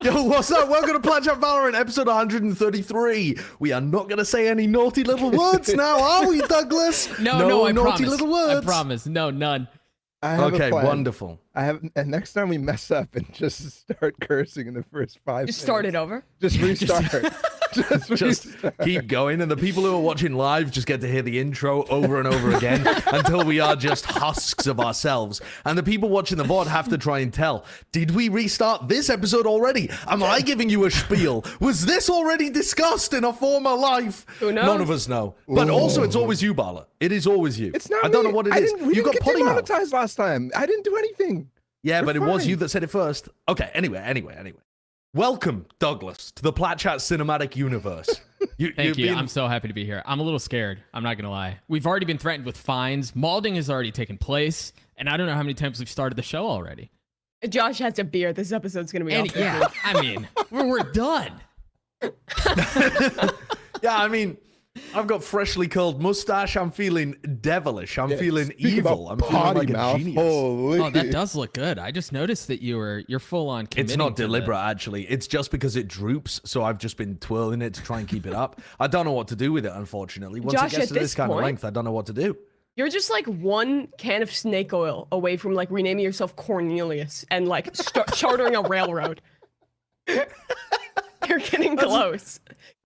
Yo, what's up? Welcome to Plat Valorant, episode 133. We are not going to say any naughty little words now, are we, Douglas? No, I naughty promise. little words. I promise. No, none. Okay, wonderful. And next time we mess up and just start cursing in the first 5 minutes. Just start it over. Just restart. Just keep going, and the people who are watching live just get to hear the intro over and over again until we are just husks of ourselves. And the people watching the VOD have to try and tell, did we restart this episode already? Am I giving you a spiel? Was this already discussed in a former life? Who knows? None of us know. But also, it's always you, Bala. It is always you. It's not I don't me. know what it is. We You didn't got get potty mouth. demonetized last time. I didn't do anything. Yeah, You're but it was fine. you that said it first. Okay, anyway. Welcome, Douglas, to the Plat Chat cinematic universe. Thank you. I'm so happy to be here. I'm a little scared. I'm not going to lie. We've already been threatened with fines. Maulding has already taken place. And I don't know how many times we've started the show already. Josh has a beer. This episode's gonna be And off. yeah, I mean, we're done. Yeah, I mean, I've got freshly curled mustache. I'm feeling devilish. I'm feeling evil. I'm feeling like a genius. Holy. Oh, that does look good. I just noticed that you're full on committing. It's not to deliberate, actually. It's just because it droops, so I've just been twirling it to try and keep it up. I don't know what to do with it, unfortunately. Once Josh, it gets at to this this kind of point- length, I don't know what to do. You're just like one can of snake oil away from like renaming yourself Cornelius and like chartering a railroad. You're getting close.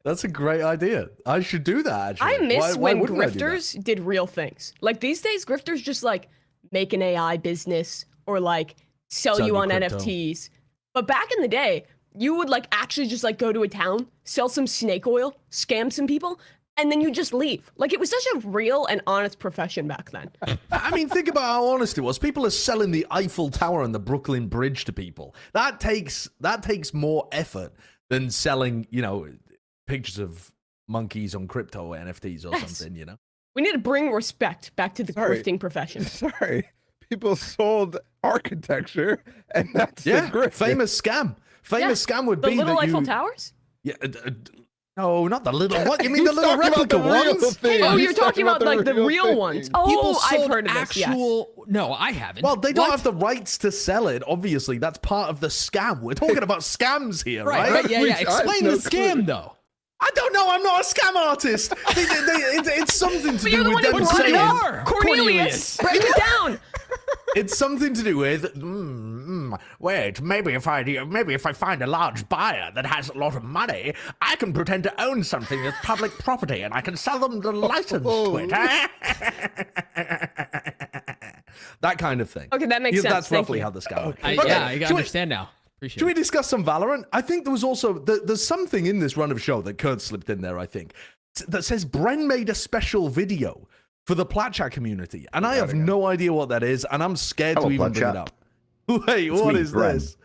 That's a great idea. I should do that, actually. I miss Why when wouldn't I do that? grifters did real things. Like these days, grifters just like make an AI business or like sell Sell you you on crypto. NFTs. But back in the day, you would like actually just like go to a town, sell some snake oil, scam some people, and then you just leave. Like it was such a real and honest profession back then. I mean, think about how honest it was. People are selling the Eiffel Tower and the Brooklyn Bridge to people. That takes more effort than selling, pictures of monkeys on crypto NFTs or Yes. something, We need to bring respect back to the Sorry. grifting profession. Sorry. People sold architecture, and that's Yeah, the grift. famous scam. Famous scam would The be little that Eiffel you... Towers? Yeah, no, not the little... What? You mean the little talking about replica the real ones? thing. Oh, He's you're talking about like the real thing. ones. People Oh, I've sold heard of this, yes. actual... No, I haven't. Well, they don't What? have the rights to sell it. Obviously, that's part of the scam. We're talking about scams here, right? Right, yeah. I have Explain no the scam, clue. though. I don't know. I'm not a scam artist. It's something to But you're do the with one them who brought it saying... up. Cornelius, break it down. It's something to do with. Wait, maybe if I find a large buyer that has a lot of money, I can pretend to own something that's public property, and I can sell them the license to it. That kind of thing. Okay, that makes sense. That's Thank roughly you. how the scam works. I Okay, understand now. Appreciate Should we it. discuss some Valorant? I think there was also there's something in this run of show that Kurt slipped in there. I think that says Bren made a special video for the Plat Chat community, and I have no idea what that is, and I'm scared Hello, to even Plat bring it Chat. up. Wait, It's what me, is Bren. this?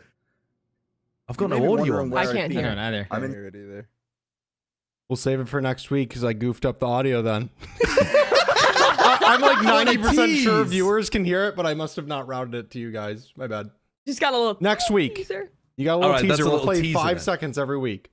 I've got You may no be audio wondering on where I this. can't I hear. don't either. I I'm didn't in- hear it either. We'll save it for next week because I goofed up the audio then. I'm like 90% sure tease. viewers can hear it, but I must have not routed it to you guys. My bad. Just got a little Next week. teaser. You got a All little right, that's teaser. a We'll little play teaser 5 then. seconds every week.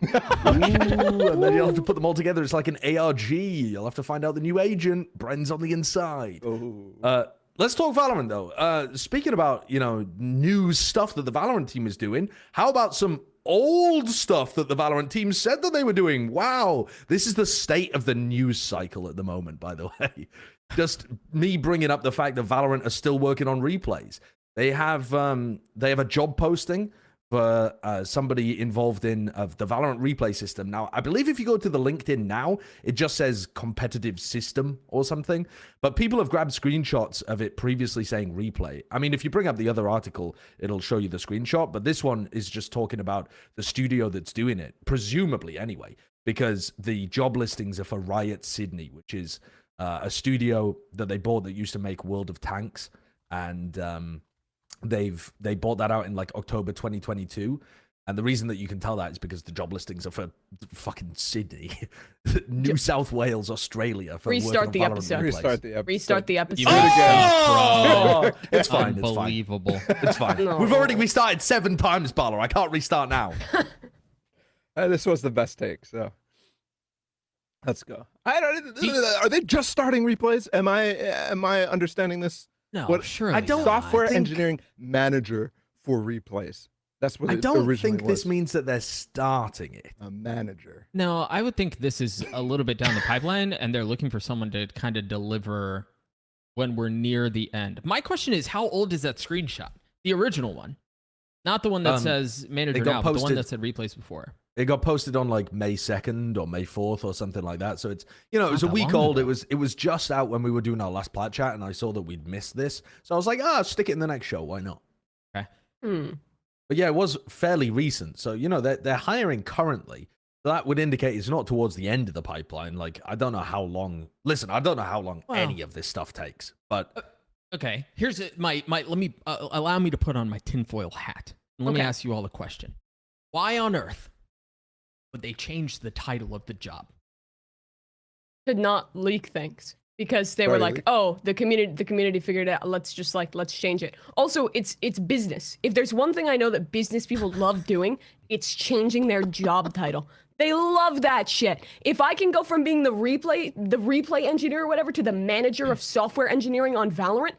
Ooh, and then you'll have to put them all together. It's like an ARG. You'll have to find out the new agent. Bren's on the inside. Oh. Let's talk Valorant, though. Speaking about, new stuff that the Valorant team is doing, how about some old stuff that the Valorant team said that they were doing? Wow. This is the state of the news cycle at the moment, by the way. Just me bringing up the fact that Valorant are still working on replays. They have a job posting for somebody involved in the Valorant replay system. Now, I believe if you go to the LinkedIn now, it just says competitive system or something. But people have grabbed screenshots of it previously saying replay. I mean, if you bring up the other article, it'll show you the screenshot. But this one is just talking about the studio that's doing it, presumably anyway, because the job listings are for Riot Sydney, which is a studio that they bought that used to make World of Tanks. And they bought that out in like October 2022, and the reason that you can tell that is because the job listings are for fucking Sydney, New South Wales, Australia. For Restart working on the Valorant episode. replays. Restart the episode. Restart the episode. You Oh! It's fine. It's fine. Unbelievable. It's fine. No. We've already restarted 7 times, Bala. I can't restart now. This was the best take, so let's go. Are they just starting replays? Am I understanding this? No, What- sure. I don't- Software I think- engineering manager for replays. That's what I it don't originally think this was. means that they're starting it. A manager. No, I would think this is a little bit down the pipeline, and they're looking for someone to kind of deliver when we're near the end. My question is, how old is that screenshot? The original one, not the one that says manager got now, but the one posted- that said replays before. It got posted on like May 2nd or May 4th or something like that. So it's, you know, it was a Not that week long old. ago. It was just out when we were doing our last Plat chat, and I saw that we'd missed this. So I was like, stick it in the next show. Why not? Hmm. But yeah, it was fairly recent. So, you know, they're hiring currently. So that would indicate it's not towards the end of the pipeline. Like, I don't know how long. Listen, I don't know how long Well- any of this stuff takes. But Okay, here's my let me allow me to put on my tinfoil hat. And let me Okay. ask you all a question. Why on earth would they change the title of the job? To not leak things because they were Sorry, like, leak? oh, the community figured it out. Let's change it. Also, it's business. If there's one thing I know that business people love doing, it's changing their job title. They love that shit. If I can go from being the replay engineer or whatever to the manager of software engineering on Valorant,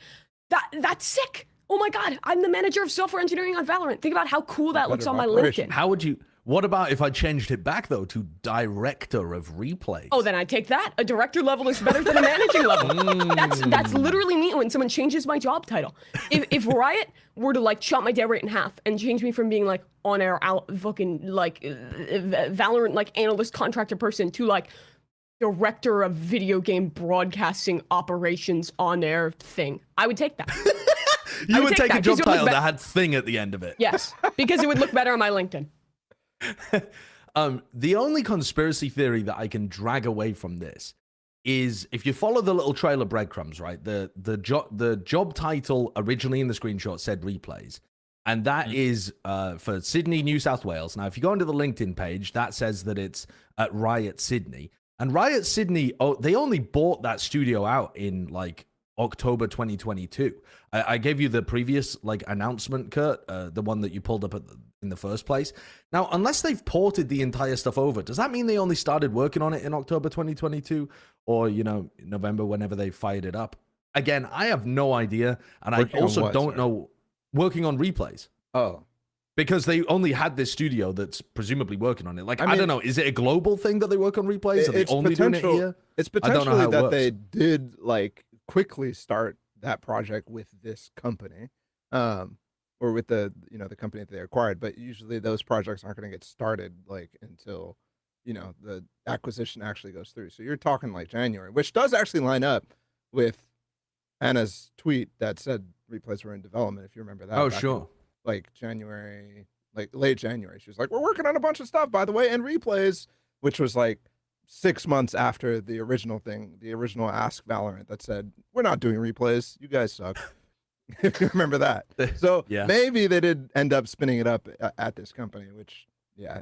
that's sick. Oh my god, I'm the manager of software engineering on Valorant. Think about how cool that looks on my operation. LinkedIn. how would you? What about if I changed it back though to director of replays? Oh, then I take that. A director level is better than a managing level. That's literally me when someone changes my job title. If Wyatt were to like chop my day rate in half and change me from being like on air out fucking like Valorant like analyst contractor person to like director of video game broadcasting operations on air thing, I would take that. you would take a that, 'cause job it would title look that had thing at the end of it. Yes, because it would look better on my LinkedIn. The only conspiracy theory that I can drag away from this is if you follow the little trail of breadcrumbs, right? The job title originally in the screenshot said replays, and that is for Sydney, New South Wales. Now, if you go into the LinkedIn page, that says that it's at Riot Sydney, and Riot Sydney, they only bought that studio out in like October 2022. I gave you the previous like announcement, Kurt, the one that you pulled up in the first place. Now, unless they've ported the entire stuff over, does that mean they only started working on it in October 2022 or, you know, November, whenever they fired it up? Again, I have no idea. And Working I on also what, don't sorry? know, working on replays. Oh. Because they only had this studio that's presumably working on it. Like, I mean, don't know. Is it a global thing that they work on replays? Are they It's only doing it potential- here? It's I don't know potentially how it that works. they did like quickly start that project with this company, or with the the company that they acquired. But usually those projects aren't going to get started like until the acquisition actually goes through. So you're talking like January, which does actually line up with Anna's tweet that said replays were in development. If you remember that. Oh, back in, sure. like January, like late January. She was like, "We're working on a bunch of stuff, by the way, and replays," which was like 6 months after the original thing, the original Ask Valorant that said, "We're not doing replays. You guys suck." If you remember that. So Yeah. maybe they did end up spinning it up at this company, which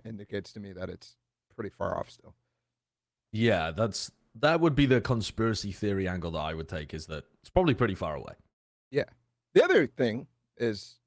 indicates to me that it's pretty far off still. Yeah, that would be the conspiracy theory angle that I would take, is that it's probably pretty far away. The other thing is,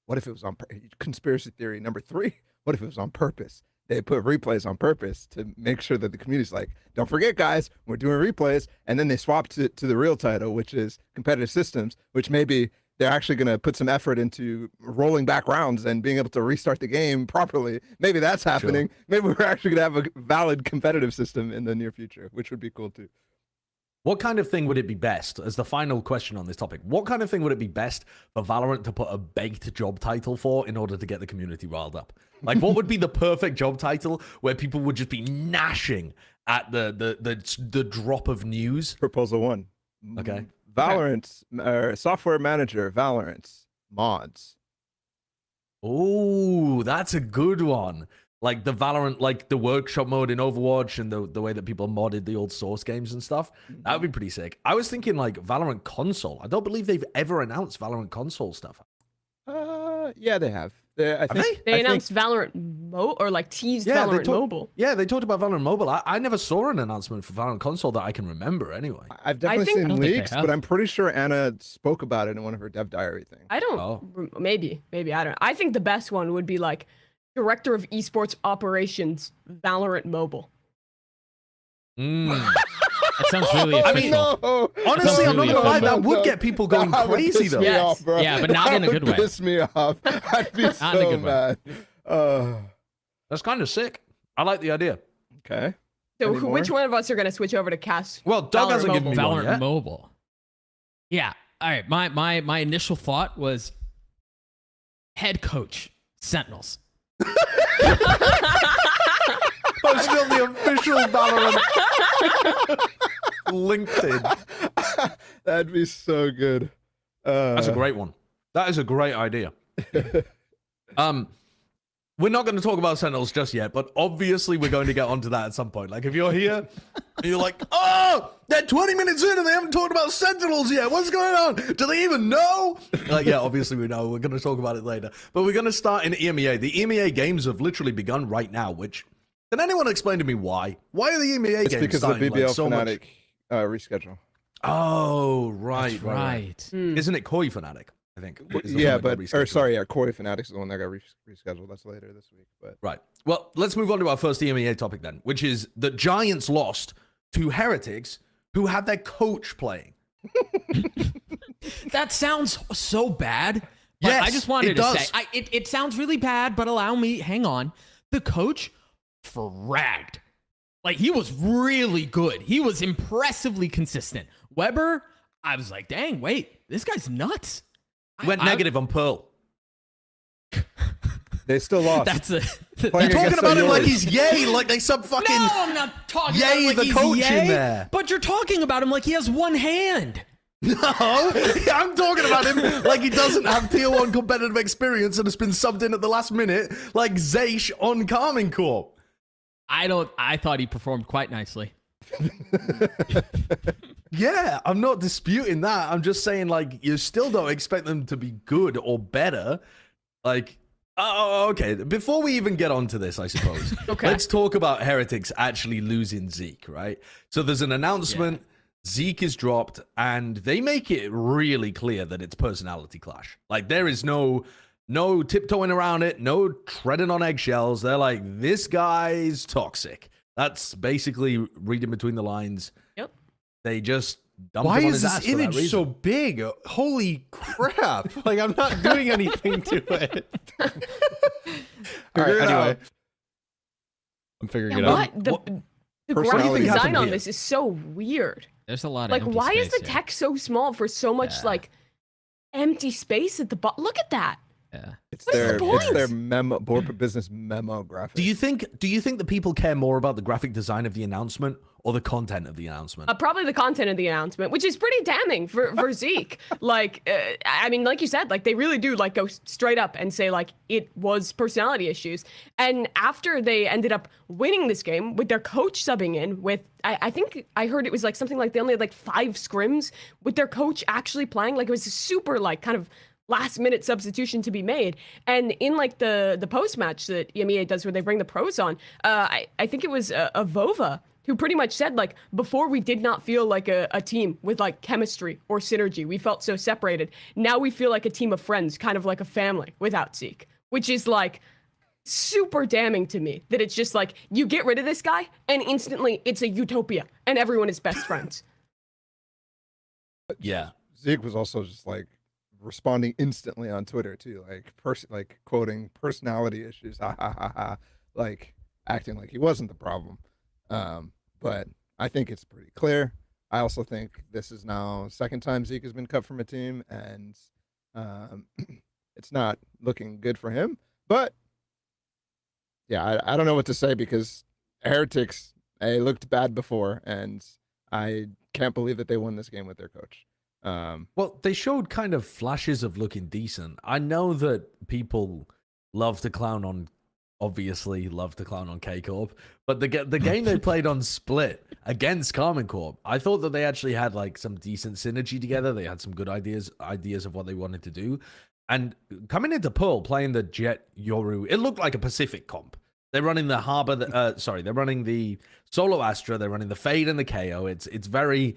what if it was on conspiracy theory number 3? What if it was on purpose? They put replays on purpose to make sure that the community's like, don't forget, guys, we're doing replays. And then they swapped it to the real title, which is competitive systems, which maybe they're actually going to put some effort into rolling back rounds and being able to restart the game properly. Maybe that's happening. Maybe we're actually going to have a valid competitive system in the near future, which would be cool too. What kind of thing would it be best, as the final question on this topic, what kind of thing would it be best for Valorant to put a baked job title for in order to get the community riled up? Like, what would be the perfect job title where people would just be gnashing at the drop of news? Proposal 1. Okay. Valorant's software manager, Valorant's mods. Oh, that's a good one. Like the Valorant, like the workshop mode in Overwatch and the way that people modded the old Source games and stuff. That would be pretty sick. I was thinking like Valorant console. I don't believe they've ever announced Valorant console stuff. Yeah, they have. I think They announced Valorant or like teased Yeah, they Valorant talk- Mobile. Yeah, they talked about Valorant Mobile. I never saw an announcement for Valorant console that I can remember anyway. I've definitely think- I seen don't think they leaks, have. but I'm pretty sure Anna spoke about it in one of her dev diary things. I don't. Oh. Maybe I don't know. I think the best one would be like Director of Esports Operations, Valorant Mobile. That sounds really I mean, official. No. Honestly, I'm not really gonna lie. official. That would get people going That would crazy piss though. me Yes. off, bro. Yeah, but not That in a good would way. Piss me off. I'd be Not in a so good way. mad. That's kind of sick. I like the idea. Okay. So Any which more? one of us are going to switch over to cast? Well, Doug Valorant hasn't given me Mobile. one Valorant yet. Mobile. Yeah. All right. My initial thought was head coach Sentinels. Posted on the official Valorant LinkedIn. That'd be so good. That's a great one. That is a great idea. We're not going to talk about Sentinels just yet, but obviously we're going to get onto that at some point. Like if you're here and you're like, oh, they're 20 minutes in and they haven't talked about Sentinels yet. What's going on? Do they even know? Yeah, obviously we know. We're going to talk about it later. But we're going to start in EMEA. The EMEA games have literally begun right now, which, can anyone explain to me why? Why are the EMEA It's games because of the starting BBL like so much? Fnatic reschedule. Oh, right, That's right. right. Isn't it Koi Fnatic? I think. is the Yeah, one that got but rescheduled. Koi Fnatic's the one that got rescheduled. That's later this week. But Right. Well, let's move on to our first EMEA topic then, which is the Giants lost to Heretics, who had their coach playing. That sounds so bad. But Yes, I just wanted it to does. say it sounds really bad, but allow me, hang on. The coach fragged. Like he was really good. He was impressively consistent. Weber, I was like, dang, wait, this guy's nuts. Went negative on Pearl. they still lost. That's a Playing You're talking against about him like yours. he's yay, like they sub fucking. No, I'm not talking Yay, about him like the he's coach in yay, there. but you're talking about him like he has one hand. No, I'm talking about him like he doesn't have tier 1 competitive experience and has been subbed in at the last minute, like Zaysh on Carmine Corp. I thought he performed quite nicely. Yeah, I'm not disputing that. I'm just saying, like, you still don't expect them to be good or better. Like, oh, okay. Before we even get onto this, I suppose, Okay. let's talk about Heretics actually losing Zeke, right? So there's an announcement. Zeke is dropped, and they make it really clear that it's personality clash. Like, there is no tiptoeing around it, no treading on eggshells. They're like, this guy's toxic. That's basically reading between the lines. Yep. They just dumped Why him on is his ass this for that image reason. so big? Holy crap. Like, I'm not doing anything to it. All Figure right, it anyway. out. I'm figuring Yeah, it out. what? The Personality graphic happened design on here? this is so weird. There's a lot of Like, empty why is space the here. text so small for so much, Yeah. like, empty space at the bottom? Look at that. Yeah. It's What is the their point? memo board for business memo graphic. Do you think that people care more about the graphic design of the announcement or the content of the announcement? Probably the content of the announcement, which is pretty damning for Zeke. Like, I mean, like you said, like they really do like go straight up and say like it was personality issues. And after they ended up winning this game with their coach subbing in with, I think I heard it was like something like they only had like 5 scrims with their coach actually playing. Like it was a super like kind of last minute substitution to be made. And in like the post match that EMEA does where they bring the pros on, I think it was a Vova who pretty much said like before we did not feel like a team with like chemistry or synergy. We felt so separated. Now we feel like a team of friends, kind of like a family without Zeke, which is like super damning to me that it's just like you get rid of this guy and instantly it's a utopia and everyone is best friends. Yeah. Zeke was also just like responding instantly on Twitter too, like quoting personality issues, ha ha ha ha, like acting like he wasn't the problem. But I think it's pretty clear. I also think this is now second time Zeke has been cut from a team, and it's not looking good for him. But yeah, I don't know what to say because Heretics looked bad before, and I can't believe that they won this game with their coach. Well, they showed kind of flashes of looking decent. I know that people love to clown on, obviously love to clown on K-Corp, but the game they played on Split against Carmine Corp, I thought that they actually had like some decent synergy together. They had some good ideas of what they wanted to do. And coming into Pearl, playing the Jet Yoru, it looked like a Pacific comp. They're running the Harbor, they're running the Solo Astra, they're running the Fade and the KO. It's very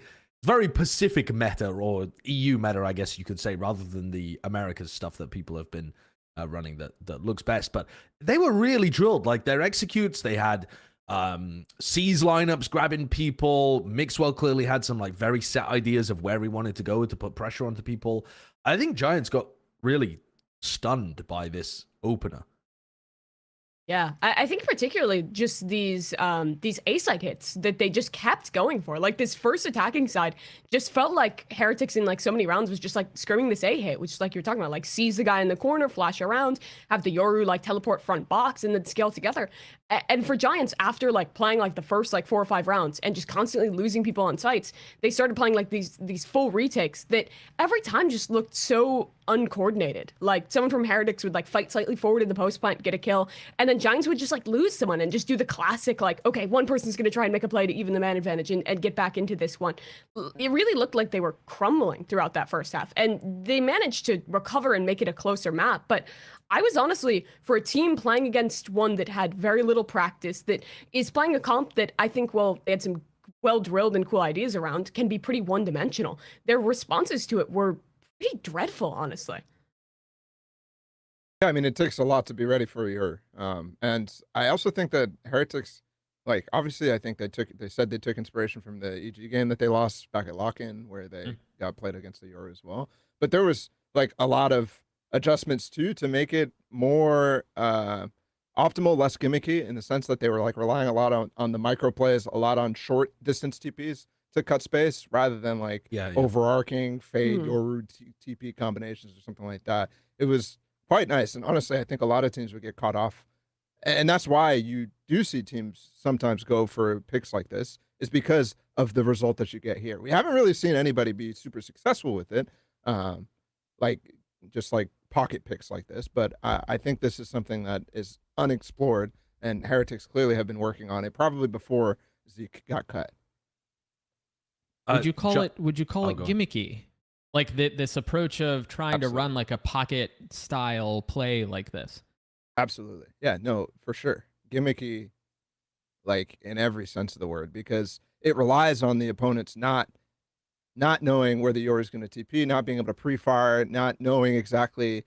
Pacific meta, or EU meta, I guess you could say, rather than the Americas stuff that people have been running that looks best. But they were really drilled. Like their executes, they had C's lineups grabbing people. Mixwell clearly had some like very set ideas of where he wanted to go to put pressure onto people. I think Giants got really stunned by this opener. Yeah, I think particularly just these A-side hits that they just kept going for. Like this first attacking side just felt like Heretics in like so many rounds was just like screaming this A hit, which is like you're talking about, like seize the guy in the corner, flash around, have the Yoru like teleport front box and then scale together. And for Giants, after like playing like the first like 4 or 5 rounds and just constantly losing people on sites, they started playing like these full retakes that every time just looked so uncoordinated. Like someone from Heretics would like fight slightly forward in the post plant, get a kill, and then Giants would just like lose someone and just do the classic like, okay, one person's gonna try and make a play to even the man advantage and get back into this one. It really looked like they were crumbling throughout that first half, and they managed to recover and make it a closer map. But I was honestly, for a team playing against one that had very little practice, that is playing a comp that I think, well, they had some well-drilled and cool ideas around, can be pretty one-dimensional. Their responses to it were pretty dreadful, honestly. Yeah, I mean, it takes a lot to be ready for your, and I also think that Heretics, like, obviously, I think they said they took inspiration from the EG game that they lost back at Lock-In, where they got played against the Yoru as well. But there was, like, a lot of adjustments, too, to make it more optimal, less gimmicky, in the sense that they were, like, relying a lot on the micro plays, a lot on short distance TPs to cut space, rather than, like, overarching fade Yoru TP combinations or something like that. It was quite nice, and honestly, I think a lot of teams would get caught off, and that's why you do see teams sometimes go for picks like this, is because of the result that you get here. We haven't really seen anybody be super successful with it, like just like pocket picks like this, but I think this is something that is unexplored, and Heretics clearly have been working on it probably before Zeke got cut. Would you call it gimmicky? Like this approach of trying to run like a pocket style play like this? Absolutely. Yeah, no, for sure. Gimmicky, like in every sense of the word, because it relies on the opponents not knowing where the Yoru is going to TP, not being able to pre-fire, not knowing exactly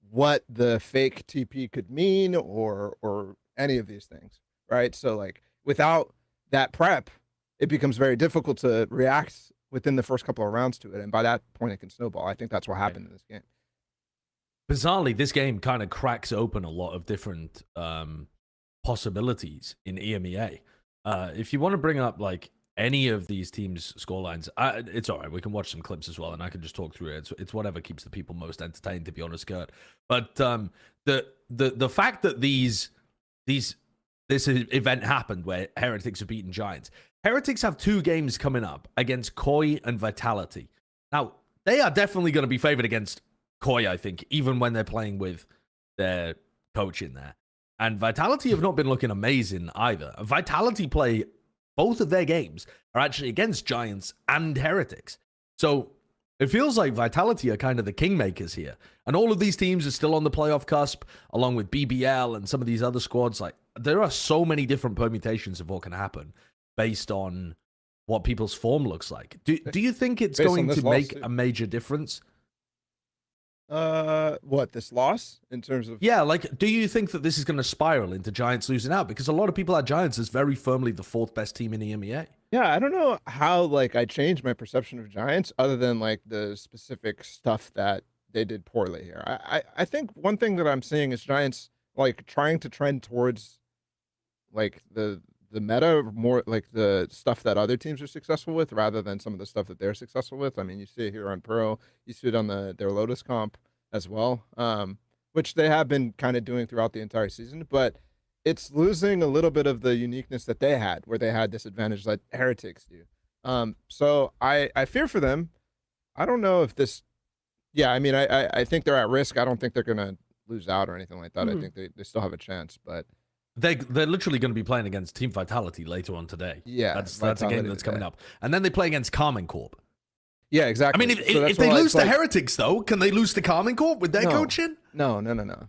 what the fake TP could mean or any of these things, right? So like without that prep, it becomes very difficult to react within the first couple of rounds to it, and by that point it can snowball. I think that's what happened in this game. Bizarrely, this game kind of cracks open a lot of different possibilities in EMEA. If you want to bring up like any of these teams' scorelines, it's all right. We can watch some clips as well, and I can just talk through it. It's whatever keeps the people most entertained, to be honest, Kurt. But the fact that this event happened where Heretics have beaten Giants. Heretics have 2 games coming up against Koi and Vitality. Now, they are definitely going to be favored against Koi, I think, even when they're playing with their coach in there. And Vitality have not been looking amazing either. Vitality play, both of their games are actually against Giants and Heretics. So it feels like Vitality are kind of the kingmakers here. And all of these teams are still on the playoff cusp, along with BBL and some of these other squads. Like, there are so many different permutations of what can happen based on what people's form looks like. Do you think it's going to make a major difference? What, this loss in terms of? Yeah, like, do you think that this is going to spiral into Giants losing out? Because a lot of people had Giants as very firmly the 4th best team in the EMEA. Yeah, I don't know how like I changed my perception of Giants other than like the specific stuff that they did poorly here. I think one thing that I'm seeing is Giants like trying to trend towards like the meta, more like the stuff that other teams are successful with rather than some of the stuff that they're successful with. I mean, you see it here on Pro, you see it on their Lotus comp as well, which they have been kind of doing throughout the entire season, but it's losing a little bit of the uniqueness that they had, where they had this advantage that Heretics do. So I fear for them. I don't know if this, yeah, I mean, I think they're at risk. I don't think they're going to lose out or anything like that. I think they still have a chance, but they're literally going to be playing against Team Vitality later on today. Yeah, that's a game that's coming up, and then they play against Carmen Corp. Yeah, exactly. I mean, if they lose to Heretics, though, can they lose to Carmen Corp with their coaching? No. The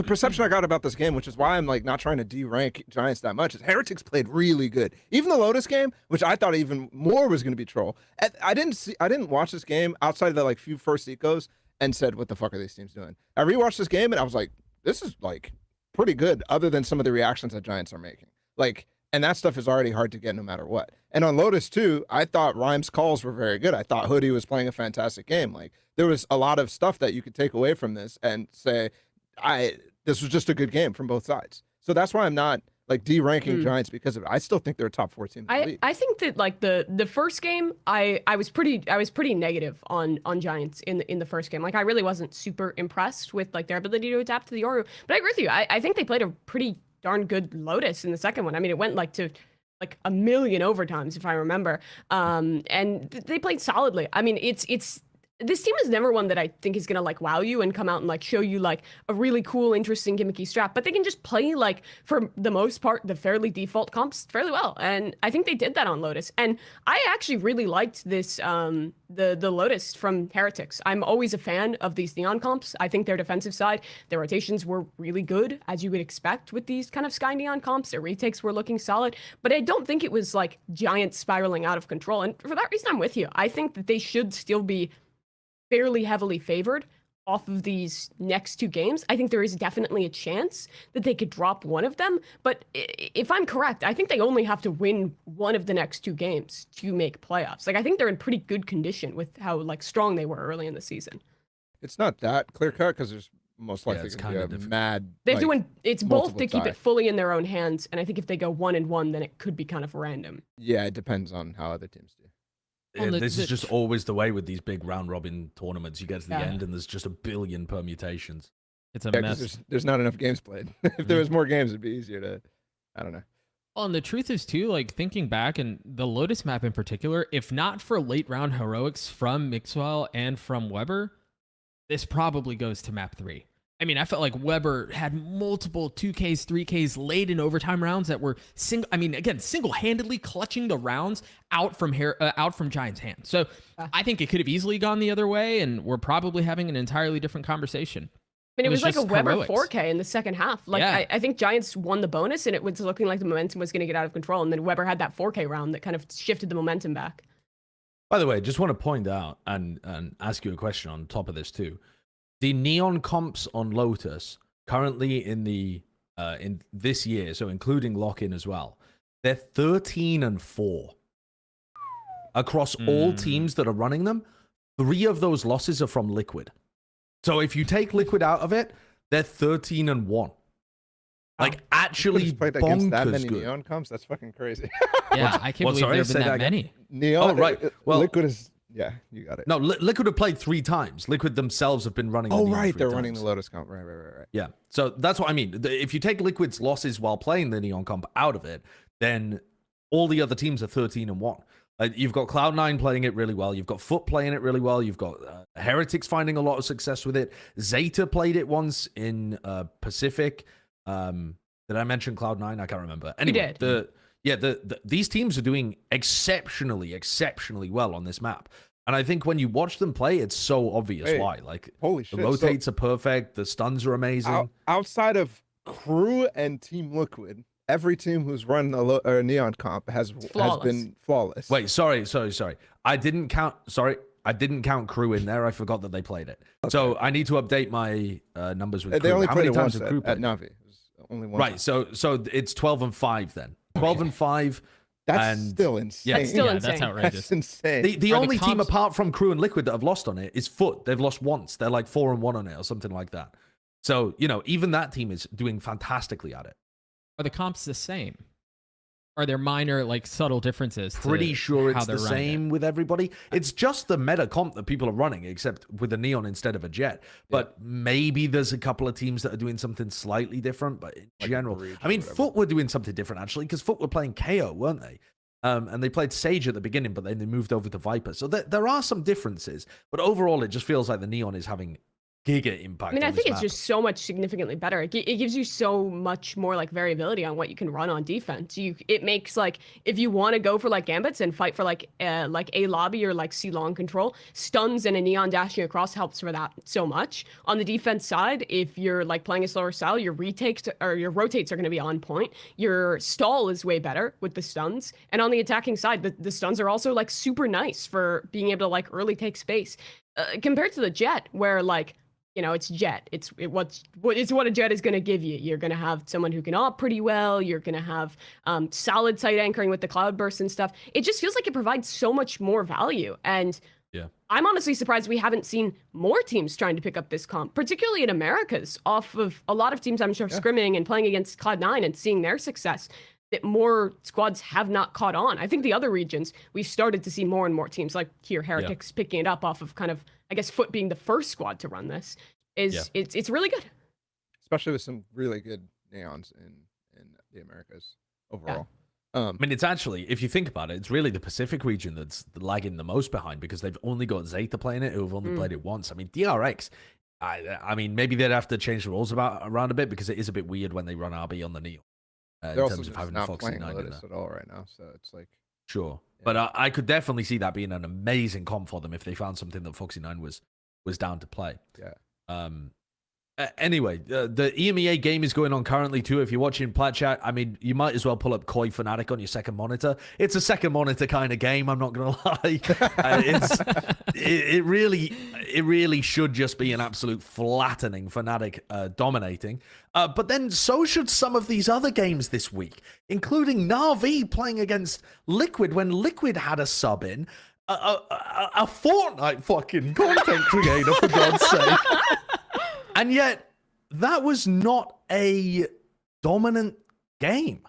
perception I got about this game, which is why I'm like not trying to de-rank Giants that much, is Heretics played really good. Even the Lotus game, which I thought even more was going to be troll. I didn't watch this game outside of the like few first ecos and said, "What the fuck are these teams doing?" I rewatched this game and I was like, "This is like." pretty good, other than some of the reactions that Giants are making. Like, and that stuff is already hard to get no matter what. And on Lotus too, I thought Rhyme's calls were very good. I thought Hoodie was playing a fantastic game. Like, there was a lot of stuff that you could take away from this and say, this was just a good game from both sides. So that's why I'm not like de-ranking Giants because of it. I still think they're a top 4 team in the league. I think that like the first game, I was pretty negative on Giants in the first game. Like, I really wasn't super impressed with like their ability to adapt to the Yoru. But I agree with you. I think they played a pretty darn good Lotus in the second one. I mean, it went like to like 1 million overtimes if I remember. And they played solidly. I mean, it's this team is never one that I think is gonna like wow you and come out and like show you like a really cool, interesting, gimmicky strat, but they can just play like for the most part the fairly default comps fairly well, and I think they did that on Lotus. And I actually really liked this the Lotus from Heretics. I'm always a fan of these Neon comps. I think their defensive side, their rotations were really good, as you would expect with these kind of Sky Neon comps. Their retakes were looking solid, but I don't think it was like Giants spiraling out of control. And for that reason, I'm with you. I think that they should still be fairly heavily favored off of these next 2 games. I think there is definitely a chance that they could drop one of them, but if I'm correct, I think they only have to win one of the next 2 games to make playoffs. Like, I think they're in pretty good condition with how like strong they were early in the season. It's not that clear cut because there's most likely it's going to kinda be a different. mad. They have to like, win. It's both to multiple keep it fully in their own hands, and I think if they go 1-1, then it could be kind of random. Yeah, it depends on how other teams do. This is just always the way with these big round robin tournaments. You get to the Yeah. end and there's just a billion permutations. It's a Yeah, 'cause mess. there's not enough games played. If there was more games, it'd be easier to. I don't know. Well, and the truth is too, like thinking back, and the Lotus map in particular, if not for late round heroics from Mixwell and from Weber, this probably goes to map 3. I mean, I felt like Weber had multiple 2Ks, 3Ks late in overtime rounds that were single-handedly clutching the rounds out from Giants' hands. So I think it could have easily gone the other way, and we're probably having an entirely different conversation. I mean, it was like a just Weber heroics. 4K in the second half. Like, Yeah. I think Giants won the bonus, and it was looking like the momentum was going to get out of control, and then Weber had that 4K round that kind of shifted the momentum back. By the way, just want to point out and ask you a question on top of this too. The Neon comps on Lotus currently in the in this year, so including lock-in as well, they're 13-4 across all teams that are running them. 3 of those losses are from Liquid. So if you take Liquid out of it, they're 13-1. Like, actually Liquid has played against that bonkers many good. Neon comps. That's fucking crazy. Yeah, I can't what, believe sorry, there have say been that that again? many. Neon. Oh, right. Well- Liquid is. Yeah, you got it. No, Liquid have played 3 times. Liquid themselves have been running. the Oh Neon right, 3 they're times. running the Lotus comp. Right. Yeah, so that's what I mean. If you take Liquid's losses while playing the Neon comp out of it, then all the other teams are 13-1. You've got Cloud9 playing it really well. You've got Foot playing it really well. You've got Heretics finding a lot of success with it. Zeta played it once in Pacific. Did I mention Cloud9? I can't remember. Anyway, did. these teams are doing exceptionally well on this map. And I think when you watch them play, it's so obvious Hey, why. Like, Holy the shit! rotates are perfect. The stuns are amazing. Outside of Crew and Team Liquid, every team who's run a Neon comp has been flawless. Wait, sorry. I didn't count Crew in there. I forgot that they played it. Okay. So I need to update my numbers with Crew. They only How played many it times once have Crew at played? Navi. It was only one. Right. So it's 12-5 then. 12-5. That's and- still insane. yeah. That's still Yeah, insane. that's outrageous. That's insane. The Are the only team comps- apart from Crew and Liquid that have lost on it is Foot. They've lost once. They're like 4-1 on it or something like that. So, even that team is doing fantastically at it. Are the comps the same? Are there minor, like, subtle differences? to Pretty sure how it's they're the running it? same with everybody. It's just the meta comp that people are running, except with a Neon instead of a Jet. But maybe there's a couple of teams that are doing something slightly different. But in Like general, Breach I mean, or whatever. Foot were doing something different actually, because Foot were playing KO, weren't they? And they played Sage at the beginning, but then they moved over to Viper. So there are some differences, but overall, it just feels like the Neon is having giga impact. I mean, I on think this it's map. just so much significantly better. It gives you so much more like variability on what you can run on defense. It makes like if you want to go for like gambits and fight for like a lobby or like C long control, stuns and a neon dashing across helps for that so much. On the defense side, if you're like playing a slower style, your retakes or your rotates are going to be on point. Your stall is way better with the stuns, and on the attacking side, the stuns are also like super nice for being able to like early take space compared to the Jet, where like you know, it's Jet. It's what a Jet is going to give you. You're going to have someone who can op pretty well. You're going to have solid site anchoring with the cloudburst and stuff. It just feels like it provides so much more value. And yeah, I'm honestly surprised we haven't seen more teams trying to pick up this comp, particularly in Americas, off of a lot of teams, I'm sure, scrimming and playing against Cloud9 and seeing their success, that more squads have not caught on. I think the other regions, we've started to see more and more teams like here, Heretics picking it up off of kind of, I guess, Foot being the first squad to run this. It's really good. Especially with some really good neons in the Americas overall. I mean, it's actually, if you think about it, it's really the Pacific region that's lagging the most behind because they've only got Zeta playing it, who've only played it once. I mean, DRX, I mean, maybe they'd have to change the rules around a bit because it is a bit weird when they run RB on the Neo. They're also just not playing Lotus at all right now, so it's like... Sure. Yeah. But I could definitely see that being an amazing comp for them if they found something that Foxy9 was down to play. Yeah. Anyway, the EMEA game is going on currently too. If you're watching Plat chat, I mean, you might as well pull up Koi Fnatic on your second monitor. It's a second monitor kind of game. I'm not gonna lie. It really should just be an absolute flattening. Fnatic dominating. But then so should some of these other games this week, including NAVI playing against Liquid when Liquid had a sub in. A Fortnite fucking content creator, for God's sake. And yet, that was not a dominant game.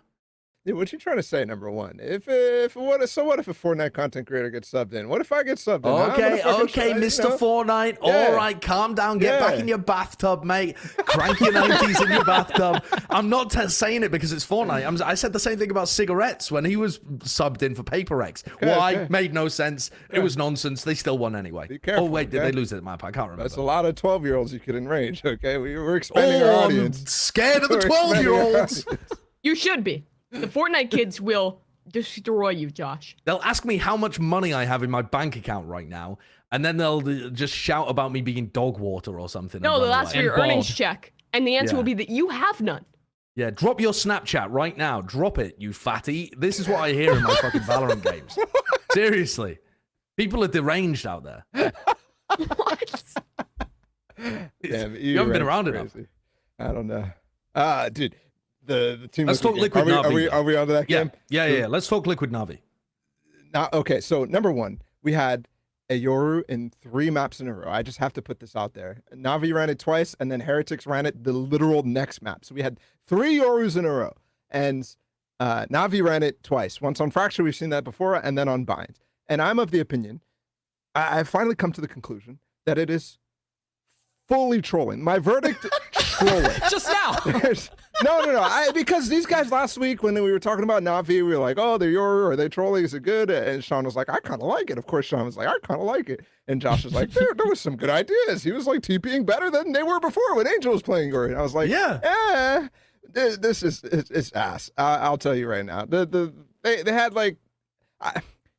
Yeah, what you trying to say, number one? What if a Fortnite content creator gets subbed in? What if I get subbed in? Okay, Mr. Fortnite. Yeah. All right, calm down. Get back in your bathtub, mate. Crank your 90s in your bathtub. I'm not saying it because it's Fortnite. I said the same thing about cigarettes when he was subbed in for Paper X. Why? Okay. Made no sense. It was nonsense. They still won anyway. Be careful, oh, wait, did they lose it at map? I can't remember. That's a lot of 12-year-olds you could enrage, okay? We're expanding our audience. I'm scared of the 12-year-olds. You should be. The Fortnite kids will destroy you, Josh. They'll ask me how much money I have in my bank account right now, and then they'll just shout about me being dog water or something. No, they'll ask for your earnings check, and the answer will be that you have none. Yeah, drop your Snapchat right now. Drop it, you fatty. This is what I hear in my fucking Valorant games. Seriously. People are deranged out there. What? Damn, you haven't been around enough. I don't know. Dude. The team. Let's talk Liquid Navi. Are we on to that game? Yeah. Let's talk Liquid Navi. Okay, so number one, we had a Yoru in 3 maps in a row. I just have to put this out there. Navi ran it twice, and then Heretics ran it the literal next map. So we had 3 Yorus in a row, and Navi ran it twice. Once on Fracture, we've seen that before, and then on Bind. And I'm of the opinion, I've finally come to the conclusion that it is fully trolling. My verdict, trolling. Just now. No. Because these guys last week when we were talking about Navi, we were like, oh, they're Yoru, are they trolling? Is it good? And Sean was like, I kind of like it. Of course, Sean was like, I kind of like it. And Josh was like, there was some good ideas. He was like TPing better than they were before when Angel was playing Yoru. And I was like, this is ass. I'll tell you right now. They had like,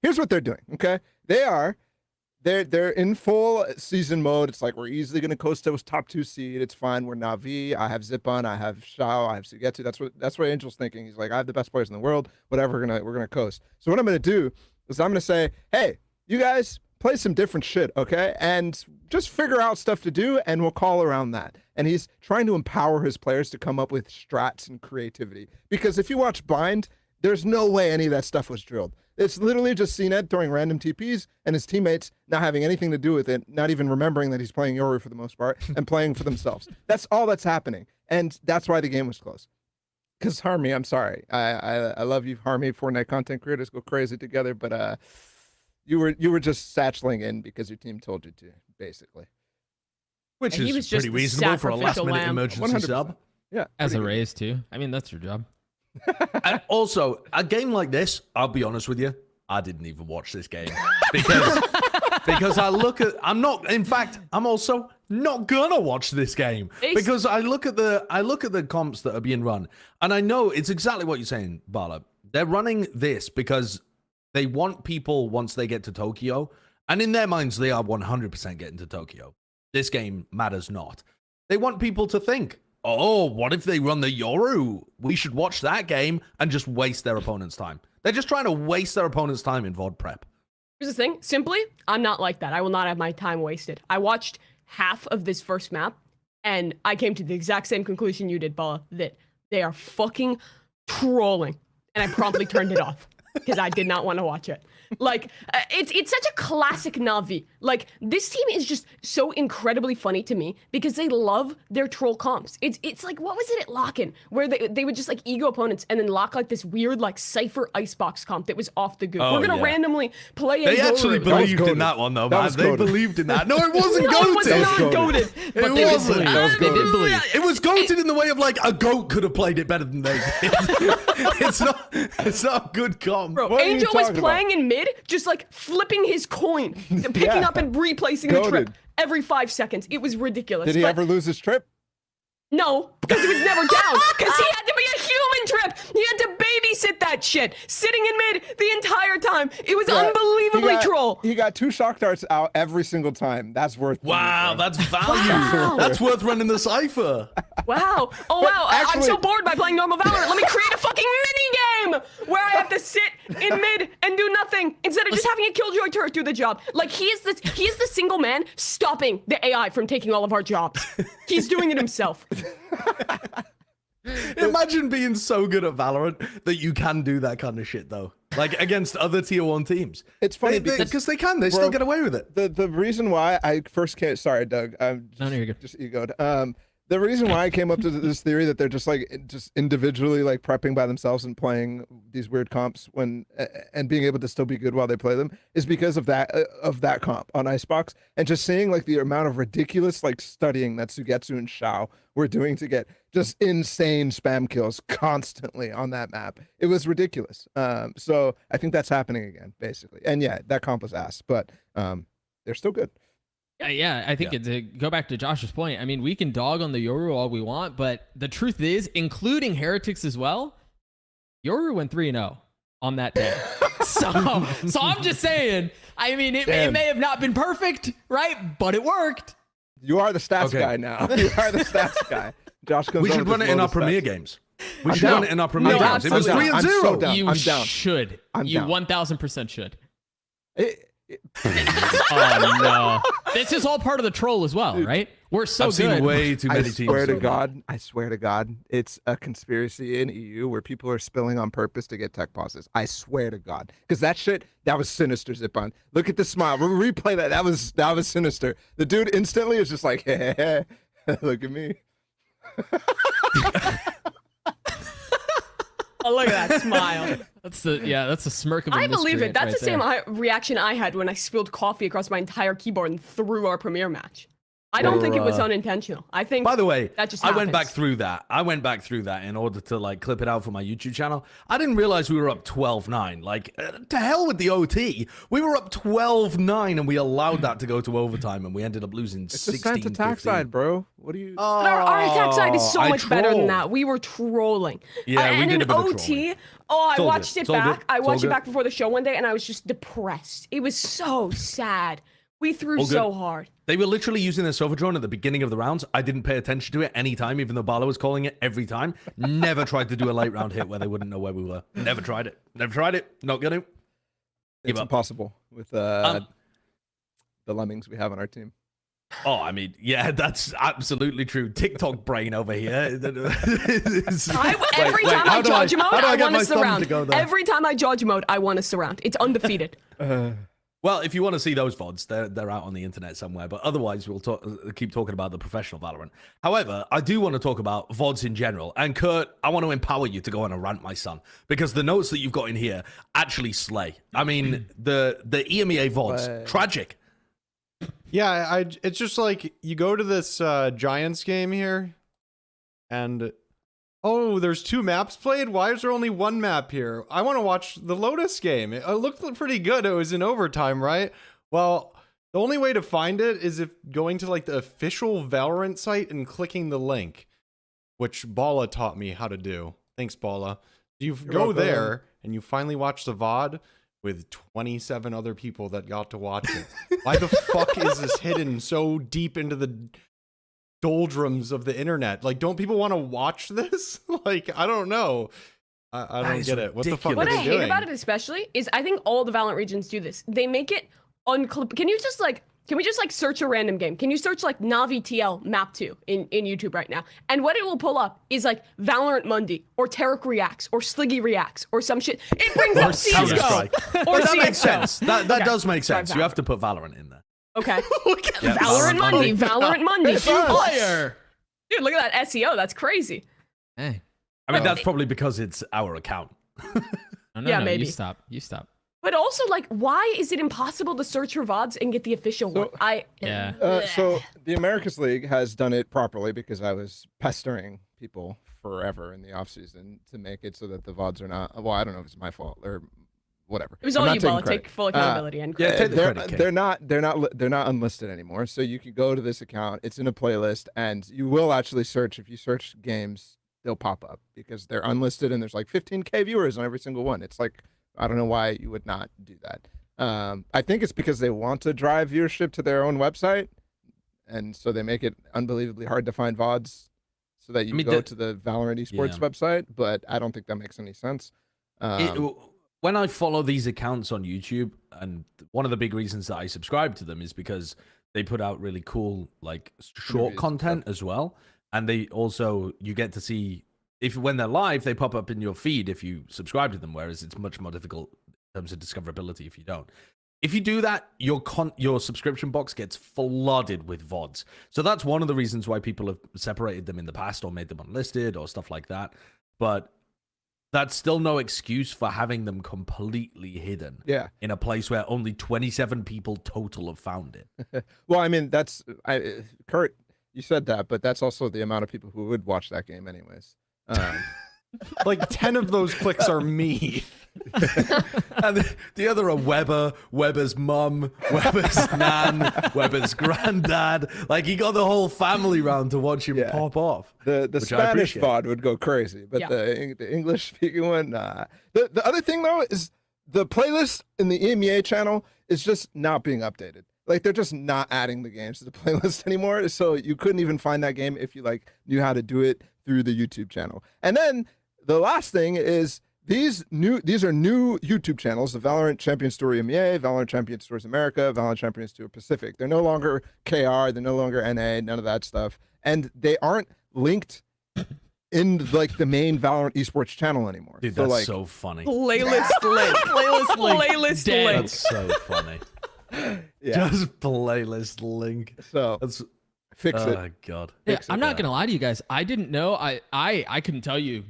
here's what they're doing, okay? They're in full season mode. It's like we're easily going to coast those top 2 seed. It's fine. We're Navi. I have Zipan. I have Shao. I have Sugetsu. That's what Angel's thinking. He's like, I have the best players in the world. Whatever. We're gonna coast. So what I'm gonna do is I'm gonna say, hey, you guys play some different shit, okay? And just figure out stuff to do, and we'll call around that. And he's trying to empower his players to come up with strats and creativity. Because if you watch Bind, there's no way any of that stuff was drilled. It's literally just CNED throwing random TPs and his teammates not having anything to do with it, not even remembering that he's playing Yoru for the most part and playing for themselves. That's all that's happening. And that's why the game was close. Because Harmy, I'm sorry. I love you, Harmy. Fortnite content creators go crazy together, but you were just satcheling in because your team told you to, basically. Which is pretty reasonable for a last-minute emergency 100%. Sub. Yeah. As a raise, too. I mean, that's your job. And also, a game like this, I'll be honest with you, I didn't even watch this game because I'm also not gonna watch this game because I look at the comps that are being run, and I know it's exactly what you're saying, Bala. They're running this because they want people once they get to Tokyo, and in their minds they are 100% getting to Tokyo. This game matters not. They want people to think, oh, what if they run the Yoru? We should watch that game and just waste their opponent's time. They're just trying to waste their opponent's time in VOD prep. Here's the thing. Simply, I'm not like that. I will not have my time wasted. I watched half of this first map, and I came to the exact same conclusion you did, Bala, that they are fucking trolling. And I promptly turned it off because I did not want to watch it. Like, it's such a classic Navi. Like, this team is just so incredibly funny to me because they love their troll comps. It's like, what was it at Lock-In? Where they would just, like, ego opponents and then lock, like, this weird, like, Cypher Icebox comp that was off the goof. Oh, We're gonna yeah. randomly play They a actually Yoru. believed in goated. that one, though, That man. was They goated. believed in that. No, it wasn't No, it was goated. not goated. But It they did wasn't. believe. That was They did goated. believe. It was goated in the way of like a goat could have played it better than they did. It's not a good comp. Bro, What are you Angel was talking playing in mid, just like flipping his coin, picking up and replacing the trip Goated. every 5 seconds. It was ridiculous. Did he but ever lose his trip? No, because he was never down. Because he had to be a human trip. He had to babysit that shit, sitting in mid the entire time. It was unbelievably troll. He got 2 shock darts out every single time. That's worth. Wow, bro. that's value. Wow. That's worth running the cipher. Wow. Oh, wow. I'm actually- so bored by playing normal Valorant. Let me create a fucking mini game where I have to sit in mid and do nothing instead of just having a Killjoy turret do the job. Like, he is the single man stopping the AI from taking all of our jobs. He's doing it himself. Imagine being so good at Valorant that you can do that kind of shit, though. Like against other tier 1 teams. It's funny because they can. They bro, still get away with it. The reason why I first came. Sorry, Doug. I'm No, you're good. just egoed. The reason why I came up to this theory that they're just individually like prepping by themselves and playing these weird comps and being able to still be good while they play them is because of that comp on Icebox, and just seeing like the amount of ridiculous like studying that Sugetsu and Shao were doing to get just insane spam kills constantly on that map. It was ridiculous. So I think that's happening again, basically. And yeah, that comp was ass, but they're still good. Yeah, I think to go back to Josh's point, I mean, we can dog on the Yoru all we want, but the truth is, including Heretics as well, Yoru went 3-0 on that day. so I'm just saying, I mean, it may have not been perfect, right? But it worked. You are the stats guy now. You are the stats guy. Josh comes We over should with run this it in load our of Premier stats. games. We I'm should down. run it in our Premier No, games. It was absolutely. 3-0. I'm so down. You I'm down. should. I'm you down. 1000% should. Oh no. This is all part of the troll as well, right? We're so I've good. seen way too many teams. I swear to God, it's a conspiracy in EU where people are spilling on purpose to get tech pauses. I swear to God, because that was sinister. Zipon, look at the smile. Replay that. That was sinister. The dude instantly is just like, hey, look at me. Oh, look at that smile. That's the smirk of a I believe it. That's right the same there. reaction I had when I spilled coffee across my entire keyboard and threw our premiere match. I don't think it was unintentional. I think. By the way, that just I went back happens. through that. I went back through that in order to like clip it out for my YouTube channel. I didn't realize we were up 12-9. Like, to hell with the OT. We were up 12-9 and we allowed that to go to overtime and we ended up losing It's the 16-15. Sense attack side, bro. What do you? But our attack side is so I much better than trolled. that. We were trolling. Yeah, we and did in a bit of OT, trolling. I It's all watched good. it It's all good. back. I It's all watched it good. back before the show one day, and I was just depressed. It was so sad. We threw All good. so hard. They were literally using their silver drone at the beginning of the rounds. I didn't pay attention to it any time, even though Bala was calling it every time. Never tried to do a late round hit where they wouldn't know where we were. Never tried it. Never tried it. Not gonna. It's up. impossible with the lemmings we have on our team. Oh, I mean, yeah, that's absolutely true. TikTok brain over here. Every time I judge mode, I want to surround. Every time I judge mode, I want to surround. It's undefeated. Well, if you want to see those VODs, they're out on the internet somewhere. But otherwise, we'll keep talking about the professional Valorant. However, I do want to talk about VODs in general. And Kurt, I want to empower you to go on a rant, my son, because the notes that you've got in here actually slay. I mean, the EMEA VODs, tragic. Yeah, it's just like you go to this Giants game here, and oh, there's 2 maps played? Why is there only 1 map here? I want to watch the Lotus game. It looked pretty good. It was in overtime, right? Well, the only way to find it is if going to like the official Valorant site and clicking the link, which Bala taught me how to do. Thanks, Bala. You go there and you finally watch the VOD with 27 other people that got to watch it. Why the fuck is this hidden so deep into the doldrums of the internet? Like, don't people want to watch this? Like, I don't know. I don't get it. What the fuck What are I they hate doing? about it especially is I think all the Valorant regions do this. They make it unclip. Can you just like Can we just like search a random game? Can you search like Navi TL map 2 in YouTube right now? And what it will pull up is like Valorant Mundi or Tarek Reacts or Sliggy Reacts or some shit. It brings up CSGO. Or That CSGO. makes sense. That Okay. does make Sorry, sense. You have to put Valorant in there. Okay. Yeah, Valorant Mundi. Valorant Mundi. Fire. Dude, look at that SEO. That's crazy. Hey. I mean, that's probably because it's our account. No, Yeah, no, maybe. You stop. You stop. But also, like, why is it impossible to search for VODs and get the official one? Yeah. So the Americas League has done it properly because I was pestering people forever in the off season to make it so that the VODs are not. Well, I don't know if it's my fault or whatever. It was I'm all not you, taking Bella. credit. Take full accountability and Yeah, credit. take the credit, King. They're not unlisted anymore. So you can go to this account. It's in a playlist, and you will actually search. If you search games, they'll pop up because they're unlisted, and there's like 15K viewers on every single one. It's like, I don't know why you would not do that. I think it's because they want to drive viewership to their own website, and so they make it unbelievably hard to find VODs so that you go to the Valorant Esports website. But I don't think that makes any sense. When I follow these accounts on YouTube, and one of the big reasons that I subscribe to them is because they put out really cool, like, short content as well. And they also, you get to see, when they're live, they pop up in your feed if you subscribe to them, whereas it's much more difficult in terms of discoverability if you don't. If you do that, your subscription box gets flooded with VODs. So that's one of the reasons why people have separated them in the past or made them unlisted or stuff like that. But that's still no excuse for having them completely hidden in a place where only 27 people total have found it. Well, I mean, Kurt, you said that, but that's also the amount of people who would watch that game anyways. Like 10 of those clicks are me. And the other are Weber's mum, Weber's nan, Weber's granddad. Like, he got the whole family round to watch him pop off. The Spanish VOD would go crazy, but the English speaking one, nah. The other thing though is the playlist in the EMEA channel is just not being updated. Like, they're just not adding the games to the playlist anymore. So you couldn't even find that game if you like knew how to do it through the YouTube channel. And then the last thing is these are new YouTube channels: the Valorant Champions Tour EMEA, Valorant Champions Tours America, Valorant Champions Tour Pacific. They're no longer KR, they're no longer NA, none of that stuff, and they aren't linked in like the main Valorant esports channel anymore. Dude, so, that's like, so funny. Playlist link. Playlist link. That's so funny. Just playlist link. So That's fix it. Oh god. Yeah, I'm not gonna lie to you guys. I didn't know. I couldn't tell you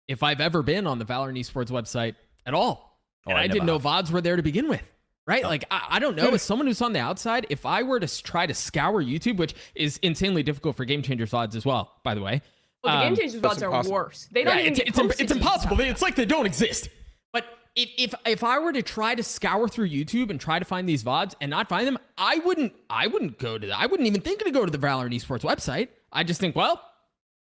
if I've ever been on the Valorant Esports website at all, and I didn't know VODs were there to begin with. Right? Like, I don't know. As someone who's on the outside, if I were to try to scour YouTube, which is insanely difficult for Game Changers VODs as well, by the way. Well, the Game Changers VODs are impossible. worse. They don't even get posted it's to impossible. YouTube. It's like they don't exist. But if I were to try to scour through YouTube and try to find these VODs and not find them, I wouldn't go to that. I wouldn't even think to go to the Valorant Esports website. I just think, well,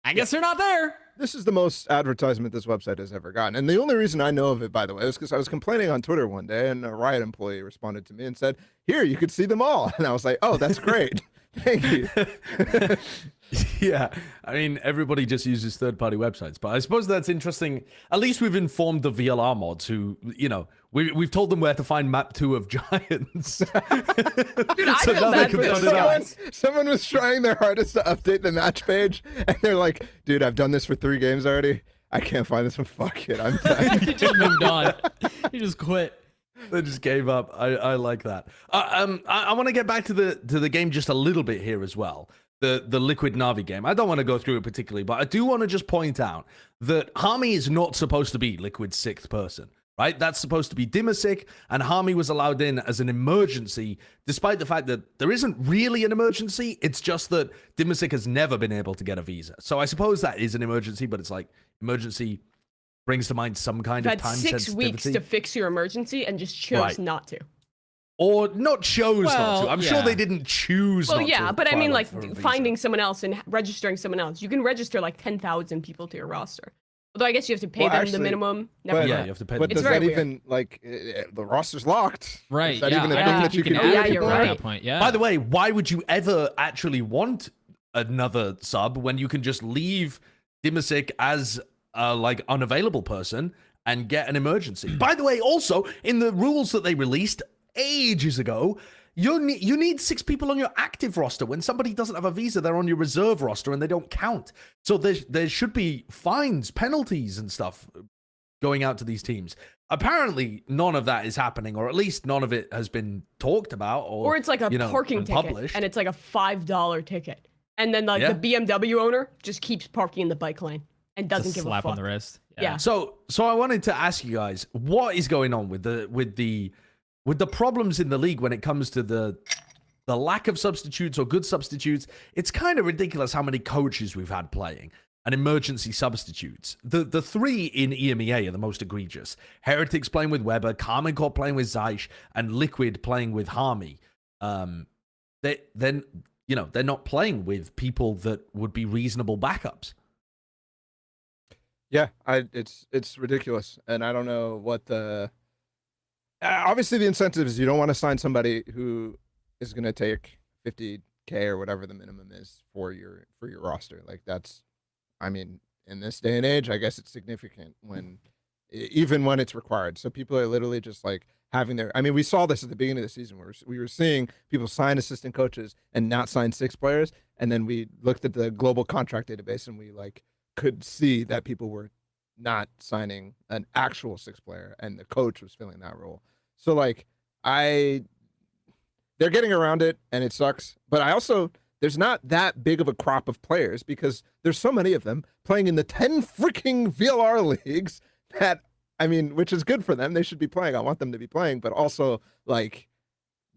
I guess they're not there. This is the most advertisement this website has ever gotten. And the only reason I know of it, by the way, is because I was complaining on Twitter one day, and a Riot employee responded to me and said, "Here, you could see them all." And I was like, "Oh, that's great. Thank you." Yeah, I mean, everybody just uses third-party websites, but I suppose that's interesting. At least we've informed the VLR mods who, you know, we've told them where to find map 2 of Giants. Dude, I So feel now they bad can for put those it out. guys. Someone was trying their hardest to update the match page, and they're like, "Dude, I've done this for 3 games already. I can't find this one. Fuck it, I'm done." He just moved on. He just quit. They just gave up. I like that. I want to get back to the game just a little bit here as well. The Liquid Navi game. I don't want to go through it particularly, but I do want to just point out that Harmy is not supposed to be Liquid's 6th person, right? That's supposed to be Dimasic, and Harmy was allowed in as an emergency, despite the fact that there isn't really an emergency. It's just that Dimasic has never been able to get a visa. So I suppose that is an emergency, but it's like emergency brings to mind some kind You've of had time 6 weeks sensitivity. to fix your emergency and just chose Right. not to. Or not chose not Well, to. I'm sure yeah. they didn't choose Well, not to. yeah, but I file mean, it like, for a visa. finding someone else and registering someone else. You can register like 10,000 people to your roster. Although I guess you have to pay Well, them actually, the minimum. Never but- Yeah, mind. you have to pay But them. does very that weird. even, like, the roster's locked? Right. Is that Yeah. even a I thing don't that think you can add do? Yeah, people you're at right. that point. Yeah. By the way, why would you ever actually want another sub when you can just leave Dimasic as a like unavailable person and get an emergency? By the way, also in the rules that they released ages ago, You need 6 people on your active roster. When somebody doesn't have a visa, they're on your reserve roster and they don't count. So there should be fines, penalties, and stuff going out to these teams. Apparently, none of that is happening, or at least none of it has been talked about, or it's like a parking ticket, published. and it's like a $5 ticket, and then like the BMW owner just keeps parking in the bike lane and doesn't give a fuck. Slap on the wrist. Yeah. So I wanted to ask you guys, what is going on with the problems in the league when it comes to the lack of substitutes or good substitutes? It's kind of ridiculous how many coaches we've had playing and emergency substitutes. The 3 in EMEA are the most egregious. Heretics playing with Weber, Carmen Corp playing with Sayf, and Liquid playing with Harmy. They're not playing with people that would be reasonable backups. Yeah, it's ridiculous, and I don't know what the. Obviously, the incentive is you don't want to sign somebody who is going to take 50K or whatever the minimum is for your roster. Like that's, I mean, in this day and age, I guess it's significant even when it's required. So people are literally just like having their. I mean, we saw this at the beginning of the season where we were seeing people sign assistant coaches and not sign 6 players, and then we looked at the global contract database and we like could see that people were not signing an actual 6 player, and the coach was filling that role. So like they're getting around it, and it sucks. But I also, there's not that big of a crop of players because there's so many of them playing in the 10 freaking VLR leagues that, I mean, which is good for them. They should be playing. I want them to be playing. But also, like,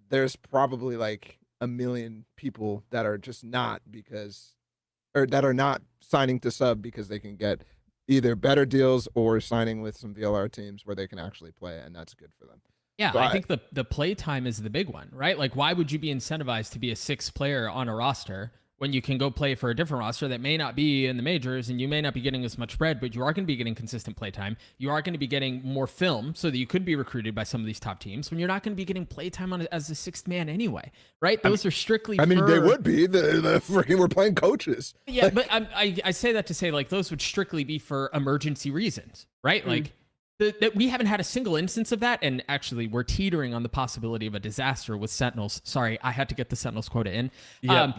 there's probably like 1 million people that are just not that are not signing to sub because they can get either better deals or signing with some VLR teams where they can actually play, and that's good for them. Yeah, I think the play time is the big one, right? Like, why would you be incentivized to be a 6th player on a roster when you can go play for a different roster that may not be in the majors, and you may not be getting as much bread, but you are going to be getting consistent play time. You are going to be getting more film so that you could be recruited by some of these top teams when you're not going to be getting play time as a 6th man anyway, right? Those are strictly I mean, they would be. The freaking we're playing coaches. Yeah, but I say that to say, like, those would strictly be for emergency reasons, right? Like, that we haven't had a single instance of that, and actually we're teetering on the possibility of a disaster with Sentinels. Sorry, I had to get the Sentinels quota in. But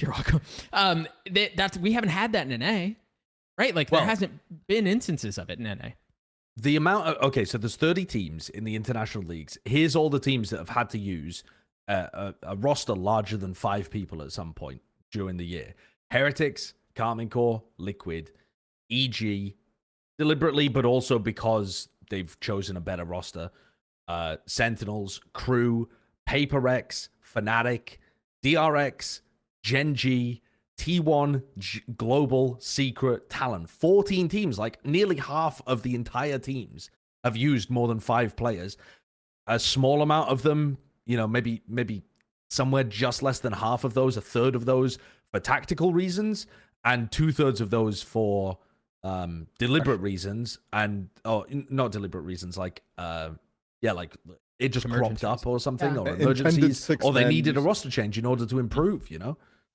you're welcome. We haven't had that in NA, right? Like, there hasn't been instances of it in NA. The amount of, so there's 30 teams in the international leagues. Here's all the teams that have had to use a roster larger than 5 people at some point during the year. Heretics, Carmen Corps, Liquid, EG, deliberately, but also because they've chosen a better roster. Sentinels, Crew, PaperX, Fnatic, DRX, Gen.G, T1, Global, Secret, Talon. 14 teams, like nearly half of the entire teams have used more than 5 players. A small amount of them, maybe somewhere just less than half of those, a third of those for tactical reasons, and 2/3 of those for deliberate reasons, and not deliberate reasons, like like it just cropped up or something, or emergencies, or they needed a roster change in order to improve,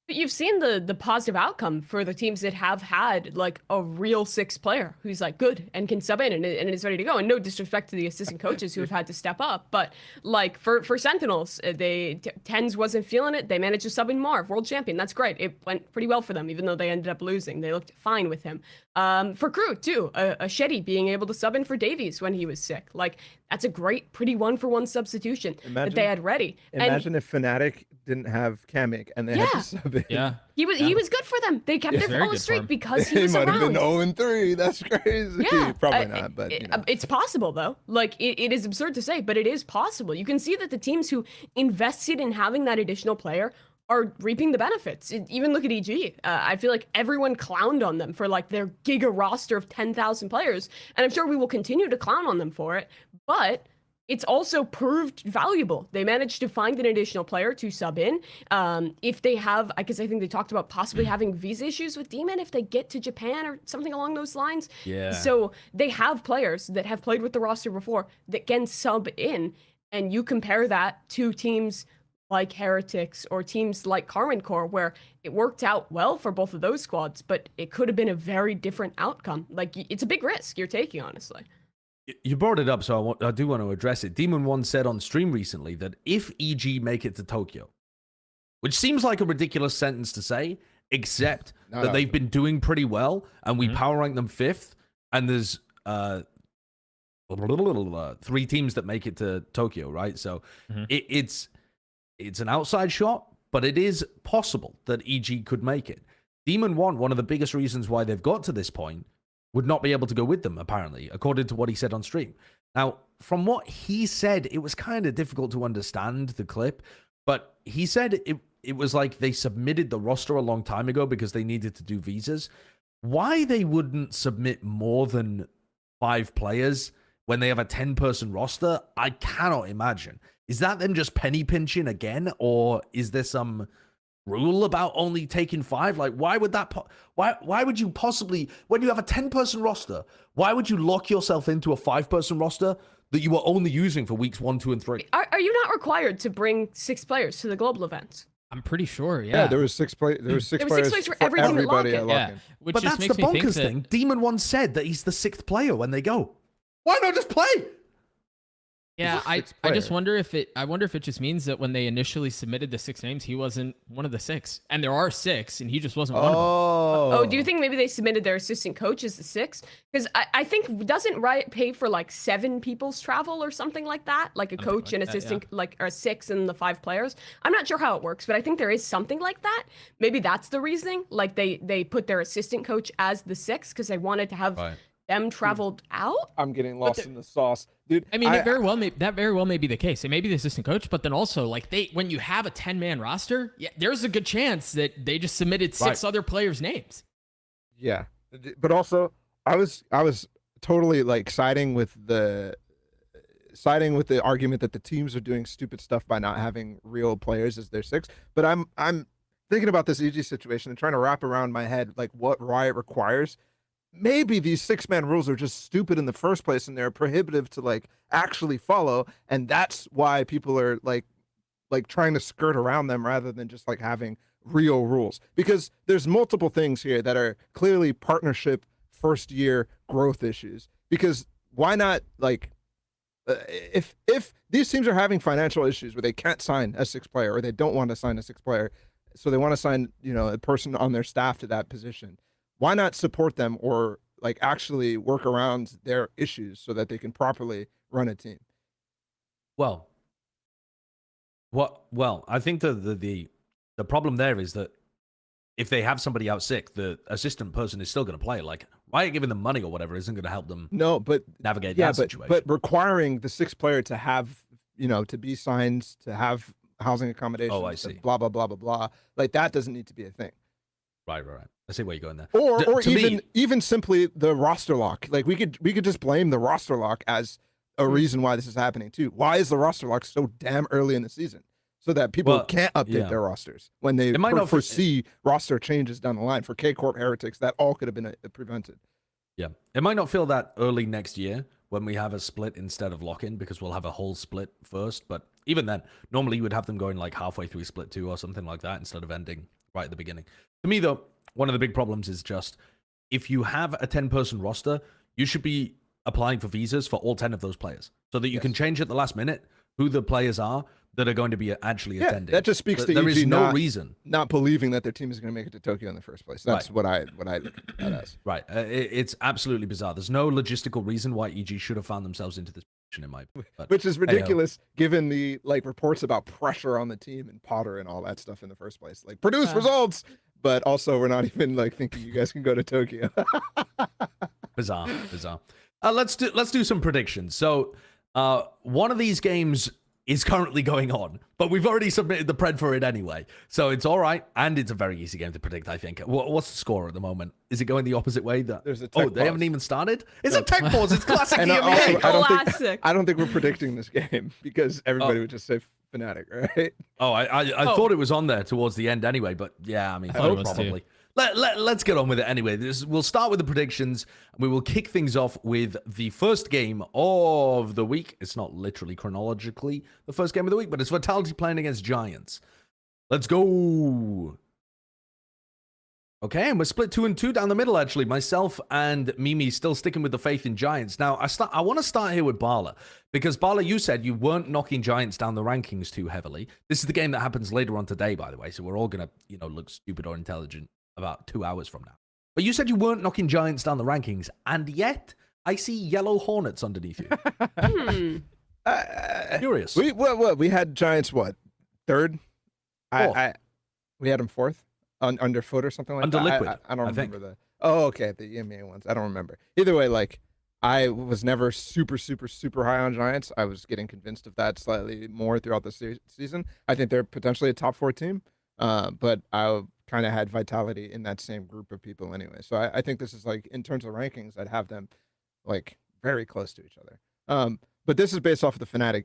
But you've seen the positive outcome for the teams that have had like a real 6th player who's like good and can sub in and is ready to go. And no disrespect to the assistant coaches who have had to step up, but like for Sentinels, TenZ wasn't feeling it. They managed to sub in Marv, world champion. That's great. It went pretty well for them, even though they ended up losing. They looked fine with him. For Crew too, a Shetty being able to sub in for Davies when he was sick. Like, that's a great, pretty 1-for-1 substitution that they had ready. Imagine if Fnatic didn't have Kamik and they had to sub in. Yeah. He was good for them. They kept their full streak because he was might around. have been 0-3. That's crazy. Yeah, Probably not, but it's possible though. Like, it is absurd to say, but it is possible. You can see that the teams who invested in having that additional player are reaping the benefits. Even look at EG. I feel like everyone clowned on them for like their giga roster of 10,000 players, and I'm sure we will continue to clown on them for it. But it's also proved valuable. They managed to find an additional player to sub in. If they have, I think they talked about possibly having visa issues with Demon if they get to Japan or something along those lines. Yeah. So they have players that have played with the roster before that can sub in, and you compare that to teams like Heretics or teams like Carmen Corps, where it worked out well for both of those squads, but it could have been a very different outcome. Like, it's a big risk you're taking, honestly. You brought it up, so I do want to address it. Demon One said on stream recently that if EG make it to Tokyo, which seems like a ridiculous sentence to say, except that they've been doing pretty well, and we power rank them 5th, and there's 3 teams that make it to Tokyo, right? So it's an outside shot, but it is possible that EG could make it. Demon one of the biggest reasons why they've got to this point, would not be able to go with them, apparently, according to what he said on stream. Now, from what he said, it was kind of difficult to understand the clip, but he said it was like they submitted the roster a long time ago because they needed to do visas. Why they wouldn't submit more than 5 players when they have a 10-person roster, I cannot imagine. Is that them just penny pinching again, or is there some rule about only taking 5? Like, why would that? Why would you possibly, when you have a 10-person roster, why would you lock yourself into a 5-person roster that you were only using for weeks 1, 2, and 3? Are you not required to bring 6 players to the global events? I'm pretty sure. Yeah, there was 6 players. There was 6 players for every team at everybody lock-in. at lock-in. Which But just that's the makes me think bonkers that, thing. Demon One said that he's the 6th player when they go. Why not just play? Yeah, I sixth just player. wonder if it. I wonder if it just means that when they initially submitted the 6 names, he wasn't one of the 6, and there are 6, and he just wasn't one of them. Oh, do you think maybe they submitted their assistant coach as the 6th? Because I think doesn't Riot pay for like 7 people's travel or something like that, like a Something coach like and that, assistant, like or 6 and the 5 players. I'm not sure how it works, but I think there is something like that. Maybe that's the reasoning. Like they put their assistant coach as the 6th because they wanted to have them traveled out. I'm getting lost in the sauce, dude. I mean, that very well may be the case. It may be the assistant coach, but then also like when you have a 10-man roster, yeah, there's a good chance that they just submitted 6 other players' names. Yeah, but also I was totally like siding with the argument that the teams are doing stupid stuff by not having real players as their 6. But I'm thinking about this EG situation and trying to wrap around my head like what Riot requires. Maybe these 6-man rules are just stupid in the first place and they're prohibitive to like actually follow, and that's why people are like trying to skirt around them rather than just like having real rules, because there's multiple things here that are clearly partnership first year growth issues. Because why not, like if these teams are having financial issues where they can't sign a 6th player, or they don't want to sign a 6th player, so they want to sign, you know, a person on their staff to that position, why not support them or like actually work around their issues so that they can properly run a team? Well, I think the problem there is that if they have somebody out sick, the assistant person is still going to play. Like, why giving them money or whatever isn't going to help them navigate that situation. But requiring the 6th player to have, you know, to be signed, to have housing accommodations, Oh, I see. blah, blah, blah, blah, blah. Like, that doesn't need to be a thing. Right. I see where you're going there. Or To me- even simply the roster lock. Like, we could just blame the roster lock as a reason why this is happening too. Why is the roster lock so damn early in the season? So that people can't update their rosters when they It might not foresee roster changes down the line. For K-Corp Heretics, that all could have been prevented. Yeah. It might not feel that early next year when we have a split instead of lock-in, because we'll have a whole split first. But even then, normally you would have them going like halfway through split 2 or something like that instead of ending right at the beginning. To me, though, one of the big problems is just if you have a 10-person roster, you should be applying for visas for all 10 of those players so that you can change at the last minute who the players are that are going to be actually attending. That just speaks to there EG is no reason not believing that their team is going to make it to Tokyo in the first place. That's what I that is. Right. It's absolutely bizarre. There's no logistical reason why EG should have found themselves into this position, in my opinion. But Which is ridiculous given the like reports about pressure on the team and Potter and all that stuff in the first place. Like, produce results, but also we're not even like thinking you guys can go to Tokyo. bizarre. Let's do some predictions. So one of these games is currently going on, but we've already submitted the pred for it anyway, so it's all right, and it's a very easy game to predict, I think. What's the score at the moment? Is it going the opposite way? There's a tech they haven't even started? It's a tech pause. It's classic And EMEA. also, I don't think we're predicting this game because everybody would just say Fnatic, right? Oh, I thought it was on there towards the end anyway, but yeah, I mean, thought it was probably. Let's get on with it anyway. We'll start with the predictions. We will kick things off with the first game of the week. It's not literally chronologically the first game of the week, but it's Vitality playing against Giants. Let's go. Okay, and we're split 2 and 2 down the middle, actually. Myself and Mimi still sticking with the faith in Giants. Now, I want to start here with Bala, because Bala, you said you weren't knocking Giants down the rankings too heavily. This is the game that happens later on today, by the way, so we're all going to, look stupid or intelligent about 2 hours from now. But you said you weren't knocking Giants down the rankings, and yet I see yellow Hornets underneath you. Curious. We had Giants, what, third? We had them fourth? Underfoot or something like Under that. liquid, I don't I think. remember the. Oh, okay, the EMEA ones. I don't remember. Either way, like I was never super high on Giants. I was getting convinced of that slightly more throughout the season. I think they're potentially a top 4 team, but I kind of had Vitality in that same group of people anyway. So I think this is like in terms of rankings, I'd have them like very close to each other. But this is based off of the Fnatic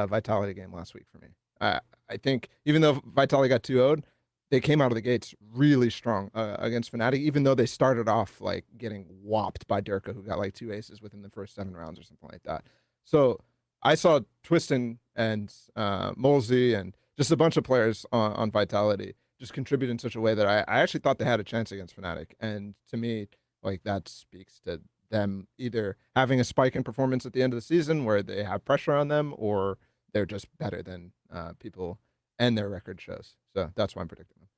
Vitality game last week for me. I think even though Vitality got 2-0'd, they came out of the gates really strong against Fnatic, even though they started off like getting whopped by Durka, who got like 2 aces within the first 7 rounds or something like that. So I saw Twistin and Molesy and just a bunch of players on Vitality just contribute in such a way that I actually thought they had a chance against Fnatic. And to me, like that speaks to them either having a spike in performance at the end of the season where they have pressure on them, or they're just better than people and their record shows. So that's why I'm predicting them.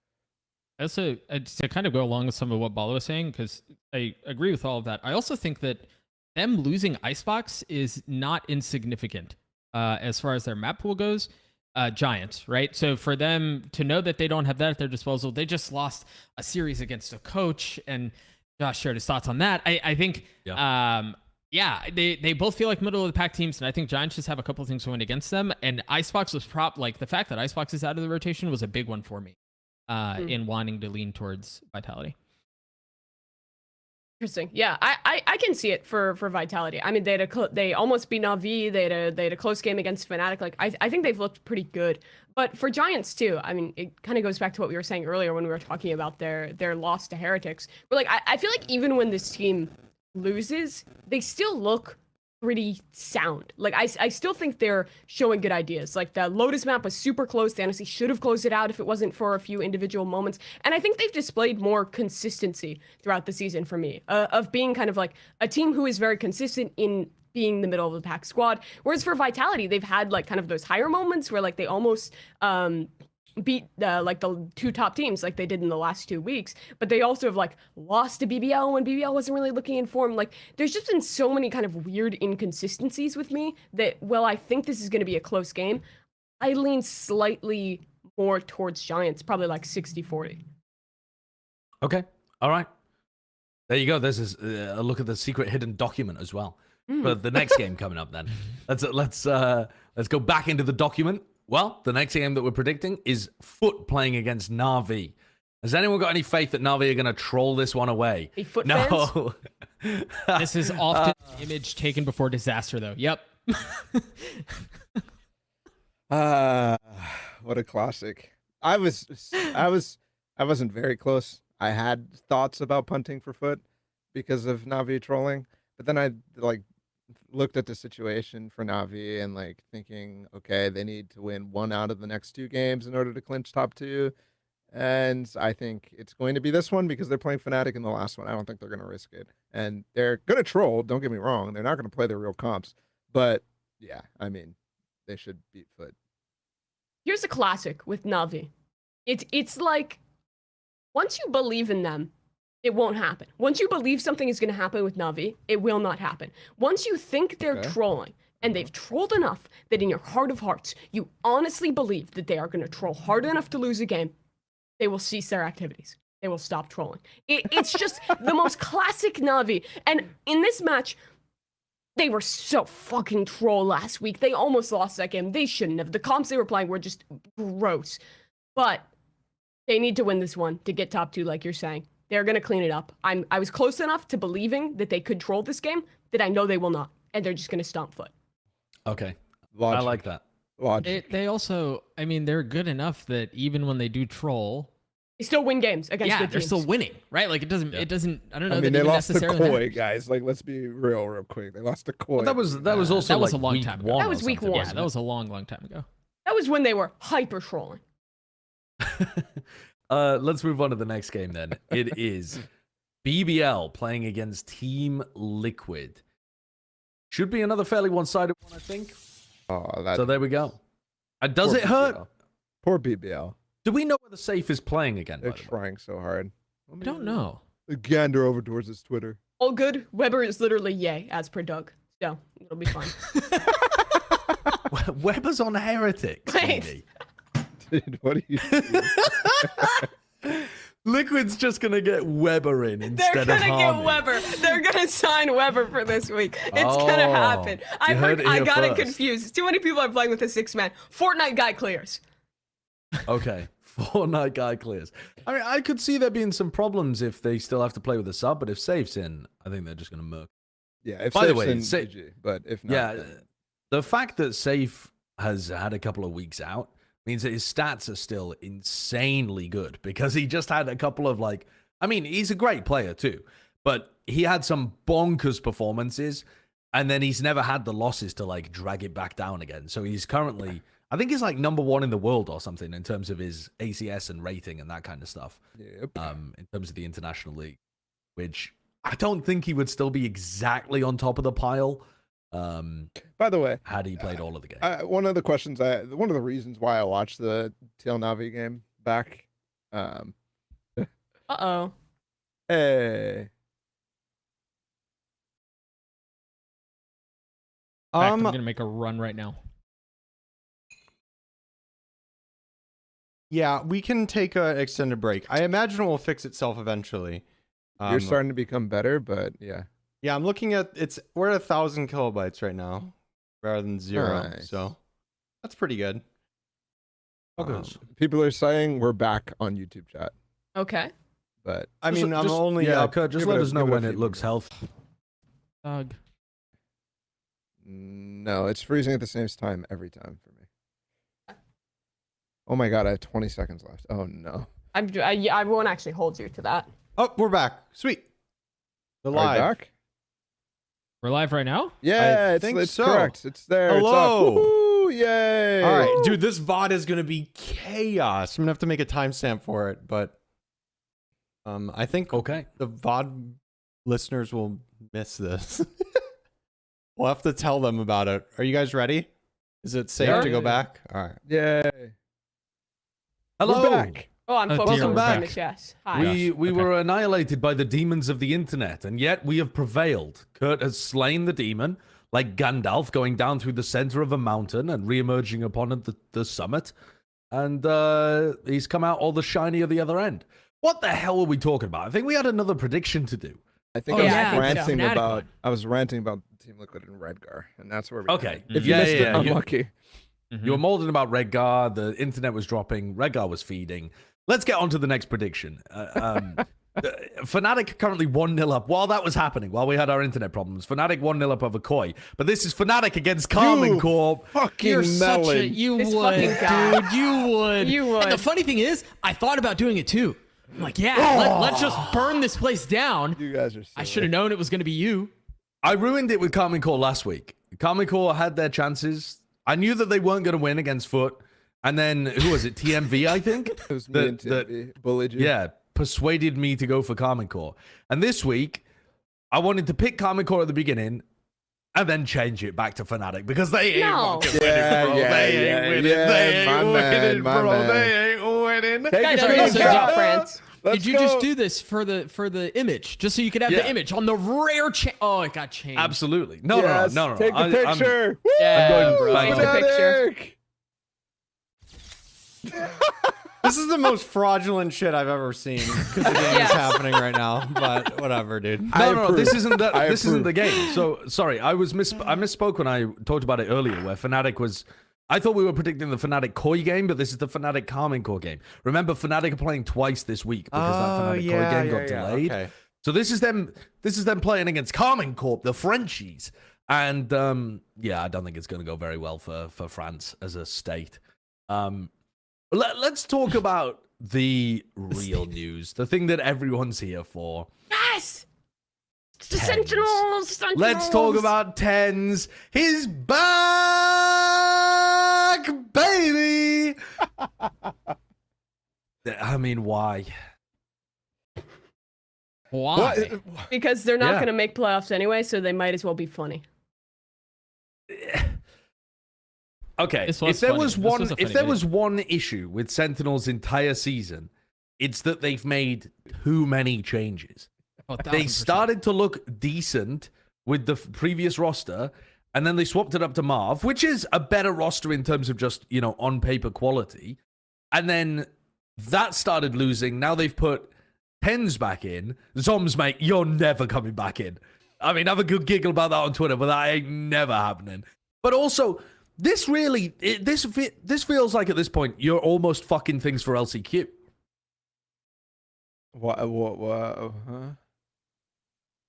Also, to kind of go along with some of what Bala was saying, because I agree with all of that. I also think that them losing Icebox is not insignificant as far as their map pool goes. Giants, right? So for them to know that they don't have that at their disposal, they just lost a series against a coach, and Josh shared his thoughts on that. I think, they both feel like middle of the pack teams, and I think Giants just have a couple of things going against them. And Icebox was like the fact that Icebox is out of the rotation was a big one for me in wanting to lean towards Vitality. Interesting. Yeah, I can see it for Vitality. I mean, they almost beat NAVI. They had a close game against Fnatic. Like I think they've looked pretty good. But for Giants too, I mean, it kind of goes back to what we were saying earlier when we were talking about their loss to Heretics. But like I feel like even when this team loses, they still look pretty sound. Like I still think they're showing good ideas. Like the Lotus map was super close. They honestly should have closed it out if it wasn't for a few individual moments. And I think they've displayed more consistency throughout the season for me, of being kind of like a team who is very consistent in being the middle of the pack squad. Whereas for Vitality, they've had like kind of those higher moments where like they almost beat like the 2 top teams like they did in the last 2 weeks, but they also have like lost to BBL when BBL wasn't really looking in form. Like there's just been so many kind of weird inconsistencies with me that, well, I think this is going to be a close game. I lean slightly more towards Giants, probably like 60-40. Okay. All right. There you go. There's a look at the secret hidden document as well. But the next game coming up then. Let's go back into the document. Well, the next game that we're predicting is Foot playing against NAVI. Has anyone got any faith that NAVI are going to troll this one away? Hey, Foot No. This is often the image taken before disaster, though. Yep. What a classic. I wasn't very close. I had thoughts about punting for Foot because of Navi trolling, but then I like looked at the situation for Navi and like thinking, okay, they need to win 1 out of the next 2 games in order to clinch top 2. And I think it's going to be this one because they're playing Fnatic in the last one. I don't think they're going to risk it. And they're going to troll, don't get me wrong. They're not going to play their real comps. But yeah, I mean, they should beat Foot. Here's a classic with Navi. It's like, once you believe in them, it won't happen. Once you believe something is going to happen with Navi, it will not happen. Once you think they're trolling, and they've trolled enough that in your heart of hearts, you honestly believe that they are going to troll hard enough to lose a game, they will cease their activities. They will stop trolling. It's just the most classic Navi. And in this match, they were so fucking troll last week. They almost lost that game. They shouldn't have. The comps they were playing were just gross. But they need to win this one to get top 2, like you're saying. They're going to clean it up. I was close enough to believing that they could troll this game that I know they will not. And they're just going to stomp Foot. Okay. Logic. I like that. Logic. They also, I mean, they're good enough that even when they do troll, They still win games against good they're teams. still winning, right? Like it doesn't, I don't know. I that mean, they even lost to necessarily Koi, matters. guys. Like, let's be real quick. They lost to Koi. Well, that was also that was like a long week time ago. 1 That or was week something, 1. Yeah, wasn't that it? was a long time ago. That was when they were hyper trolling. Let's move on to the next game then. It is BBL playing against Team Liquid. Should be another fairly one-sided one, I think. Oh, that. So there we go. And does poor it hurt? BBL. Poor BBL. Do we know where the Sayf is playing again? They're By the way? trying so hard. I don't know. Gander over towards his Twitter. All good. Weber is literally yay, as per Doug. So it'll be fine. Weber's on Heretics. Wait. Dude, what are you doing? Liquid's just gonna get Weber in They're instead of gonna Harmony. get Weber. They're gonna sign Weber for this week. It's gonna happen. You heard it I here got it first. confused. Too many people are playing with a 6-man. Fortnite guy clears. Okay, Fortnite guy clears. I mean, I could see there being some problems if they still have to play with a sub, but if Sayf's in, I think they're just gonna murk. Yeah, if By the Sayf's way, in, Say- GG, but if not, Yeah, then- the fact that Sayf has had a couple of weeks out means that his stats are still insanely good because he just had a couple of I mean, he's a great player too, but he had some bonkers performances and then he's never had the losses to drag it back down again. So he's currently, I think he's #1 in the world or something in terms of his ACS and rating and that kind of stuff. Yep. In terms of the international league, which I don't think he would still be exactly on top of the pile. By the way, Had he played all of the games. one of the questions one of the reasons why I watched the TL NAVI game back. Uh-oh. Hey, I'm gonna make a run right now. Yeah, we can take an extended break. I imagine it will fix itself eventually. you're starting to become better, but yeah. Yeah, I'm looking at we're at 1,000 kilobytes right now, rather than 0. Nice. So that's pretty good. People are saying we're back on YouTube chat, Okay. but I mean, I'm Just- only yeah, up. Kurt, just give let it a- us know give it a when few it looks minutes. healthy. Doug. no, it's freezing at the same time every time for me. Oh my god, I have 20 seconds left. Oh no. I won't actually hold you to that. Oh, we're back. Sweet. The Are we live. back? We're live right now? Yeah, think it's so. correct. It's there. Hello. It's up. Woo, yay. All right, dude, this VOD is gonna be chaos. I'm gonna have to make a timestamp for it, but I think Okay. the VOD listeners will miss this. We'll have to tell them about it. Are you guys ready? Is it safe Yeah. to go back? All right. Yay. Hello. We're back. Oh, I'm Oh, focused dear, on we're the back. famous yes. Hi. We Yes, okay. were annihilated by the demons of the internet, and yet we have prevailed. Kurt has slain the demon, like Gandalf, going down through the center of a mountain and re-emerging upon the summit. And he's come out all the shiny at the other end. What the hell were we talking about? I think we had another prediction to do. I think Oh, I was yeah, ranting Fnatic about one. I was ranting about Team Liquid and Redgar, and that's where we Okay. If you Yeah, missed yeah, it, yeah. unlucky. You were molding about Redgar, the internet was dropping, Redgar was feeding. Let's get on to the next prediction. Fnatic currently 1-0 up. While that was happening, while we had our internet problems, Fnatic 1-0 up over Koi. But this is Fnatic against Carmen Corp. Fucking You're such a melon. you This would, fucking guy. dude. You would. You And the would. funny thing is, I thought about doing it too. I'm like, yeah, let's just burn this place down. You guys are silly. I should have known it was gonna be you. I ruined it with Carmen Corp last week. Carmen Corp had their chances. I knew that they weren't going to win against Foot. And then, who was it? TMV, I think? It was me and TMV bullied you. Yeah, persuaded me to go for Carmen Corp. And this week, I wanted to pick Carmen Corp at the beginning and then change it back to Fnatic because they ain't No. fucking Yeah, winning, bro. yeah, they ain't yeah, winning. yeah, they my ain't man, winning, my bro. man. They ain't winning. Take Guys, it are from you the good top. job, France? Let's Did you go. just do this for the image, just so you could have Yeah. the image on the rare Oh, it got changed. Absolutely. No, Yes, no. Take the I'm- picture. Woo, Yeah, going bro. back Take to- the picture. This is the most fraudulent shit I've ever seen because the game Yes. is happening right now. But whatever, dude. I No, approve. this isn't that. I This isn't approve. the game. So sorry, I misspoke when I talked about it earlier. Where Fnatic was, I thought we were predicting the Fnatic Koi game, but this is the Fnatic Carmen Core game. Remember, Fnatic are playing twice this week because that Fnatic Koi game got delayed. Okay. So this is them. This is them playing against Carmen Corp, the Frenchies, and yeah, I don't think it's going to go very well for France as a state. Let's talk about the real news, the thing that everyone's here for. Yes! The TenZ. Sentinels! Let's talk about TenZ. He's back, baby. I mean, why? Why? Because they're not Yeah. going to make playoffs anyway, so they might as well be funny. Okay, This if was there funny. was This one, was a if funny there video. was one issue with Sentinel's entire season, it's that they've made too many changes. Oh, They 1000%. started to look decent with the previous roster, and then they swapped it up to Marv, which is a better roster in terms of just, you know, on paper quality. And then that started losing. Now they've put TenZ back in. Zoms, mate, you're never coming back in. I mean, have a good giggle about that on Twitter, but that ain't never happening. But also, this really, this feels like at this point, you're almost fucking things for LCQ. What? Huh?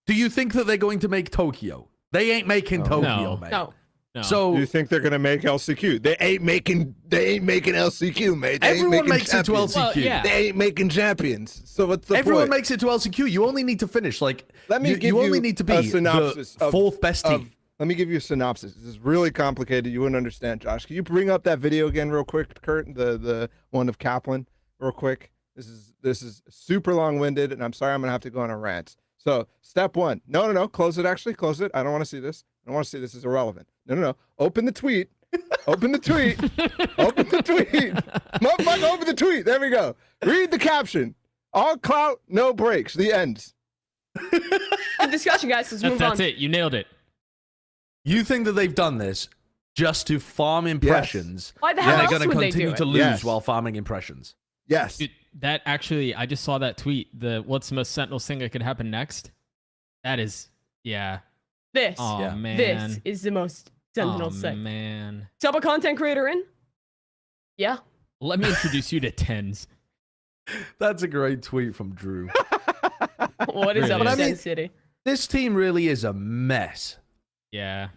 Do you think that they're going to make Tokyo? They ain't making No. Tokyo, No. mate. No. No. So Do you think they're gonna make LCQ? They ain't making LCQ, mate. They ain't everyone making makes it to champions. LCQ. Well, yeah. They ain't making champions. So what's the Everyone point? makes it to LCQ. You only need to finish. Like, Let me you, give you only you need to a be synopsis the of- fourth best of- team. Let me give you a synopsis. This is really complicated. You wouldn't understand, Josh. Can you bring up that video again real quick, Kurt? The one of Kaplan, real quick. This is super long-winded, and I'm sorry I'm gonna have to go on a rant. So step one. No. Close it. Actually, close it. I don't want to see this. I don't want to see this. Is irrelevant. No. Open the tweet. Open the tweet. Open the tweet. Motherfucker, open the tweet. There we go. Read the caption. All clout, no breaks. The ends. Good discussion, guys. Let's move That's on. it. You nailed it. You think that they've done this just to farm impressions? Why the and hell they're else going to would they continue do to it? lose Yes. while farming impressions. Yes. Dude, that actually, I just saw that tweet. The what's the most Sentinels thing that could happen next? That is, yeah. This. Oh Yeah. man. This is the most Sentinel oh sick. man. Sub a content creator in? Yeah. Let me introduce you to TenZ. That's a great tweet from Drew. What is Really up, is. I mean- Sin City? This team really is a mess. Yeah.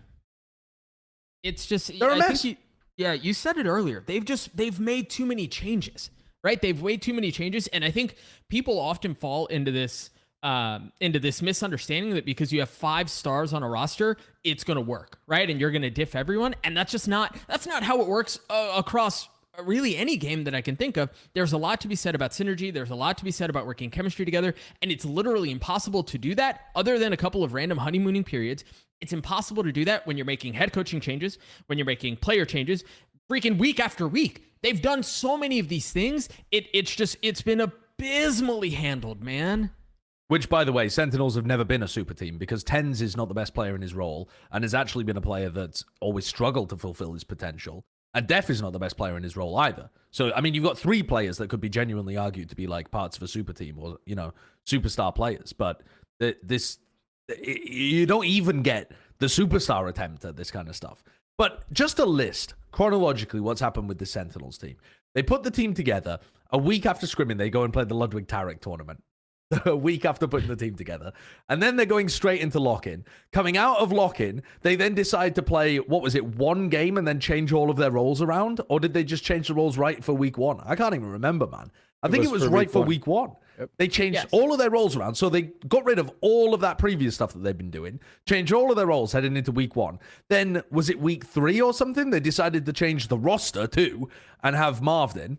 It's just They're a I mess. think you said it earlier. They've made too many changes, right? They've made too many changes, and I think people often fall into this misunderstanding that because you have 5 stars on a roster, it's gonna work, right? And you're gonna diff everyone, and that's not how it works across really any game that I can think of. There's a lot to be said about synergy. There's a lot to be said about working chemistry together, and it's literally impossible to do that other than a couple of random honeymooning periods. It's impossible to do that when you're making head coaching changes, when you're making player changes, freaking week after week. They've done so many of these things. It's been abysmally handled, man. Which, by the way, Sentinels have never been a super team because TenZ is not the best player in his role and has actually been a player that's always struggled to fulfill his potential. And Def is not the best player in his role either. So, I mean, you've got 3 players that could be genuinely argued to be like parts of a super team or, you know, superstar players. But you don't even get the superstar attempt at this kind of stuff. But just a list, chronologically, what's happened with the Sentinels team. They put the team together. A week after scrimming, they go and play the Ludwig Tarek tournament. A week after putting the team together. And then they're going straight into lock-in. Coming out of lock-in, they then decide to play, what was it, 1 game and then change all of their roles around? Or did they just change the roles right for week 1? I can't even remember, man. I think it was for right week for 1. week 1. Yep. They changed Yes. all of their roles around. So they got rid of all of that previous stuff that they've been doing, changed all of their roles heading into week 1. Then, was it week 3 or something? They decided to change the roster too and have Marv in.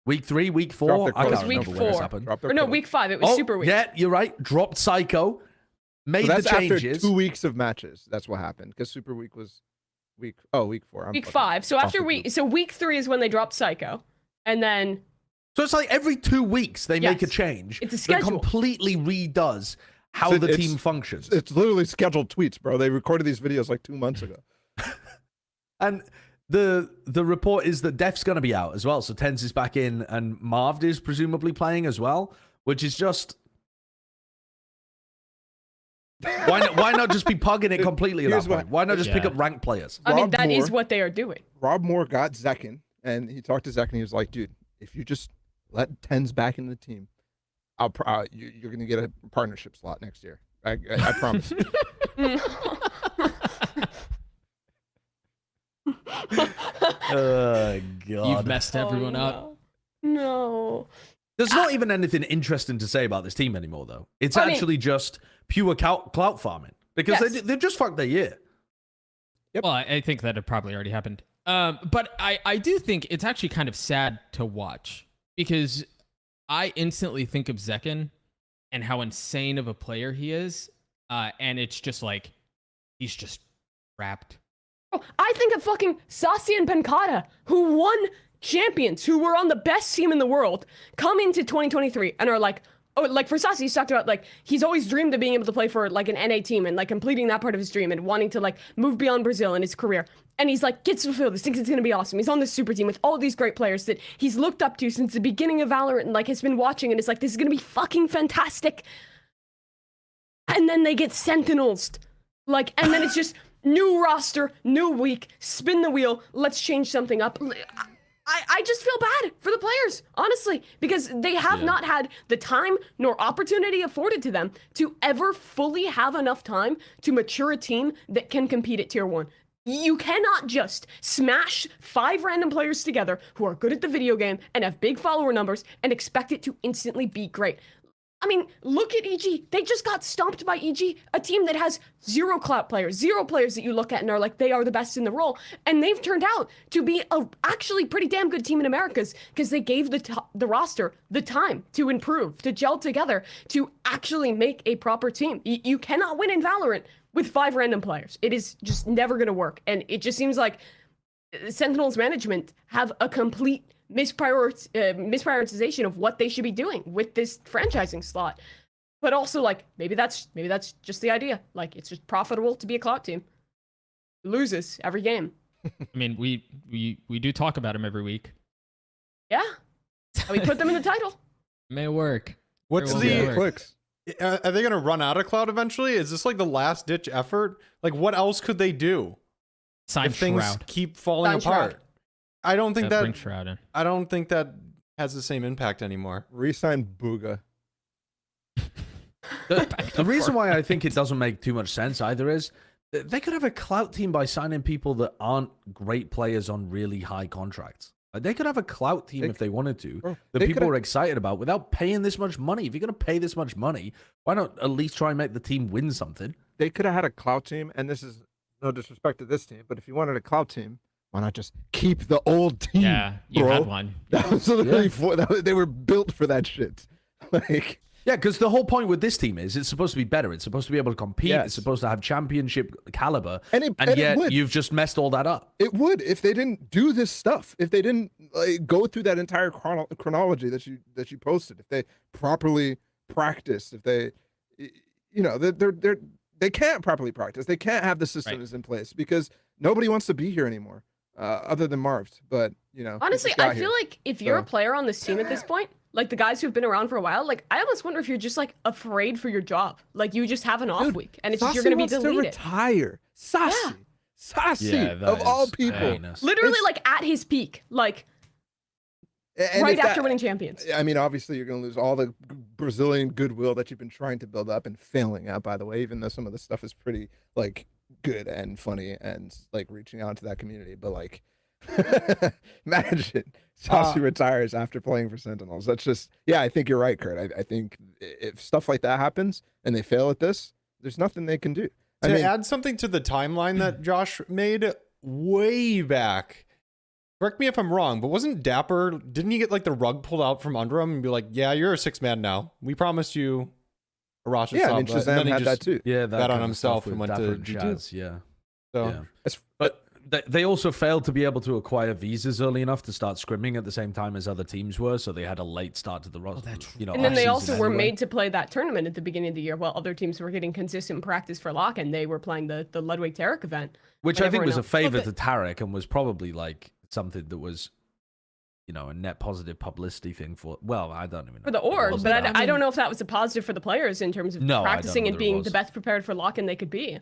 Week 3, week 4? Dropped the I coach. can't Week remember when this 4. happened. Drop their Or no, coach. week 5. It was Super Week. Yeah, you're right. Dropped Psycho. Made So that's the changes. after 2 weeks of matches. That's what happened because Super Week was week 4. I'm Week fucking 5. So off after the week, group. so week 3 is when they dropped Psycho, and then So it's like every 2 weeks they make a Yes. change It's a that schedule. completely redoes how So the it's- team functions. It's literally scheduled tweets, bro. They recorded these videos like 2 months ago. And the report is that Def's going to be out as well. So TenZ is back in and Marv is presumably playing as well, which is just... Why not just be pugging it completely at Here's that what- point? Why not just pick Yeah. up ranked players? I mean Rob that is Moore- what they are doing. Rob Moore got Zekin, and he talked to Zekin. And he was like, "Dude, if you just let TenZ back in the team, you're going to get a partnership slot next year. I promise." Oh, God. You've messed everyone Oh, up. No. There's not even anything interesting to say about this team anymore, though. It's I mean- actually just pure clout farming because Yes. they just fucked their year. Yep. Well, I think that had probably already happened. But I do think it's actually kind of sad to watch because I instantly think of Zekin and how insane of a player he is. And it's just like, he's just wrapped. Oh, I think of fucking Sasi and Pancata, who won champions, who were on the best team in the world, come into 2023 and are like, oh, like for Sasi, he's talked about like he's always dreamed of being able to play for like an NA team and like completing that part of his dream and wanting to like move beyond Brazil in his career. And he's like gets fulfilled. This thinks it's gonna be awesome. He's on this super team with all these great players that he's looked up to since the beginning of Valorant and like has been watching and is like, this is gonna be fucking fantastic. And then they get Sentinels. Like, and then it's just new roster, new week, spin the wheel, let's change something up. I just feel bad for the players, honestly, because they have not had the time nor opportunity afforded to them to ever fully have enough time to mature a team that can compete at tier 1. You cannot just smash 5 random players together who are good at the video game and have big follower numbers and expect it to instantly be great. I mean, look at EG. They just got stomped by EG, a team that has 0 clout players, 0 players that you look at and are like, they are the best in the role. And they've turned out to be a actually pretty damn good team in Americas because they gave the roster the time to improve, to gel together, to actually make a proper team. You cannot win in Valorant with 5 random players. It is just never going to work. And it just seems like Sentinels management have a complete misprioritization of what they should be doing with this franchising slot. But also, like, maybe that's just the idea. Like, it's just profitable to be a clout team. Loses every game. I mean, we do talk about him every week. Yeah. And we put them in the title. May work. What's Very well the may Clicks. Are they going to run out of cloud eventually? Is this like the last ditch effort? Like, what else could they do Sign if things Shroud. keep falling Sign apart? Shroud. I don't think Bring that. Shroud in. I don't think that has the same impact anymore. Resign Booga. The reason why I think it doesn't make too much sense either is they could have a clout team by signing people that aren't great players on really high contracts. Like, they could have a clout team if they wanted to, Bro, that they people could've- are excited about without paying this much money. If you're going to pay this much money, why not at least try and make the team win something? They could have had a clout team, and this is no disrespect to this team, but if you wanted a clout team, why not just keep the old team? Yeah, you bro? had one. That was literally they were built for that shit. Like, Yeah, because the whole point with this team is it's supposed to be better. It's supposed to be able to compete. Yes. It's supposed to have championship caliber. and it Yet would. you've just messed all that up. It would if they didn't do this stuff. If they didn't like, go through that entire chronology that you posted. If they properly practiced. If they, you know, they can't properly practice. They can't have the systems in place because nobody wants to be here anymore, other than Marv's. But you know, he Honestly, just got I feel here. like if you're a So- player on this team at this point, like the guys who've been around for a while, like I almost wonder if you're just like afraid for your job. Like you just have an off Dude, week and it's just you're Sassy gonna be wants to deleted. retire. Sassy, Yeah. Sassy that of all is people. heinous. Literally It's- like at his peak, like And right if that- after winning champions. I mean, obviously, you're going to lose all the Brazilian goodwill that you've been trying to build up and failing at, by the way, even though some of the stuff is pretty, like, good and funny and, like, reaching out to that community. But, like, imagine Saucy retires after playing for Sentinels. That's just, yeah, I think you're right, Kurt. I think if stuff like that happens and they fail at this, there's nothing they can do. I To mean, add something to the timeline that Josh made way back, correct me if I'm wrong, but wasn't Dapper, didn't he get like the rug pulled out from under him and be like, yeah, you're a 6-man now. We promised you a roster yeah, I sub, mean, but- and then Shazam he had that just- too. Yeah, that bet on kind of himself stuff and with went to Dapper and G2. Chaz, yeah. So Yeah. But they also failed to be able to acquire visas early enough to start scrimming at the same time as other teams were, so they had a late start to the roster. You know, And then they off-season also were anyway. made to play that tournament at the beginning of the year while other teams were getting consistent practice for lock and they were playing the Ludwig Tarek event. Which when I think everyone was a else- favor Look, to Tarek and was probably like something that was, you know, a net positive publicity thing for, well, I don't even know. For the It org, wasn't but that. I don't know if that was a positive for the players in terms of No, I don't practicing know and whether it being was. the best prepared for lock-in they could be.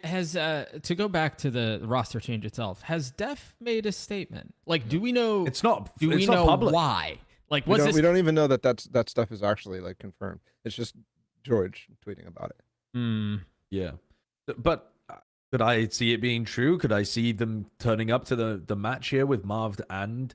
Has to go back to the roster change itself, has Def made a statement? Like, do we know? It's not, do we it's not know public. why? Like, We was don't, this? we don't even know that that stuff is actually, like, confirmed. It's just George tweeting about it. Hmm. Yeah. But could I see it being true? Could I see them turning up to the match here with Marv and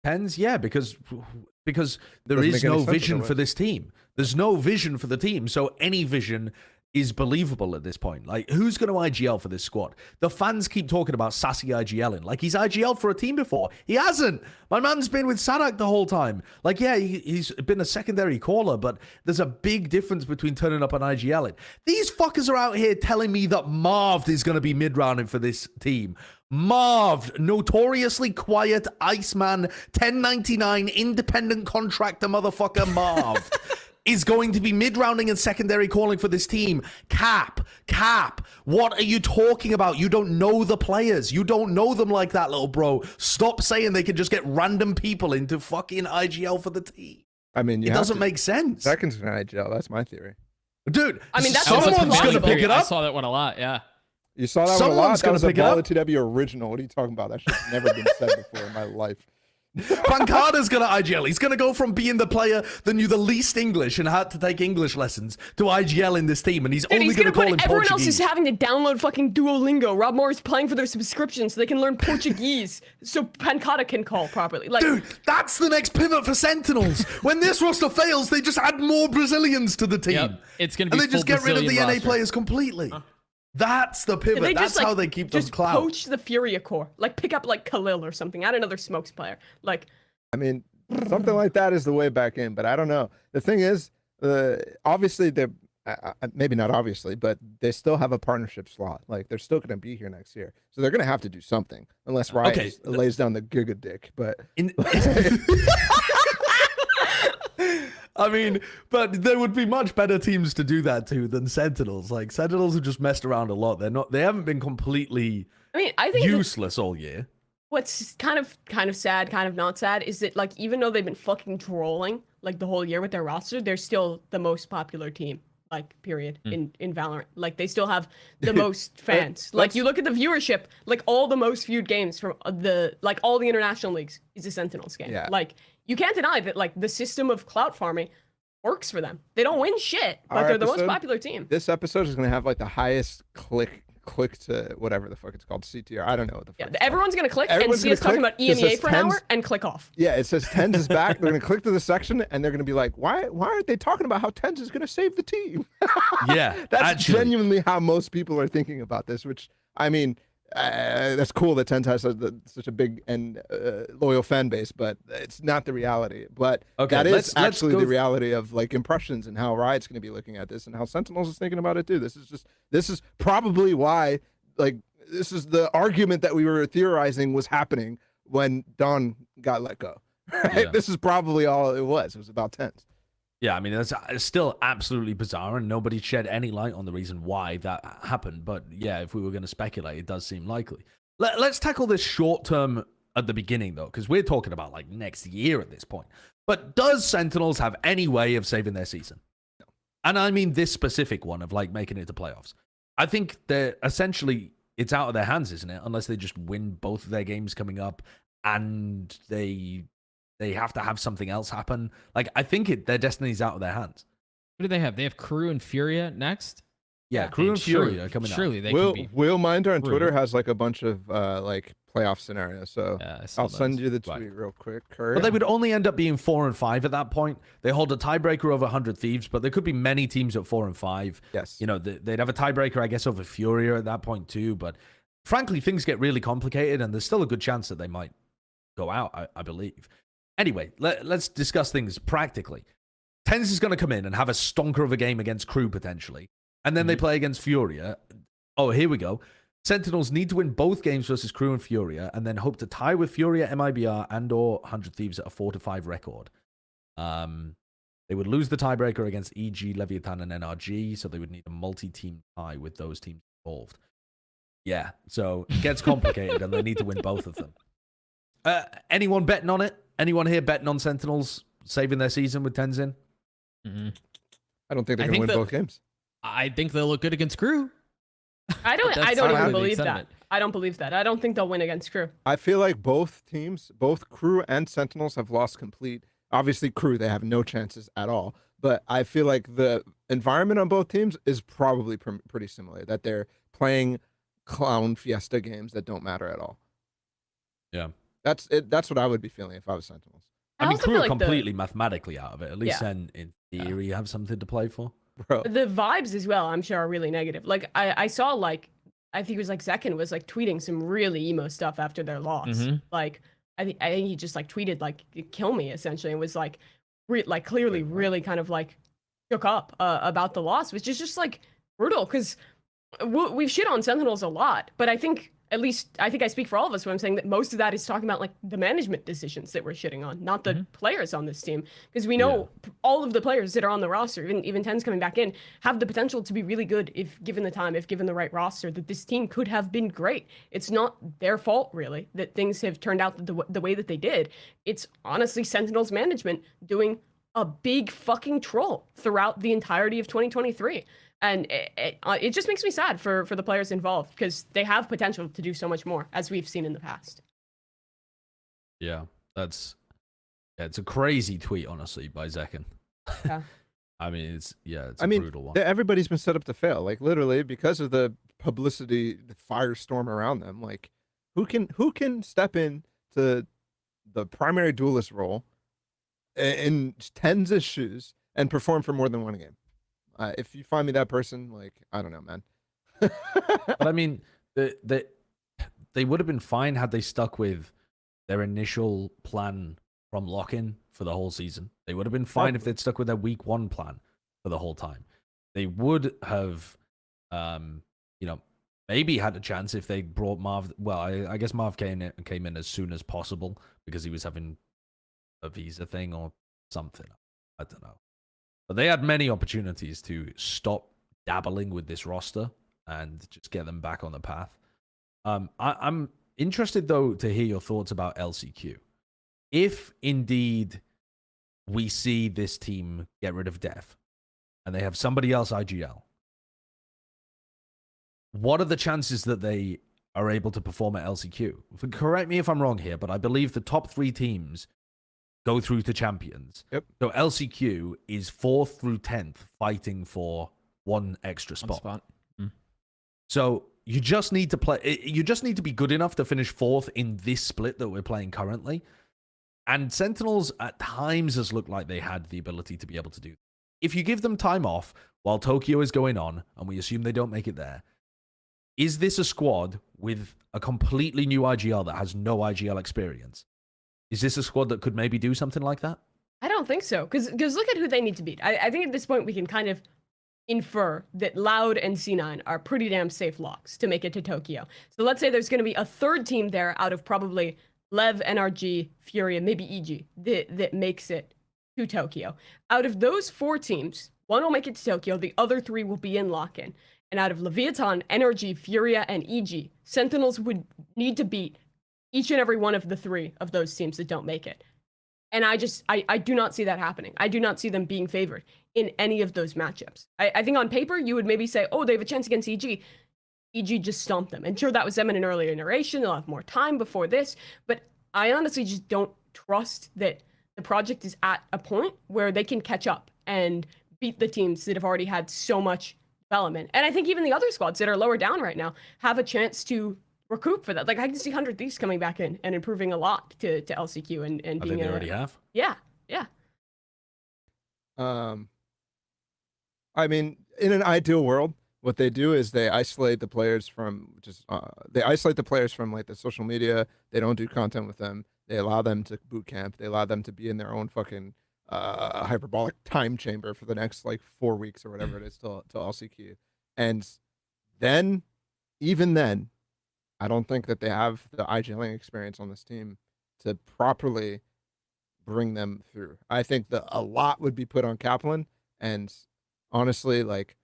TenZ? Yeah, because there Doesn't is make any no sense vision for otherwise. this team. There's no vision for the team. So any vision is believable at this point. Like, who's going to IGL for this squad? The fans keep talking about Sassy IGLing. Like, he's IGL for a team before. He hasn't. My man's been with Sadak the whole time. Like, yeah, he's been a secondary caller, but there's a big difference between turning up and IGLing. These fuckers are out here telling me that Marv is going to be mid-rounding for this team. Marv, notoriously quiet Iceman, 1099 independent contractor motherfucker Marv. Is going to be mid-rounding and secondary calling for this team. Cap, what are you talking about? You don't know the players. You don't know them like that, little bro. Stop saying they can just get random people into fucking IGL for the team. I mean, it doesn't make sense. Seconds in IGL, that's my theory. Dude, I mean, that's someone's going to pick it I up. saw that one a lot, yeah. You saw that one a lot? That was a pick it up. TW original. What are you talking about? That shit's never been said before in my life. Pancada's going to IGL. He's going to go from being the player that knew the least English and had to take English lessons to IGL in this team, and he's only going to call him Portuguese. Everyone else is having to download fucking Duolingo. Rob Moore is paying for their subscription so they can learn Portuguese so Pancada can call properly. Like, dude, that's the next pivot for Sentinels. When this roster fails, they just add more Brazilians to the team. Yep. It's going to be and they just get rid of the Brazilian NA roster. players completely. That's the pivot. they That's just, how they keep them just clout. poach the Furia core. Like, pick up like Khalil or something. Add another Smokes player. Like, I mean, something like that is the way back in, but I don't know. The thing is, obviously, they're maybe not obviously, but they still have a partnership slot. Like, they're still going to be here next year. So they're going to have to do something, unless Wyatt lays down the giga dick. But I mean, but there would be much better teams to do that to than Sentinels. Like, Sentinels have just messed around a lot. They haven't been completely I think useless all year. what's kind of sad, kind of not sad, is that, like, even though they've been fucking trolling like the whole year with their roster, they're still the most popular team, like, period, in Valorant. Like, they still have the most fans. Like, you look at the viewership, like, all the most viewed games from all the international leagues is a Sentinels game. Yeah. Like, you can't deny that, like, the system of clout farming works for them. They don't win shit, but Our they're the most episode- popular team. this episode is going to have like the highest click to whatever the fuck it's called, CTR. I don't know what the fuck. Yeah, it's called. everyone's gonna click and Everyone's see gonna us talking click. about It EMEA says for an TenZ. hour and click off. Yeah, it says TenZ is back. They're going to click to the section and they're going to be like, why aren't they talking about how TenZ is going to save the team? Yeah, That's actually. genuinely how most people are thinking about this, which, I mean, that's cool that TenZ has such a big and loyal fan base, but it's not the reality. But Okay, that is let's actually go the reality of like impressions and how Riot's going to be looking at this and how Sentinels is thinking about it too. This is probably why, like, this is the argument that we were theorizing was happening when Don got let go. Right? Yeah. This is probably all it was. It was about TenZ. Yeah, I mean, it's still absolutely bizarre, and nobody shed any light on the reason why that happened. But yeah, if we were going to speculate, it does seem likely. Let's tackle this short term at the beginning, though, because we're talking about like next year at this point. But does Sentinels have any way of saving their season? No. And I mean this specific one of like making it to playoffs. I think they're essentially, it's out of their hands, isn't it? Unless they just win both of their games coming up and they have to have something else happen. Like, I think their destiny's out of their hands. What do they have? They have Crew and Furia next? Yeah, Crew and Furia are coming up. Surely they can be. Will Minder on True. Twitter has like a bunch of like playoff scenarios. So Yeah, I saw I'll send those. you the Right. tweet real quick. But they would only end up being 4 and 5 at that point. They hold a tiebreaker over 100 Thieves, but there could be many teams at 4 and 5. Yes. You know, they'd have a tiebreaker, I guess, over Furia at that point too. But frankly, things get really complicated, and there's still a good chance that they might go out, I believe. Anyway, let's discuss things practically. TenZ is going to come in and have a stonker of a game against Crew, potentially. And then they play against Furia. Oh, here we go. Sentinels need to win both games versus Crew and Furia, and then hope to tie with Furia, MIBR, and or 100 Thieves at a 4-5 record. They would lose the tiebreaker against EG, Leviatán, and NRG, so they would need a multi-team tie with those teams involved. Yeah, so it gets complicated, and they need to win both of them. Anyone betting on it? Anyone here betting on Sentinels saving their season with TenZ in? Mm-hmm. I don't think they're I going to think win that- both games. I think they'll look good against Crew. I don't That's even probably the believe sentiment. that. I don't believe that. I don't think they'll win against Crew. I feel like both teams, both Crew and Sentinels, have lost complete. Obviously, Crew, they have no chances at all. But I feel like the environment on both teams is probably pretty similar, that they're playing clown fiesta games that don't matter at all. Yeah. That's it. That's what I would be feeling if I was Sentinels. I mean, also Crew feel are like the- completely mathematically out of it. At least Yeah. then, in theory, have something to play for. bro. The vibes as well, I'm sure, are really negative. Like I saw like I think it was like Zekin was like tweeting some really emo stuff after their loss. Like I think he just like tweeted like "kill me" essentially, and was like like clearly really kind of like shook up about the loss, which is just like brutal because we've shit on Sentinels a lot, but I think at least I think I speak for all of us when I'm saying that most of that is talking about like the management decisions that we're shitting on, not the players on this team, because we know all of the players that are on the roster, even TenZ coming back in, have the potential to be really good if given the time, if given the right roster. That this team could have been great. It's not their fault really that things have turned out the way that they did. It's honestly Sentinels management doing a big fucking troll throughout the entirety of 2023. And it just makes me sad for the players involved because they have potential to do so much more, as we've seen in the past. Yeah, it's a crazy tweet, honestly, by Zekin. Yeah. I mean, it's a brutal one. Everybody's been set up to fail, like literally because of the publicity, the firestorm around them. Like, who can step in to the primary duelist role in TenZ's shoes and perform for more than one game? If you find me that person, like, I don't know, man. But I mean, they would have been fine had they stuck with their initial plan from lock-in for the whole season. They would have been fine if they'd stuck with their week 1 plan for the whole time. They would have, maybe had a chance if they brought Marv. Well, I guess Marv came in as soon as possible because he was having a visa thing or something. I don't know. But they had many opportunities to stop dabbling with this roster and just get them back on the path. I'm interested, though, to hear your thoughts about LCQ. If indeed we see this team get rid of Def and they have somebody else IGL, what are the chances that they are able to perform at LCQ? Correct me if I'm wrong here, but I believe the top 3 teams go through to champions. Yep. So LCQ is 4th through 10th fighting for 1 extra spot. So you just need to play. You just need to be good enough to finish 4th in this split that we're playing currently. And Sentinels at times has looked like they had the ability to be able to do. If you give them time off while Tokyo is going on, and we assume they don't make it there, is this a squad with a completely new IGL that has no IGL experience? Is this a squad that could maybe do something like that? I don't think so, because look at who they need to beat. I think at this point we can kind of infer that Loud and C9 are pretty damn safe locks to make it to Tokyo. So let's say there's going to be a 3rd team there out of probably Lev, NRG, Furia, maybe EG that makes it to Tokyo. Out of those 4 teams, 1 will make it to Tokyo, the other 3 will be in lock-in. And out of Leviatán, NRG, Furia, and EG, Sentinels would need to beat each and every one of the 3 of those teams that don't make it. And I do not see that happening. I do not see them being favored in any of those matchups. I think on paper, you would maybe say, oh, they have a chance against EG. EG just stomped them. And sure, that was them in an earlier iteration. They'll have more time before this. But I honestly just don't trust that the project is at a point where they can catch up and beat the teams that have already had so much development. And I think even the other squads that are lower down right now have a chance to recoup for that. Like I can see 100 Thieves coming back in and improving a lot to LCQ and being. I think they already have. Yeah. I mean, in an ideal world, what they do is they isolate the players from like the social media. They don't do content with them. They allow them to boot camp. They allow them to be in their own fucking hyperbolic time chamber for the next like 4 weeks or whatever it is till LCQ. And then, even then, I don't think that they have the IGLing experience on this team to properly bring them through. I think that a lot would be put on Kaplan, and honestly, like,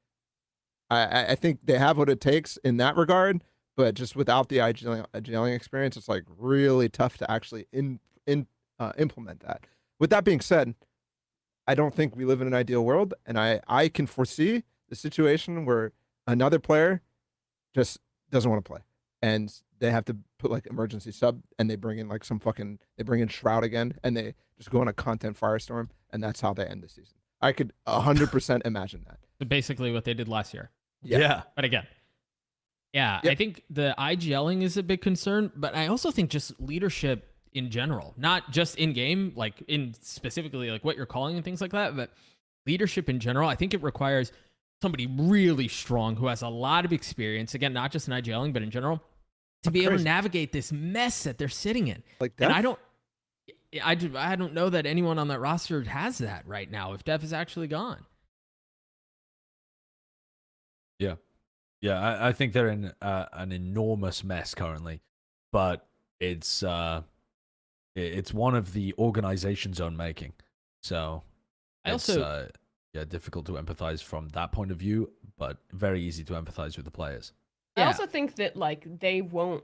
I think they have what it takes in that regard, but just without the IGLing experience, it's like really tough to actually implement that. With that being said, I don't think we live in an ideal world, and I can foresee the situation where another player just doesn't want to play, and they have to put like emergency sub, and they bring in like they bring in Shroud again, and they just go on a content firestorm, and that's how they end the season. I could 100% imagine that. Basically what they did last year. Yeah. But again, Yep. I think the IGLing is a big concern, but I also think just leadership in general, not just in game, like in specifically like what you're calling and things like that, but leadership in general, I think it requires somebody really strong who has a lot of experience. Again, not just in IGLing, but in general, to be able to navigate this mess that they're sitting in. Like and Def? I don't know that anyone on that roster has that right now. If Def is actually gone. Yeah, I think they're in an enormous mess currently, but it's one of the organization's own making. So it's difficult to empathize from that point of view, but very easy to empathize with the players. I also think that like they won't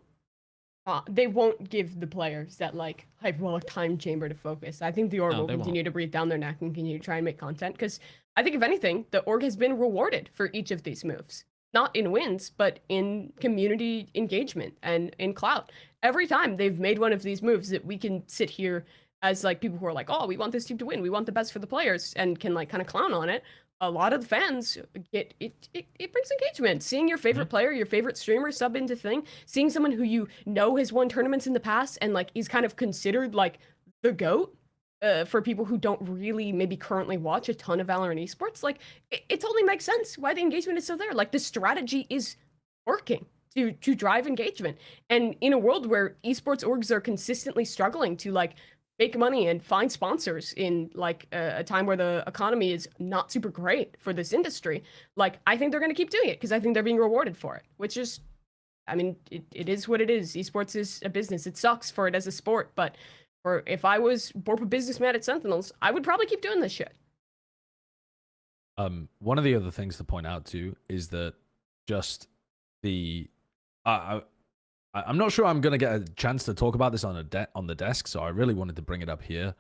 give the players that like hyperbolic time chamber to focus. I think the org will continue to breathe down their neck and continue to try and make content, because I think if anything, the org has been rewarded for each of these moves. Not in wins, but in community engagement and in clout. Every time they've made one of these moves that we can sit here as like people who are like, oh, we want this team to win, we want the best for the players, and can like kind of clown on it. A lot of the fans get it brings engagement. Seeing your favorite player, your favorite streamer sub into thing, seeing someone who you know has won tournaments in the past and like is kind of considered like the GOAT. For people who don't really maybe currently watch a ton of Valorant esports, like it totally makes sense why the engagement is so there. Like the strategy is working to drive engagement. And in a world where esports orgs are consistently struggling to like make money and find sponsors in like a time where the economy is not super great for this industry, like I think they're going to keep doing it because I think they're being rewarded for it, which is, I mean, it is what it is. Esports is a business. It sucks for it as a sport, but or if I was Borpa businessman at Sentinels, I would probably keep doing this shit. One of the other things to point out too is that just the I'm not sure I'm gonna get a chance to talk about this on the desk, so I really wanted to bring it up here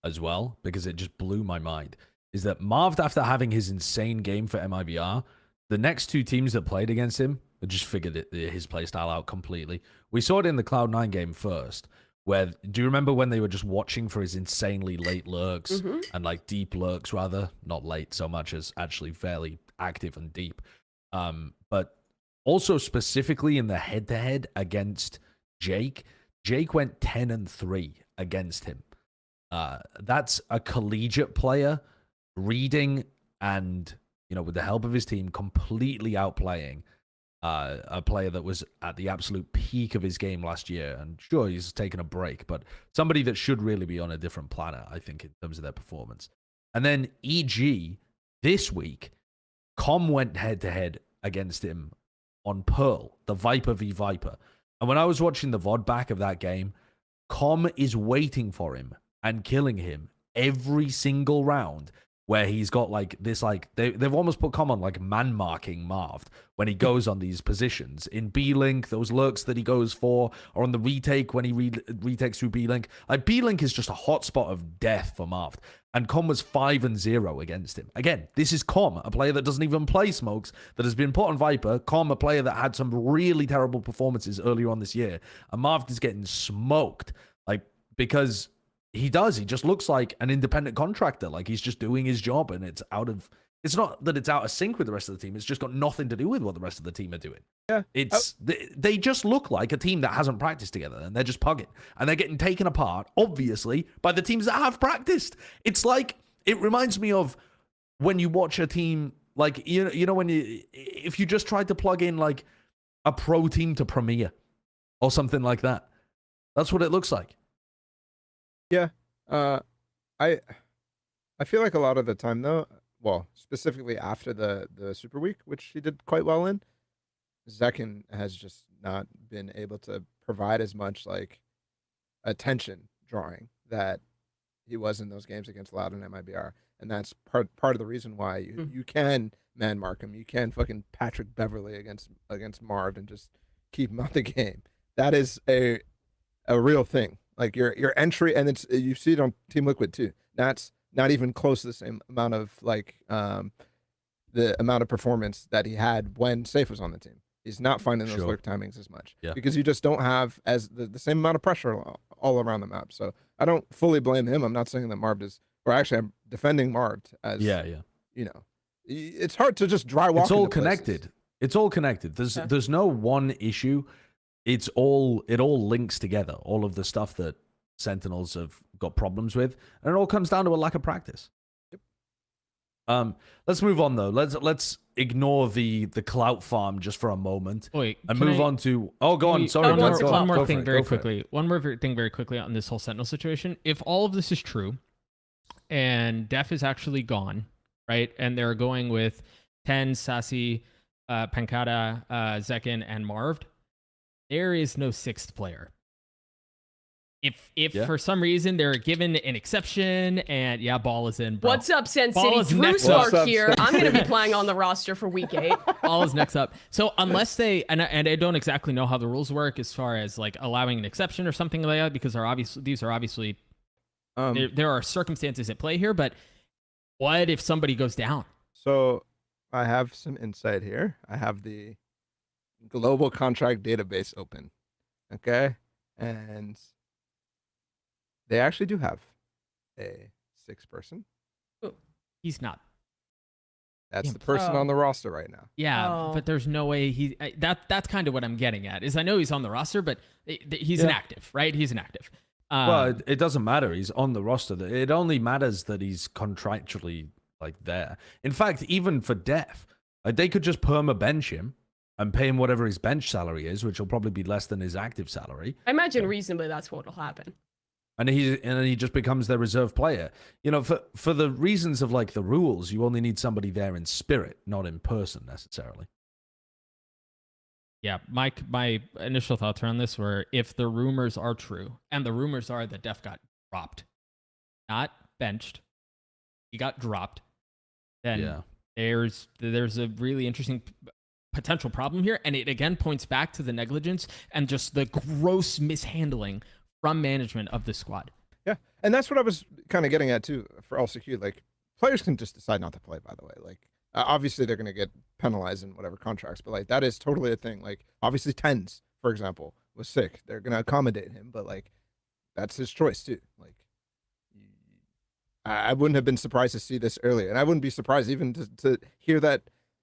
as well because it just blew my mind. Is that Marv, after having his insane game for MIBR, the next two teams that played against him just figured his playstyle out completely. We saw it in the Cloud9 game first. Where, do you remember when they were just watching for his insanely late lurks and like deep lurks rather, not late so much as actually fairly active and deep. But also specifically in the head-to-head against Jake went 10-3 against him. That's a collegiate player reading and, you know, with the help of his team, completely outplaying a player that was at the absolute peak of his game last year. And sure, he's taken a break, but somebody that should really be on a different planet, I think, in terms of their performance. And then EG, this week, Com went head-to-head against him on Pearl, the Viper v Viper. And when I was watching the VOD back of that game, Com is waiting for him and killing him every single round, where he's got like this, like they've almost put Com on like man marking Marv when he goes on these positions in B-Link, those lurks that he goes for, or on the retake when he retakes through B-Link. Like B-Link is just a hotspot of death for Marv, and Com was 5-0 against him. Again, this is Com, a player that doesn't even play smokes, that has been put on Viper. Com, a player that had some really terrible performances earlier on this year, and Marv is getting smoked, like, because he just looks like an independent contractor. Like he's just doing his job, and it's not that it's out of sync with the rest of the team. It's just got nothing to do with what the rest of the team are doing. Yeah. They just look like a team that hasn't practiced together, and they're just pugging, and they're getting taken apart, obviously, by the teams that have practiced. It's like, it reminds me of when you watch a team, like, you know, if you just tried to plug in like a pro team to Premier or something like that. That's what it looks like. Yeah, I feel like a lot of the time though, well, specifically after the Super Week, which he did quite well in, Zekin has just not been able to provide as much like attention drawing that he was in those games against Loud and MIBR, and that's part of the reason why you can man mark him, you can fucking Patrick Beverly against Marv and just keep him out the game. That is a real thing. Like your entry, and it's, you see it on Team Liquid too. That's not even close to the same amount of like the amount of performance that he had when Sayf was on the team. He's not finding those lurk timings as much because you just don't have as the same amount of pressure all around the map. So I don't fully blame him. I'm not saying that Marv is, or actually I'm defending Marv as you know, it's hard to just dry walk. It's all connected. Places. It's all connected. There's no one issue. It all links together. All of the stuff that Sentinels have got problems with, and it all comes down to a lack of practice. Let's move on though. Let's ignore the clout farm just for a moment Wait, and can move I- on to. Oh, go on. Sorry, Oh, go one go One go more for thing it, very go for it. quickly. One more thing very quickly on this whole Sentinel situation. If all of this is true, and Def is actually gone, right, and they're going with TenZ, Sassy, Pancada, Zekin, and Marved, there is no sixth player. If Yeah. for some reason they're given an exception and Ball is in, bro. What's up, Sen Ball City? is Drew next up. Spark here. I'm going to be playing on the roster for week 8. Ball is next up. So unless they and I don't exactly know how the rules work as far as like allowing an exception or something like that, because these are obviously there are circumstances at play here. But what if somebody goes down? So I have some insight here. I have the global contract database open. Okay. And they actually do have a 6th person. He's not. That's Yeah. the person Oh. on the roster right now. Yeah, Oh. but there's no way that's kind of what I'm getting at. Is I know he's on the roster, but he's inactive, right? He's inactive. Well, it doesn't matter. He's on the roster. It only matters that he's contractually like there. In fact, even for Def, they could just perma bench him and pay him whatever his bench salary is, which will probably be less than his active salary. I imagine reasonably that's what will happen. And he just becomes their reserve player. You know, for the reasons of like the rules, you only need somebody there in spirit, not in person necessarily. Yeah, my initial thoughts around this were if the rumors are true, and the rumors are that Def got dropped, not benched, he got dropped, then Yeah. there's a really interesting potential problem here, and it again points back to the negligence and just the gross mishandling from management of the squad. Yeah. And that's what I was kind of getting at too for LCQ. Like, players can just decide not to play, by the way. Like, obviously they're going to get penalized in whatever contracts, but like that is totally a thing. Like, obviously TenZ, for example, was sick. They're going to accommodate him, but like that's his choice too. Like, I wouldn't have been surprised to see this earlier, and I wouldn't be surprised even to hear that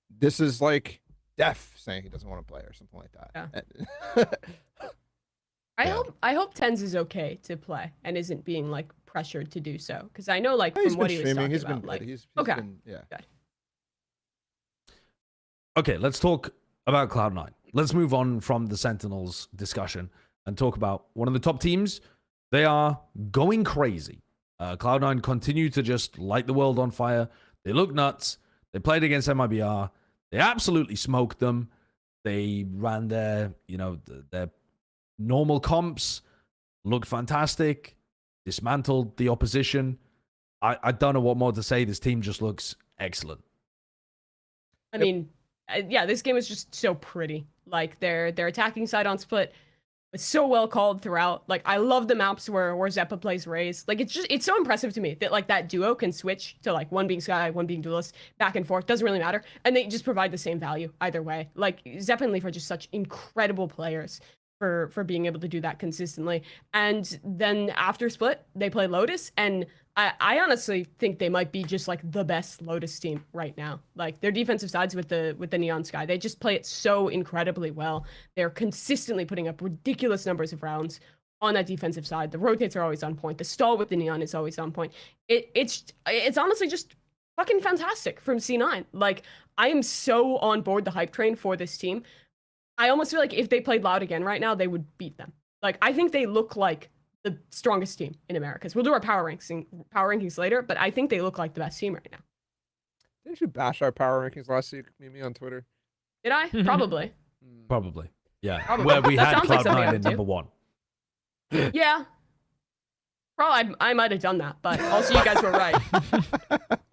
this is like Def saying he doesn't want to play or something like that. Yeah. Yeah. I hope TenZ is okay to play and isn't being like pressured to do so, because I know like He's from what been he was streaming. talking He's about, been like good. He's okay. been, yeah. Okay, let's talk about Cloud9. Let's move on from the Sentinels discussion and talk about one of the top teams. They are going crazy. Cloud9 continue to just light the world on fire. They look nuts. They played against MIBR. They absolutely smoked them. They ran their normal comps, looked fantastic, dismantled the opposition. I don't know what more to say. This team just looks excellent. I mean, yeah, this game was just so pretty. Like their attacking side on split was so well called throughout. Like I love the maps where Zeppa plays Raze. Like it's so impressive to me that like that duo can switch to like one being Sky, one being Duelist, back and forth. Doesn't really matter, and they just provide the same value either way. Like Zeppa and Leaf are just such incredible players for being able to do that consistently. And then after split, they play Lotus, and I honestly think they might be just like the best Lotus team right now. Like their defensive sides with the Neon Sky, they just play it so incredibly well. They're consistently putting up ridiculous numbers of rounds on that defensive side. The rotates are always on point. The stall with the Neon is always on point. It's honestly just fucking fantastic from C9. Like I am so on board the hype train for this team. I almost feel like if they played Loud again right now, they would beat them. Like I think they look like the strongest team in Americas. We'll do our power rankings later, but I think they look like the best team right now. Didn't you bash our power rankings last week, Mimi, on Twitter? Did I? Probably. Probably. Yeah. Probably. Where we That had sounds like something I Cloud9 would in do. number 1. Yeah. Probably I might have done that, but also you guys were right.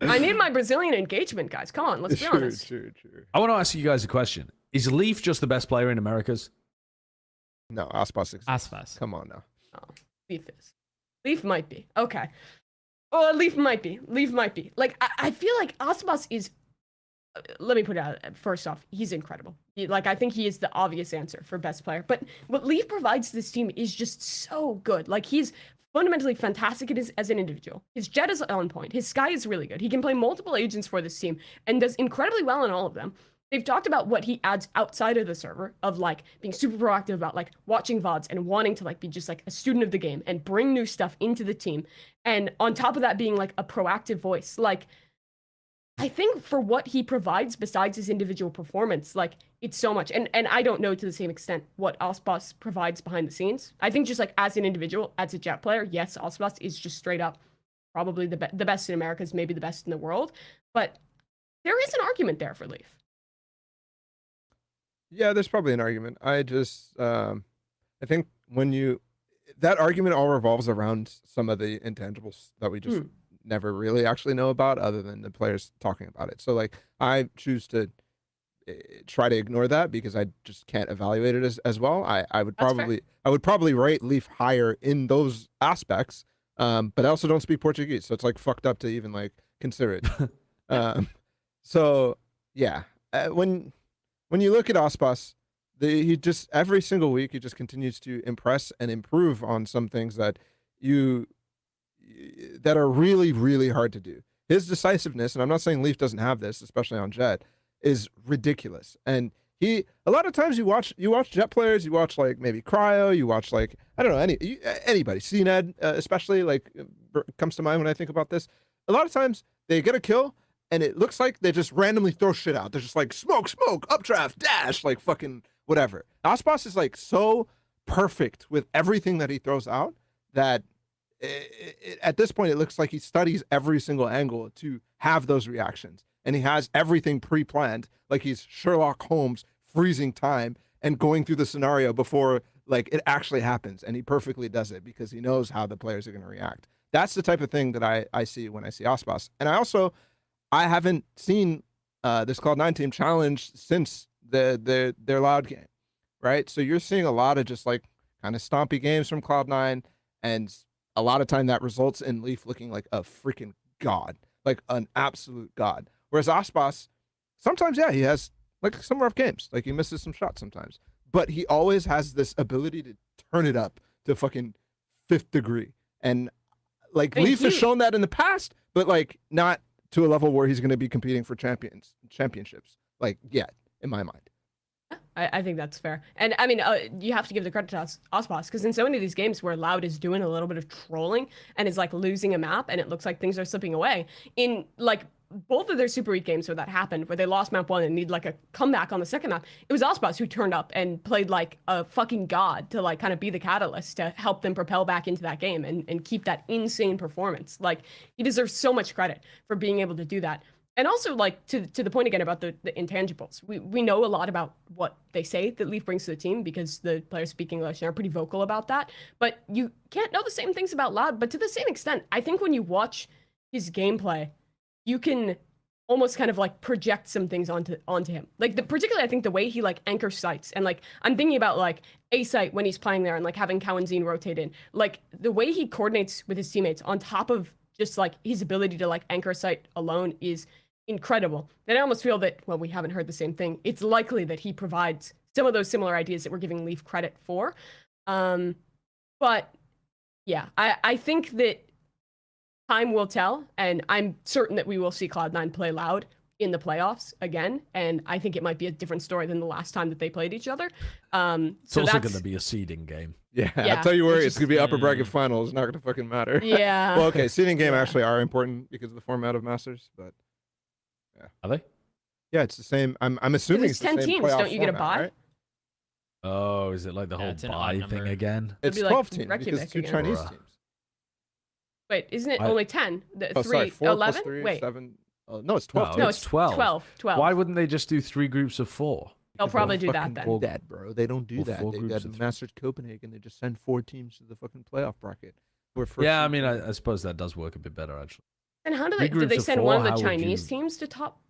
I need my Brazilian engagement, guys. Come on, let's be honest. True. I want to ask you guys a question. Is Leaf just the best player in Americas? No, aspas exists. Aspas. Come on now. Oh, Leaf is. Leaf might be. Okay. Oh, Leaf might be. Like, I feel like aspas is... Let me put it out. First off, he's incredible. Like, I think he is the obvious answer for best player. But what Leaf provides to this team is just so good. Like, he's fundamentally fantastic as an individual. His Jet is on point. His Sky is really good. He can play multiple agents for this team and does incredibly well in all of them. They've talked about what he adds outside of the server of like being super proactive about like watching VODs and wanting to like be just like a student of the game and bring new stuff into the team. And on top of that being like a proactive voice, like I think for what he provides besides his individual performance, like it's so much. And I don't know to the same extent what aspas provides behind the scenes. I think just like as an individual, as a Jet player, yes, aspas is just straight up probably the best in America, is maybe the best in the world. But there is an argument there for Leaf. Yeah, there's probably an argument. I think that argument all revolves around some of the intangibles that we just never really actually know about, other than the players talking about it. So like, I choose to try to ignore that because I just can't evaluate it as well. I would probably rate Leaf higher in those aspects, but I also don't speak Portuguese, so it's like fucked up to even like consider it. So yeah, when you look at aspas, he just every single week he just continues to impress and improve on some things that are really, really hard to do. His decisiveness, and I'm not saying Leaf doesn't have this, especially on Jet, is ridiculous. And a lot of times you watch Jet players, you watch like maybe Cryo, you watch like, I don't know, anybody, CNED especially, like comes to mind when I think about this. A lot of times they get a kill and it looks like they just randomly throw shit out. They're just like smoke, updraft, dash, like fucking whatever. aspas is like so perfect with everything that he throws out that at this point it looks like he studies every single angle to have those reactions, and he has everything pre-planned, like he's Sherlock Holmes freezing time and going through the scenario before like it actually happens, and he perfectly does it because he knows how the players are going to react. That's the type of thing that I see when I see aspas. And I haven't seen this Cloud9 team challenge since their Loud game, right? So you're seeing a lot of just like kind of stompy games from Cloud9, and a lot of time that results in Leaf looking like a freaking god, like an absolute god. Whereas aspas, sometimes, yeah, he has like some rough games, like he misses some shots sometimes, but he always has this ability to turn it up to fucking 5th degree. And like Leaf has shown that in the past, but like not to a level where he's going to be competing for championships, like yet, in my mind. I think that's fair. And I mean, you have to give the credit to aspas, because in so many of these games where Loud is doing a little bit of trolling and is like losing a map and it looks like things are slipping away, in like both of their Super Week games where that happened, where they lost map 1 and need like a comeback on the second map, it was aspas who turned up and played like a fucking god to like kind of be the catalyst to help them propel back into that game and keep that insane performance. Like, he deserves so much credit for being able to do that. And also, like, to the point again about the intangibles, we know a lot about what they say that Leaf brings to the team because the players speaking English are pretty vocal about that. But you can't know the same things about Loud. But to the same extent, I think when you watch his gameplay, you can almost kind of like project some things onto him. Like, particularly I think the way he like anchors sites, and like I'm thinking about like A site when he's playing there and like having Cowanzine rotate in, like the way he coordinates with his teammates on top of just like his ability to like anchor a site alone is incredible. And I almost feel that, well, we haven't heard the same thing. It's likely that he provides some of those similar ideas that we're giving Leaf credit for. But yeah, I think that time will tell, and I'm certain that we will see Cloud9 play Loud in the playoffs again, and I think it might be a different story than the last time that they played each other. It's also going to be a seeding game. Yeah, I'll tell you where it's going to be upper bracket final. It's not going to fucking matter. Yeah. Well, okay, seeding game actually are important because of the format of Masters, but yeah. Are they? Yeah, it's the same. I'm assuming it's 10 the same teams. Don't you get a format, bye? right? Oh, is it like the whole it's an buy odd thing number. again? It's be like 12 teams Reykjavik because it's 2 again. Chinese Bruh. teams. Wait, isn't it I- only 10? Oh, sorry, 4 11? plus 3 is Wait. 7. No, it's 12 No, teams. No, it's 12. 12. Why wouldn't they just do 3 groups of 4? They'll Because probably they do don't that fucking then. do that, bro. They don't do Or that. 4 They groups got of 3. Masters Copenhagen. They just send 4 teams to the fucking playoff bracket. Where first Yeah, I seed mean, wins. I suppose that does work a bit better, actually. And how do Three they do? groups They of send 4, one of how the would Chinese you- teams to top,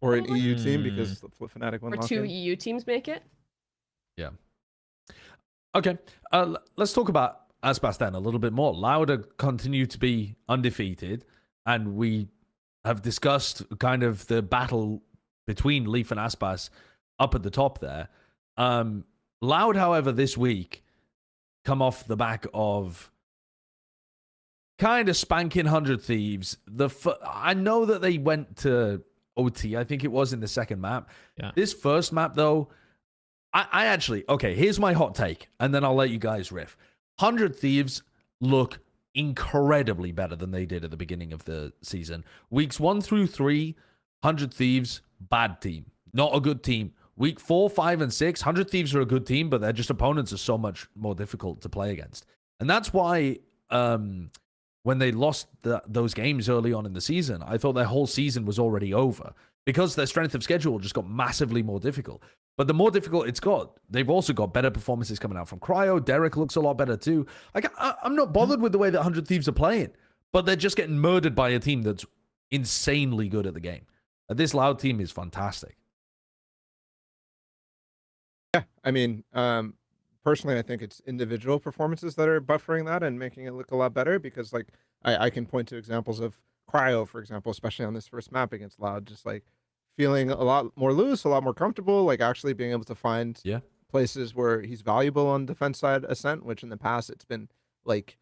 or an probably? EU team Hmm. because the Fnatic one or lock 2 in. EU teams make it? Okay, let's talk about aspas then a little bit more. Louder continue to be undefeated, and we have discussed kind of the battle between Leaf and aspas up at the top there. Loud, however, this week come off the back of kind of spanking 100 Thieves. I know that they went to OT, I think it was in the second map. Yeah. This first map, though, I actually, okay, here's my hot take, and then I'll let you guys riff. 100 Thieves look incredibly better than they did at the beginning of the season. Weeks 1 through 3, 100 Thieves, bad team. Not a good team. Week 4, 5, and 6, 100 Thieves are a good team, but their just opponents are so much more difficult to play against. And that's why when they lost those games early on in the season, I thought their whole season was already over because their strength of schedule just got massively more difficult. But the more difficult it's got, they've also got better performances coming out from Cryo. Derek looks a lot better too. I'm not bothered with the way that 100 Thieves are playing, but they're just getting murdered by a team that's insanely good at the game. This Loud team is fantastic. Yeah, I mean, personally, I think it's individual performances that are buffering that and making it look a lot better because, like, I can point to examples of Cryo, for example, especially on this first map against Loud, just like feeling a lot more loose, a lot more comfortable, like actually being able to find places where he's valuable on defense side Ascent, which in the past it's been like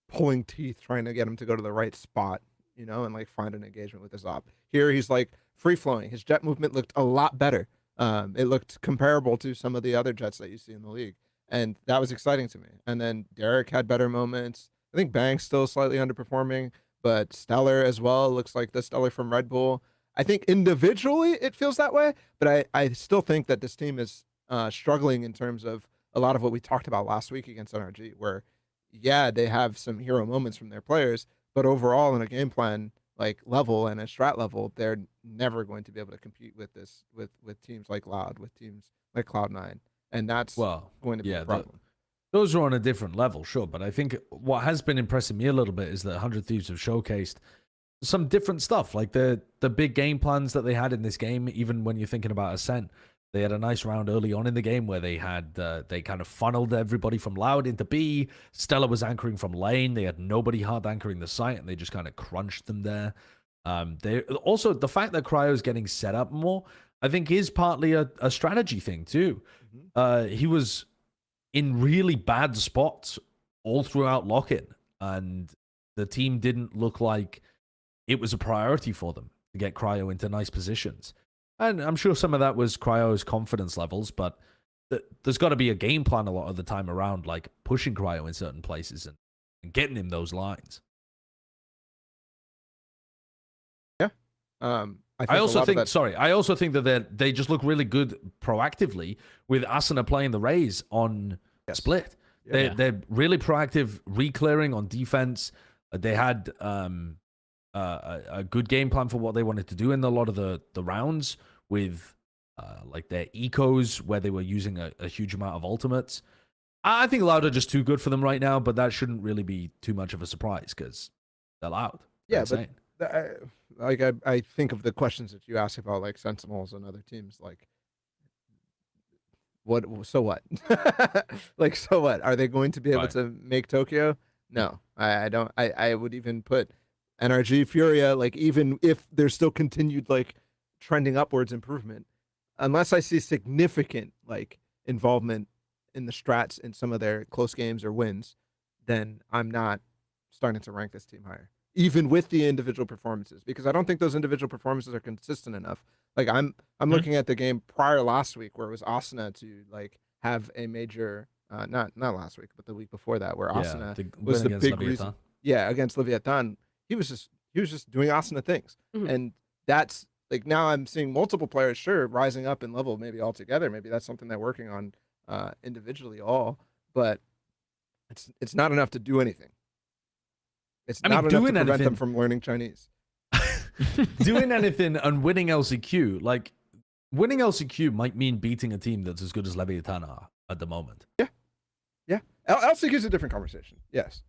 pulling teeth trying to get him to go to the right spot, you know, and like find an engagement with his op. Here he's like free flowing. His jet movement looked a lot better. It looked comparable to some of the other jets that you see in the league. And that was exciting to me. And then Derek had better moments. I think Bang's still slightly underperforming, but Stellar as well looks like the Stellar from Red Bull. I think individually it feels that way, but I still think that this team is struggling in terms of a lot of what we talked about last week against NRG, where, yeah, they have some hero moments from their players, but overall in a game plan like level and a strat level, they're never going to be able to compete with this with teams like Loud, with teams like Cloud9. And that's going to be a problem. Those are on a different level, sure. But I think what has been impressing me a little bit is that 100 Thieves have showcased some different stuff. Like the big game plans that they had in this game, even when you're thinking about Ascent, they had a nice round early on in the game where they had they kind of funneled everybody from Loud into B. Stella was anchoring from lane. They had nobody hard anchoring the site, and they just kind of crunched them there. They also, the fact that Cryo's getting set up more, I think, is partly a strategy thing too. He was in really bad spots all throughout lock-in, and the team didn't look like it was a priority for them to get Cryo into nice positions. And I'm sure some of that was Cryo's confidence levels, but there's got to be a game plan a lot of the time around like pushing Cryo in certain places and getting him those lines. Yeah. I also think that they just look really good proactively with Asuna playing the Rays on Split. They're really proactive, re-clearing on defense. They had a good game plan for what they wanted to do in a lot of the rounds with like their ecos where they were using a huge amount of ultimates. I think Loud are just too good for them right now, but that shouldn't really be too much of a surprise because they're Loud. Yeah, but I think of the questions that you ask about like Sentinels and other teams, like so what? Like, so what? Are they going to be able to make Tokyo? No, I don't. I would even put NRG, FURIA, like even if there's still continued like trending upwards improvement, unless I see significant like involvement in the strats in some of their close games or wins, then I'm not starting to rank this team higher, even with the individual performances, because I don't think those individual performances are consistent enough. Like I'm looking at the game prior last week where it was Asuna to like have a major, not last week, but the week before that, where Asuna was the big reason. Yeah, against Leviatán. He was just doing Asuna things. And that's like, now I'm seeing multiple players, sure, rising up in level, maybe all together. Maybe that's something they're working on individually all, but it's not enough to do anything. It's not enough to prevent them from learning Chinese. Doing anything and winning LCQ, like winning LCQ might mean beating a team that's as good as Leviatán are at the moment. Yeah. LCQ is a different conversation. Yes.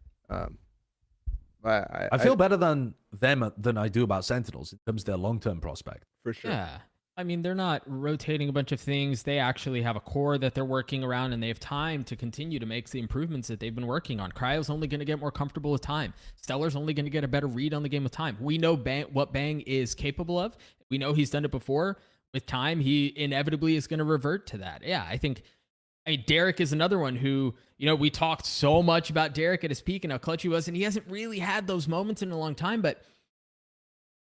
I feel better than them than I do about Sentinels in terms of their long-term prospect. For sure. Yeah. I mean, they're not rotating a bunch of things. They actually have a core that they're working around, and they have time to continue to make the improvements that they've been working on. Cryo's only going to get more comfortable with time. Stellar's only going to get a better read on the game with time. We know what Bang is capable of. We know he's done it before. With time, he inevitably is going to revert to that. Yeah, I mean, Derek is another one who, you know, we talked so much about Derek at his peak and how clutch he was, and he hasn't really had those moments in a long time, but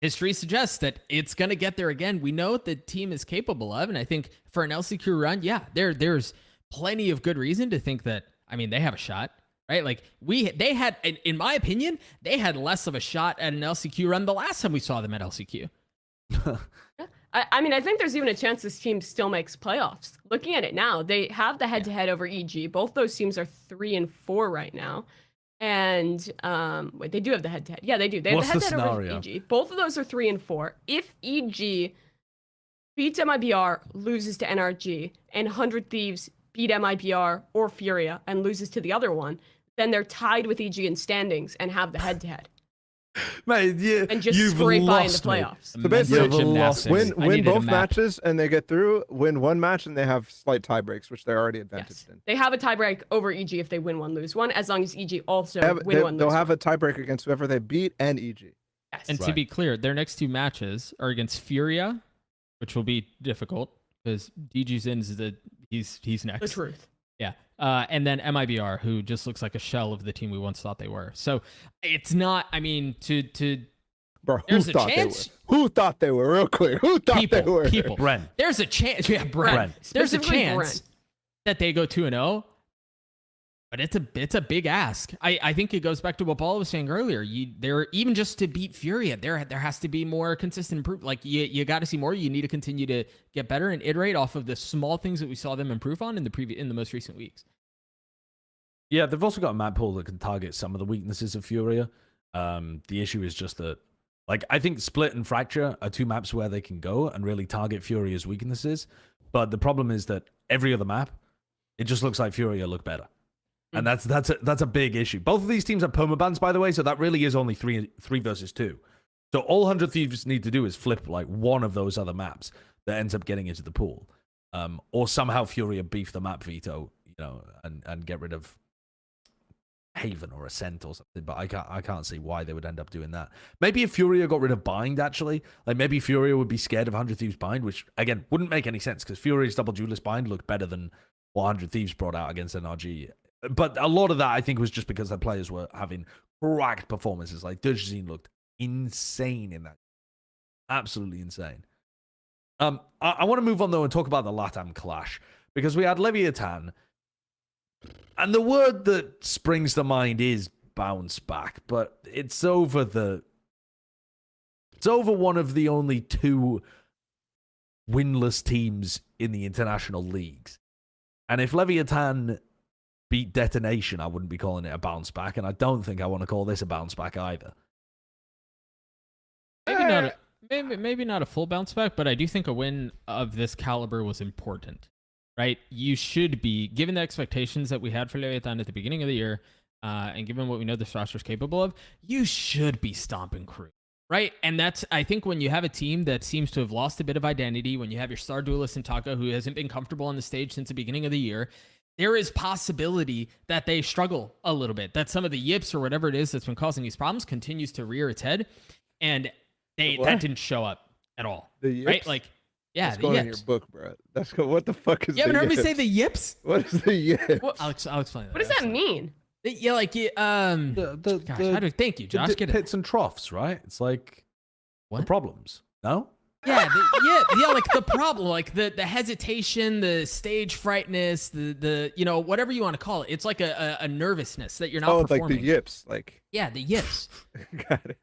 history suggests that it's going to get there again. We know what the team is capable of, and I think for an LCQ run, yeah, there's plenty of good reason to think that, I mean, they have a shot, right? Like they had, in my opinion, they had less of a shot at an LCQ run the last time we saw them at LCQ. I mean, I think there's even a chance this team still makes playoffs. Looking at it now, they have the head-to-head over EG. Both those teams are 3-4 right now. And wait, they do have the head-to-head. Yeah, they do. They have What's the the head-to-head over scenario? EG. Both of those are 3-4. If EG beats MIBR, loses to NRG, and 100 Thieves beat MIBR or Furia and loses to the other one, then they're tied with EG in standings and have the head-to-head. Mate, yeah, And just you've scrape by in the lost me. playoffs. So basically, You've lost me. win I needed a both map. matches and they get through. Win one match and they have slight tie breaks, which they're already advantaged in. They have a tiebreak over EG if they win one, lose one, as long as EG also They'll win one, lose have one. a tiebreak against whoever they beat and EG. Yes. And to Right. be clear, their next two matches are against Furia, which will be difficult because DG's in is he's next. The truth. Yeah. And then MIBR, who just looks like a shell of the team we once thought they were. So it's not, I mean, Bro, who There's a thought chance. they were? Who thought they were? Real quick, who thought they were? people. Bren. There's a chance. Yeah, Brent. There's a Specifically chance Brent. that they go 2-0, but it's a big ask. I think it goes back to what Paul was saying earlier. There even just to beat Furia, there has to be more consistent improvement. Like you got to see more. You need to continue to get better and iterate off of the small things that we saw them improve on in the most recent weeks. Yeah, they've also got a map pool that can target some of the weaknesses of Furia. The issue is just that, like, I think Split and Fracture are two maps where they can go and really target Furia's weaknesses. But the problem is that every other map, it just looks like Furia look better. And that's a big issue. Both of these teams have permabans, by the way, so that really is only 3 versus 2. So all 100 Thieves need to do is flip like one of those other maps that ends up getting into the pool. Or somehow Furia beef the map veto, and get rid of Haven or Ascent or something, but I can't see why they would end up doing that. Maybe if Furia got rid of Bind, actually, like maybe Furia would be scared of 100 Thieves Bind, which again wouldn't make any sense because Furia's double duelist Bind looked better than what 100 Thieves brought out against NRG. But a lot of that I think was just because their players were having cracked performances. Like decisive looked insane in that, absolutely insane. I want to move on though and talk about the LATAM clash because we had Leviatán. And the word that springs to mind is bounce back, but it's over one of the only 2 winless teams in the international leagues. And if Leviatán beat Detonation, I wouldn't be calling it a bounce back, and I don't think I want to call this a bounce back either. Maybe not a full bounce back, but I do think a win of this caliber was important. Right, you should be, given the expectations that we had for Leviatán at the beginning of the year, and given what we know this roster is capable of, you should be stomping Crew, right? And that's, I think, when you have a team that seems to have lost a bit of identity, when you have your star duelist in Taka, who hasn't been comfortable on the stage since the beginning of the year, there is possibility that they struggle a little bit, that some of the yips or whatever it is that's been causing these problems continues to rear its head, and that didn't show up at all, The yips? right? Like, yeah, That's the going in yips. your book, bro. That's what the fuck is You the haven't heard me yips? say the yips? What is the yips? I'll explain that. What does that mean? Yeah, like thank you, Josh. Get it. Pits and troughs, right? It's like the What? problems. No? Yeah, like the problem, like the hesitation, the stage frightness, the whatever you want to call it. It's like a nervousness that you're not performing. Like the yips, like. Yeah, the yips. Got it.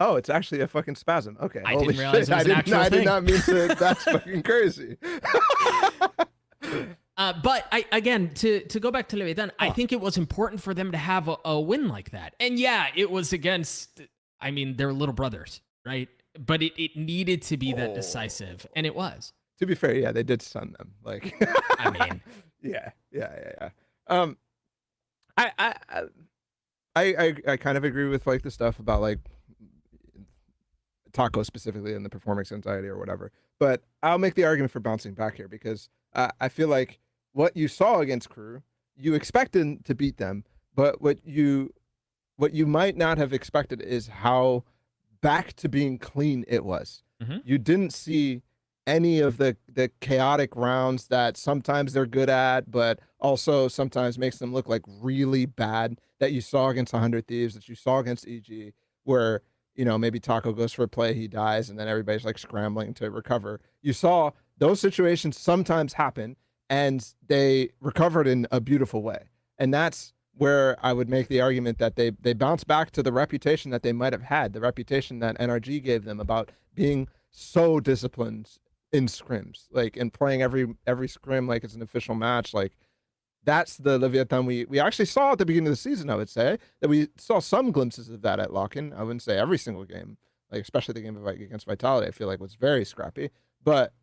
Oh, it's actually a fucking spasm. Okay. I holy didn't realize shit. it was an actual I did thing. not mean to. That's fucking crazy. But again, to go back to Leviatán, I think it was important for them to have a win like that. And yeah, it was against, I mean, they're little brothers, right? But it needed to be that decisive, and it was. To be fair, yeah, they did stun them. Like, I mean, yeah. I kind of agree with like the stuff about like Taco specifically and the performance anxiety or whatever. But I'll make the argument for bouncing back here because I feel like what you saw against Crew, you expected to beat them, but what you might not have expected is how back to being clean it was. Mm-hmm. You didn't see any of the chaotic rounds that sometimes they're good at, but also sometimes makes them look like really bad that you saw against 100 Thieves, that you saw against EG, where, maybe Taco goes for a play, he dies, and then everybody's like scrambling to recover. You saw those situations sometimes happen, and they recovered in a beautiful way. And that's where I would make the argument that they bounce back to the reputation that they might have had, the reputation that NRG gave them about being so disciplined in scrims, like, and playing every scrim like it's an official match. Like, that's the Leviathan we actually saw at the beginning of the season. I would say that we saw some glimpses of that at Lock-In. I wouldn't say every single game, like especially the game against Vitality, I feel like was very scrappy. But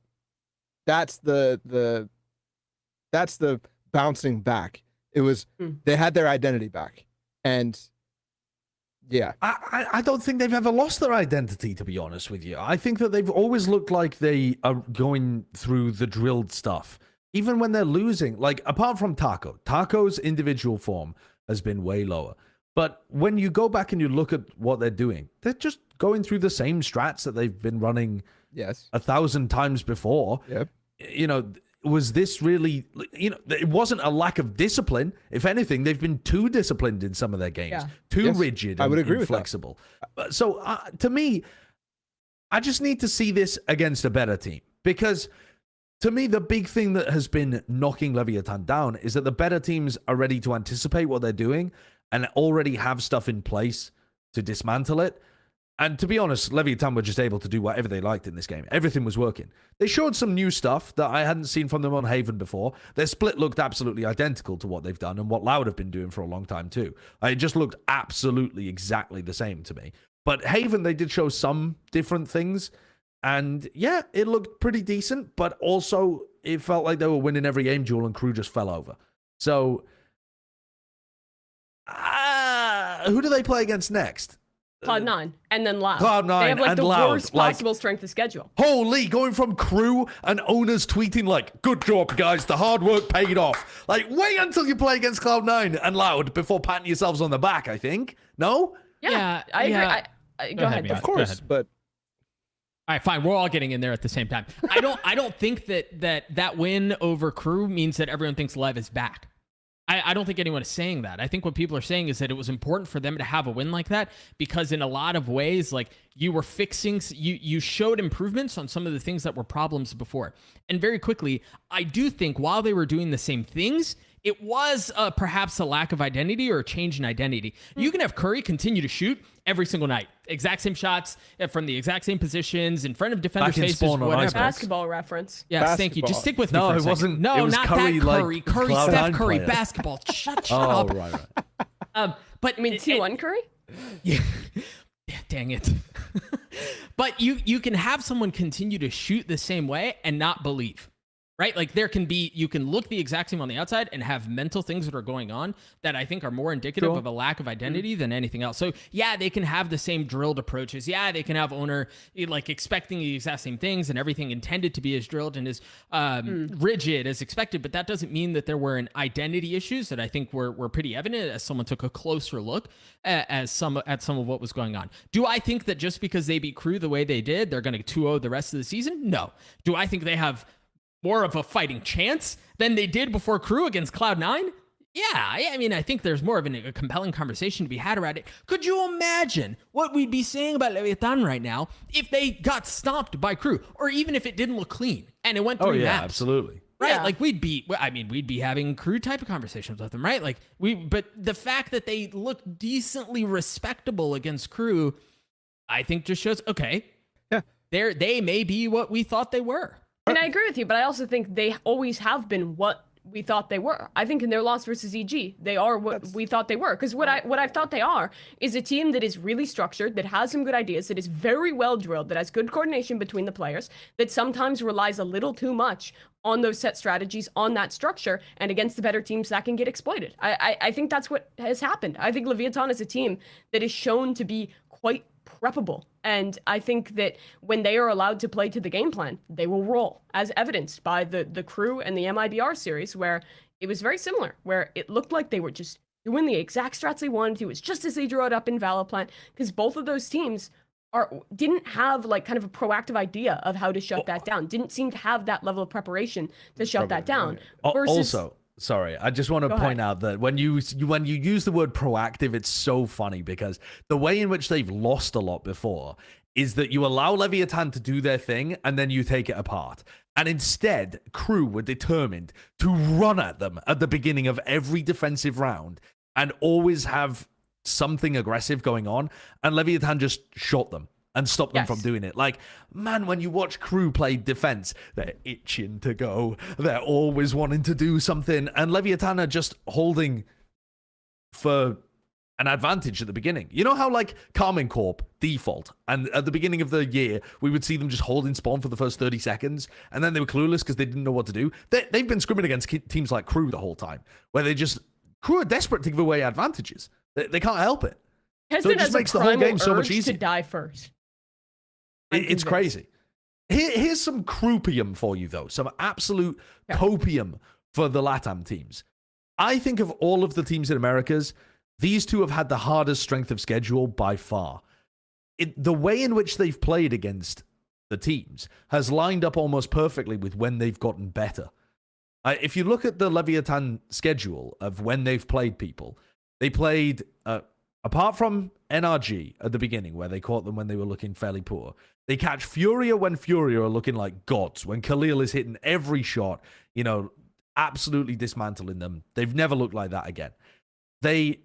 that's the bouncing back. It was they had their identity back, and yeah, I don't think they've ever lost their identity, to be honest with you. I think that they've always looked like they are going through the drilled stuff, even when they're losing. Like, apart from Taco's individual form has been way lower. But when you go back and you look at what they're doing, they're just going through the same strats that they've been running 1,000 times before. Yep. You know, was this really, you know, it wasn't a lack of discipline. If anything, they've been too disciplined in some of their games, too rigid and I would agree with inflexible. So to me, I just need to see this against a better team, because to me, the big thing that has been knocking Leviathan down is that the better teams are ready to anticipate what they're doing and already have stuff in place to dismantle it. And to be honest, Leviathan were just able to do whatever they liked in this game. Everything was working. They showed some new stuff that I hadn't seen from them on Haven before. Their split looked absolutely identical to what they've done and what Loud have been doing for a long time too. It just looked absolutely exactly the same to me. But Haven, they did show some different things. And yeah, it looked pretty decent, but also it felt like they were winning every aim duel and Crew just fell over. So, who do they play against next? Cloud9 and then Loud. Cloud9 they have like and the Loud. worst possible strength of schedule. Holy, going from Crew and owners tweeting like, good job, guys, the hard work paid off. Like, wait until you play against Cloud9 and Loud before patting yourselves on the back, I think. No? Yeah, I agree. Go ahead. Mia. of course, but All right, fine. We're all getting in there at the same time. I don't think that win over Crew means that everyone thinks Lev is back. I don't think anyone is saying that. I think what people are saying is that it was important for them to have a win like that because in a lot of ways, like you were fixing, you showed improvements on some of the things that were problems before. And very quickly, I do think while they were doing the same things, it was perhaps a lack of identity or a change in identity. You can have Curry continue to shoot every single night. Exact same shots from the exact same positions in front of defenders' faces, whatever. Basketball reference. Yes, thank you. Just stick with me No, for a it second. wasn't. No, it was not Curry, that Curry. like, Curry, Cloud9 Steph Curry, player. basketball. Shut Oh, up. right. But I mean, T1 Curry? Yeah, dang it. But you can have someone continue to shoot the same way and not believe. Right? Like you can look the exact same on the outside and have mental things that are going on that I think are more indicative of a lack of identity than anything else. So yeah, they can have the same drilled approaches. Yeah, they can have owner like expecting the exact same things and everything intended to be as drilled and as rigid as expected. But that doesn't mean that there weren't identity issues that I think were pretty evident as someone took a closer look at some of what was going on. Do I think that just because they beat Crew the way they did, they're going to 2-0 the rest of the season? No. Do I think they have more of a fighting chance than they did before Crew against Cloud9? Yeah, I mean, I think there's more of a compelling conversation to be had around it. Could you imagine what we'd be saying about Leviathan right now if they got stomped by Crew, or even if it didn't look clean and it went through maps? Absolutely. Right, Yeah. like we'd be having Crew type of conversations with them, right? Like but the fact that they look decently respectable against Crew, I think just shows, okay, they may be what we thought they were. And I agree with you, but I also think they always have been what we thought they were. I think in their loss versus EG, they are what we thought they were. Because what I thought they are is a team that is really structured, that has some good ideas, that is very well drilled, that has good coordination between the players, that sometimes relies a little too much on those set strategies, on that structure, and against the better teams that can get exploited. I think that's what has happened. I think Leviathan is a team that is shown to be quite preppable. And I think that when they are allowed to play to the game plan, they will roll, as evidenced by the Crew and the MIBR series, where it was very similar, where it looked like they were just doing the exact strats they wanted to. It's just as they drew it up in VALORANT, because both of those teams didn't have like kind of a proactive idea of how to shut that down, didn't seem to have that level of preparation to shut that down. Versus, Also, sorry, I just want to point out that when you use the word proactive, it's so funny because the way in which they've lost a lot before is that you allow Leviathan to do their thing and then you take it apart. And instead, Crew were determined to run at them at the beginning of every defensive round and always have something aggressive going on, and Leviathan just shot them and stopped them from doing it. Like, man, when you watch crew play defense, they're itching to go. They're always wanting to do something, and Leviathan are just holding for an advantage at the beginning. You know how like Carmine Corp default, and at the beginning of the year we would see them just holding spawn for the first 30 seconds, and then they were clueless because they didn't know what to do. They've been scrimming against teams like crew the whole time, where crew are desperate to give away advantages. They can't help it. So it just makes the whole game so much easier to die first. It's crazy. Here's some croupium for you, though. Some absolute copium for the LATAM teams. I think of all of the teams in Americas, these two have had the hardest strength of schedule by far. The way in which they've played against the teams has lined up almost perfectly with when they've gotten better. If you look at the Leviathan schedule of when they've played people, they played, apart from NRG at the beginning, where they caught them when they were looking fairly poor, they catch FURIA when FURIA are looking like gods, when Khalil is hitting every shot, you know, absolutely dismantling them. They've never looked like that again. They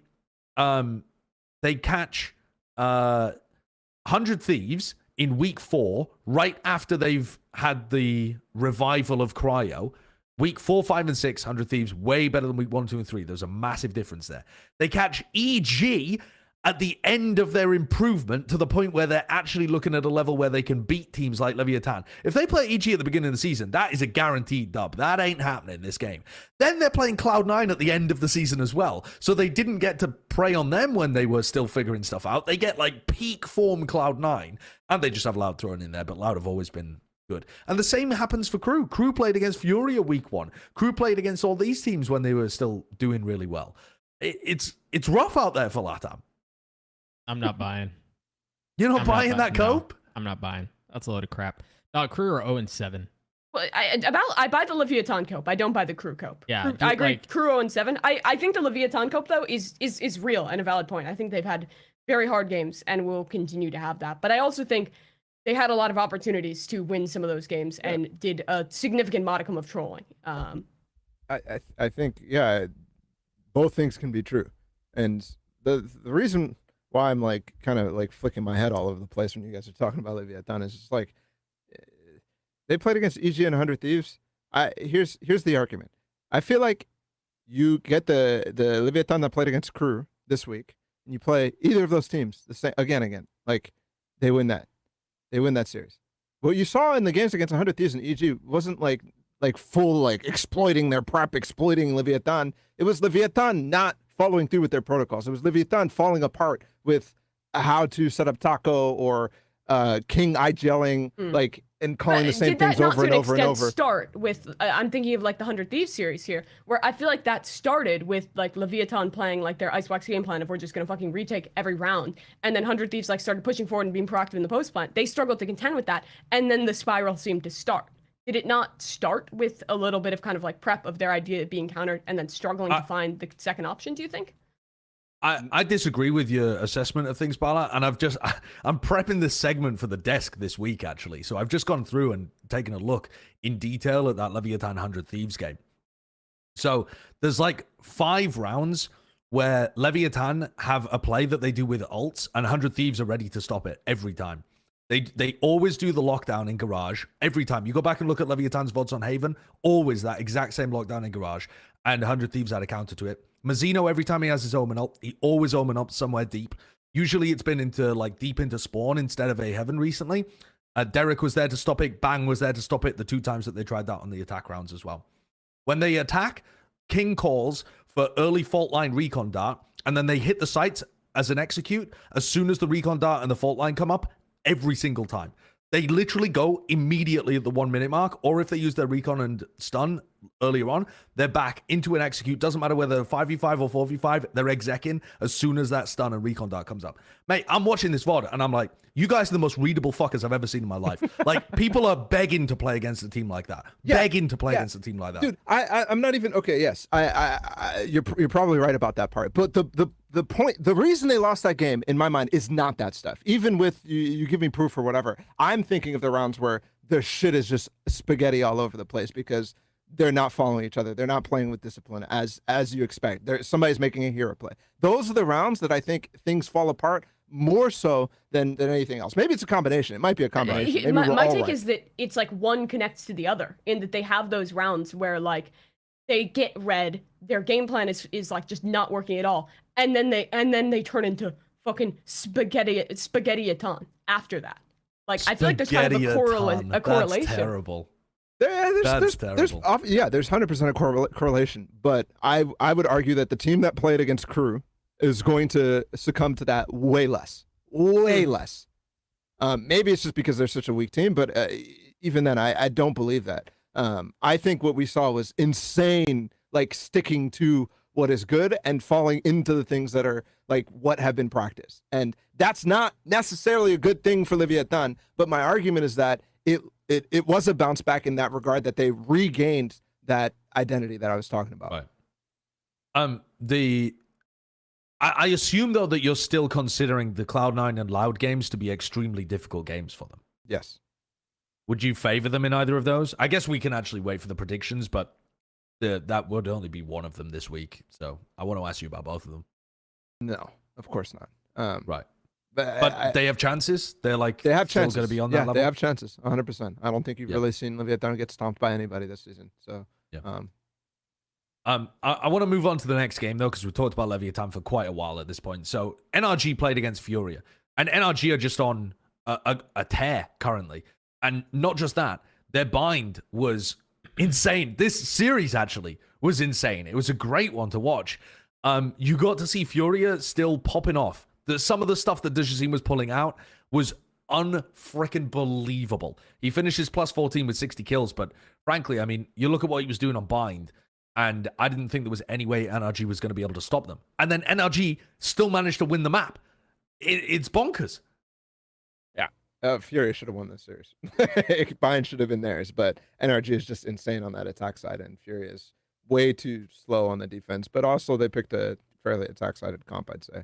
catch 100 Thieves in week 4, right after they've had the revival of Cryo. Week 4, 5, and 6, 100 Thieves, way better than week 1, 2, and 3. There's a massive difference there. They catch EG at the end of their improvement to the point where they're actually looking at a level where they can beat teams like Leviathan. If they play EG at the beginning of the season, that is a guaranteed dub. That ain't happening this game. Then they're playing Cloud9 at the end of the season as well. So they didn't get to prey on them when they were still figuring stuff out. They get like peak form Cloud9, and they just have Loud thrown in there, but Loud have always been good. And the same happens for Crew. Crew played against Furia week 1. Crew played against all these teams when they were still doing really well. It's rough out there for LATAM. I'm not buying. You're not buying that cope? No, I'm not buying. That's a load of crap. Crew are 0-7. Well, I buy the Leviathan cope. I don't buy the crew cope. Yeah, I agree. Like, crew 0-7. I think the Leviathan cope though is real and a valid point. I think they've had very hard games and will continue to have that. But I also think they had a lot of opportunities to win some of those games and did a significant modicum of trolling. I think both things can be true, and the reason why I'm like kind of like flicking my head all over the place when you guys are talking about Leviathan is just like they played against EG and 100 Thieves. Here's the argument. I feel like you get the Leviathan that played against Crew this week, and you play either of those teams the same again, like they win that series. What you saw in the games against 100 Thieves and EG wasn't like full like exploiting their prep, exploiting Leviathan. It was Leviathan not following through with their protocols. It was Leviathan falling apart with how to set up Taco or King IGLing, like, and calling the same things over and over and over. Start with I'm thinking of like the 100 Thieves series here, where I feel like that started with like Leviathan playing like their Icebox game plan of we're just gonna fucking retake every round, and then 100 Thieves like started pushing forward and being proactive in the post plan. They struggled to contend with that, and then the spiral seemed to start. Did it not start with a little bit of kind of like prep of their idea being countered and then struggling to find the second option, do you think? I disagree with your assessment of things, Bala, and I'm prepping this segment for the desk this week, actually. So I've just gone through and taken a look in detail at that Leviathan 100 Thieves game. So there's like 5 rounds where Leviathan have a play that they do with ults, and 100 Thieves are ready to stop it every time. They always do the lockdown in Garage every time. You go back and look at Leviathan's VODs on Haven, always that exact same lockdown in Garage, and 100 Thieves had a counter to it. Mazzino, every time he has his Omen up, he always Omen up somewhere deep. Usually it's been into like deep into spawn instead of a Heaven recently. Derek was there to stop it. Bang was there to stop it the 2 times that they tried that on the attack rounds as well. When they attack, King calls for early fault line recon dart, and then they hit the sites as an execute as soon as the recon dart and the fault line come up. Every single time. They literally go immediately at the 1 minute mark, or if they use their recon and stun earlier on, they're back into an execute. Doesn't matter whether 5v5 or 4v5, they're execing as soon as that stun and recon dart comes up. Mate, I'm watching this VOD and I'm like, you guys are the most readable fuckers I've ever seen in my life. Like, people are begging to play against a team like that. Begging to play against a team like that. Dude, I'm not even, okay, yes. You're probably right about that part. But the point, the reason they lost that game, in my mind, is not that stuff. Even with, you give me proof or whatever, I'm thinking of the rounds where the shit is just spaghetti all over the place because they're not following each other. They're not playing with discipline as you expect. Somebody's making a hero play. Those are the rounds that I think things fall apart more so than anything else. Maybe it's a combination. It might be a combination. Maybe My take right. is that it's like one connects to the other, in that they have those rounds where like they get red, their game plan is like just not working at all, and then they turn into fucking spaghetti-a-ton after that. Like I feel like there's kind of a correlation. That's terrible. There's 100% a correlation, but I would argue that the team that played against Crew is going to succumb to that way less. Maybe it's just because they're such a weak team, but even then, I don't believe that. I think what we saw was insane, like sticking to what is good and falling into the things that are like what have been practiced. And that's not necessarily a good thing for Leviatán, but my argument is that it was a bounce back in that regard, that they regained that identity that I was talking about. Right. I assume though that you're still considering the Cloud9 and Loud games to be extremely difficult games for them. Yes. Would you favor them in either of those? I guess we can actually wait for the predictions, but that would only be one of them this week. So I want to ask you about both of them. No, of course not. Right. But they have chances? They have chances. Going to be on that level? They have chances, 100%. I don't think you've really seen Leviatán get stomped by anybody this season. So, yeah. I want to move on to the next game, though, because we've talked about Leviatán for quite a while at this point. So NRG played against FURIA, and NRG are just on a tear currently. And not just that, their bind was insane. This series actually was insane. It was a great one to watch. You got to see FURIA still popping off. Some of the stuff that decisive was pulling out was unfreaking believable. He finishes plus 14 with 60 kills, but frankly, I mean, you look at what he was doing on bind, and I didn't think there was any way NRG was going to be able to stop them. And then NRG still managed to win the map. It's bonkers. Yeah. FURIA should have won this series. Bind should have been theirs, but NRG is just insane on that attack side, and FURIA is way too slow on the defense. But also, they picked a fairly attack-sided comp, I'd say.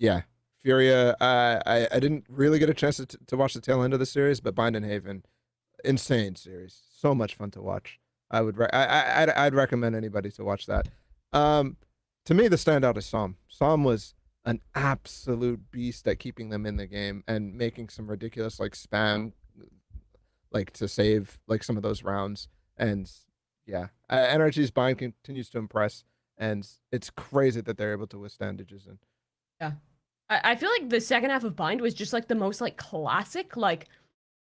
Yeah, FURIA, I didn't really get a chance to watch the tail end of the series, but Bind and Haven, insane series. So much fun to watch. I'd recommend anybody to watch that. To me, the standout is Som. Som was an absolute beast at keeping them in the game and making some ridiculous like spam, like to save like some of those rounds. And yeah, NRG's Bind continues to impress, and it's crazy that they're able to withstand decisive. Yeah. I feel like the second half of Bind was just like the most like classic like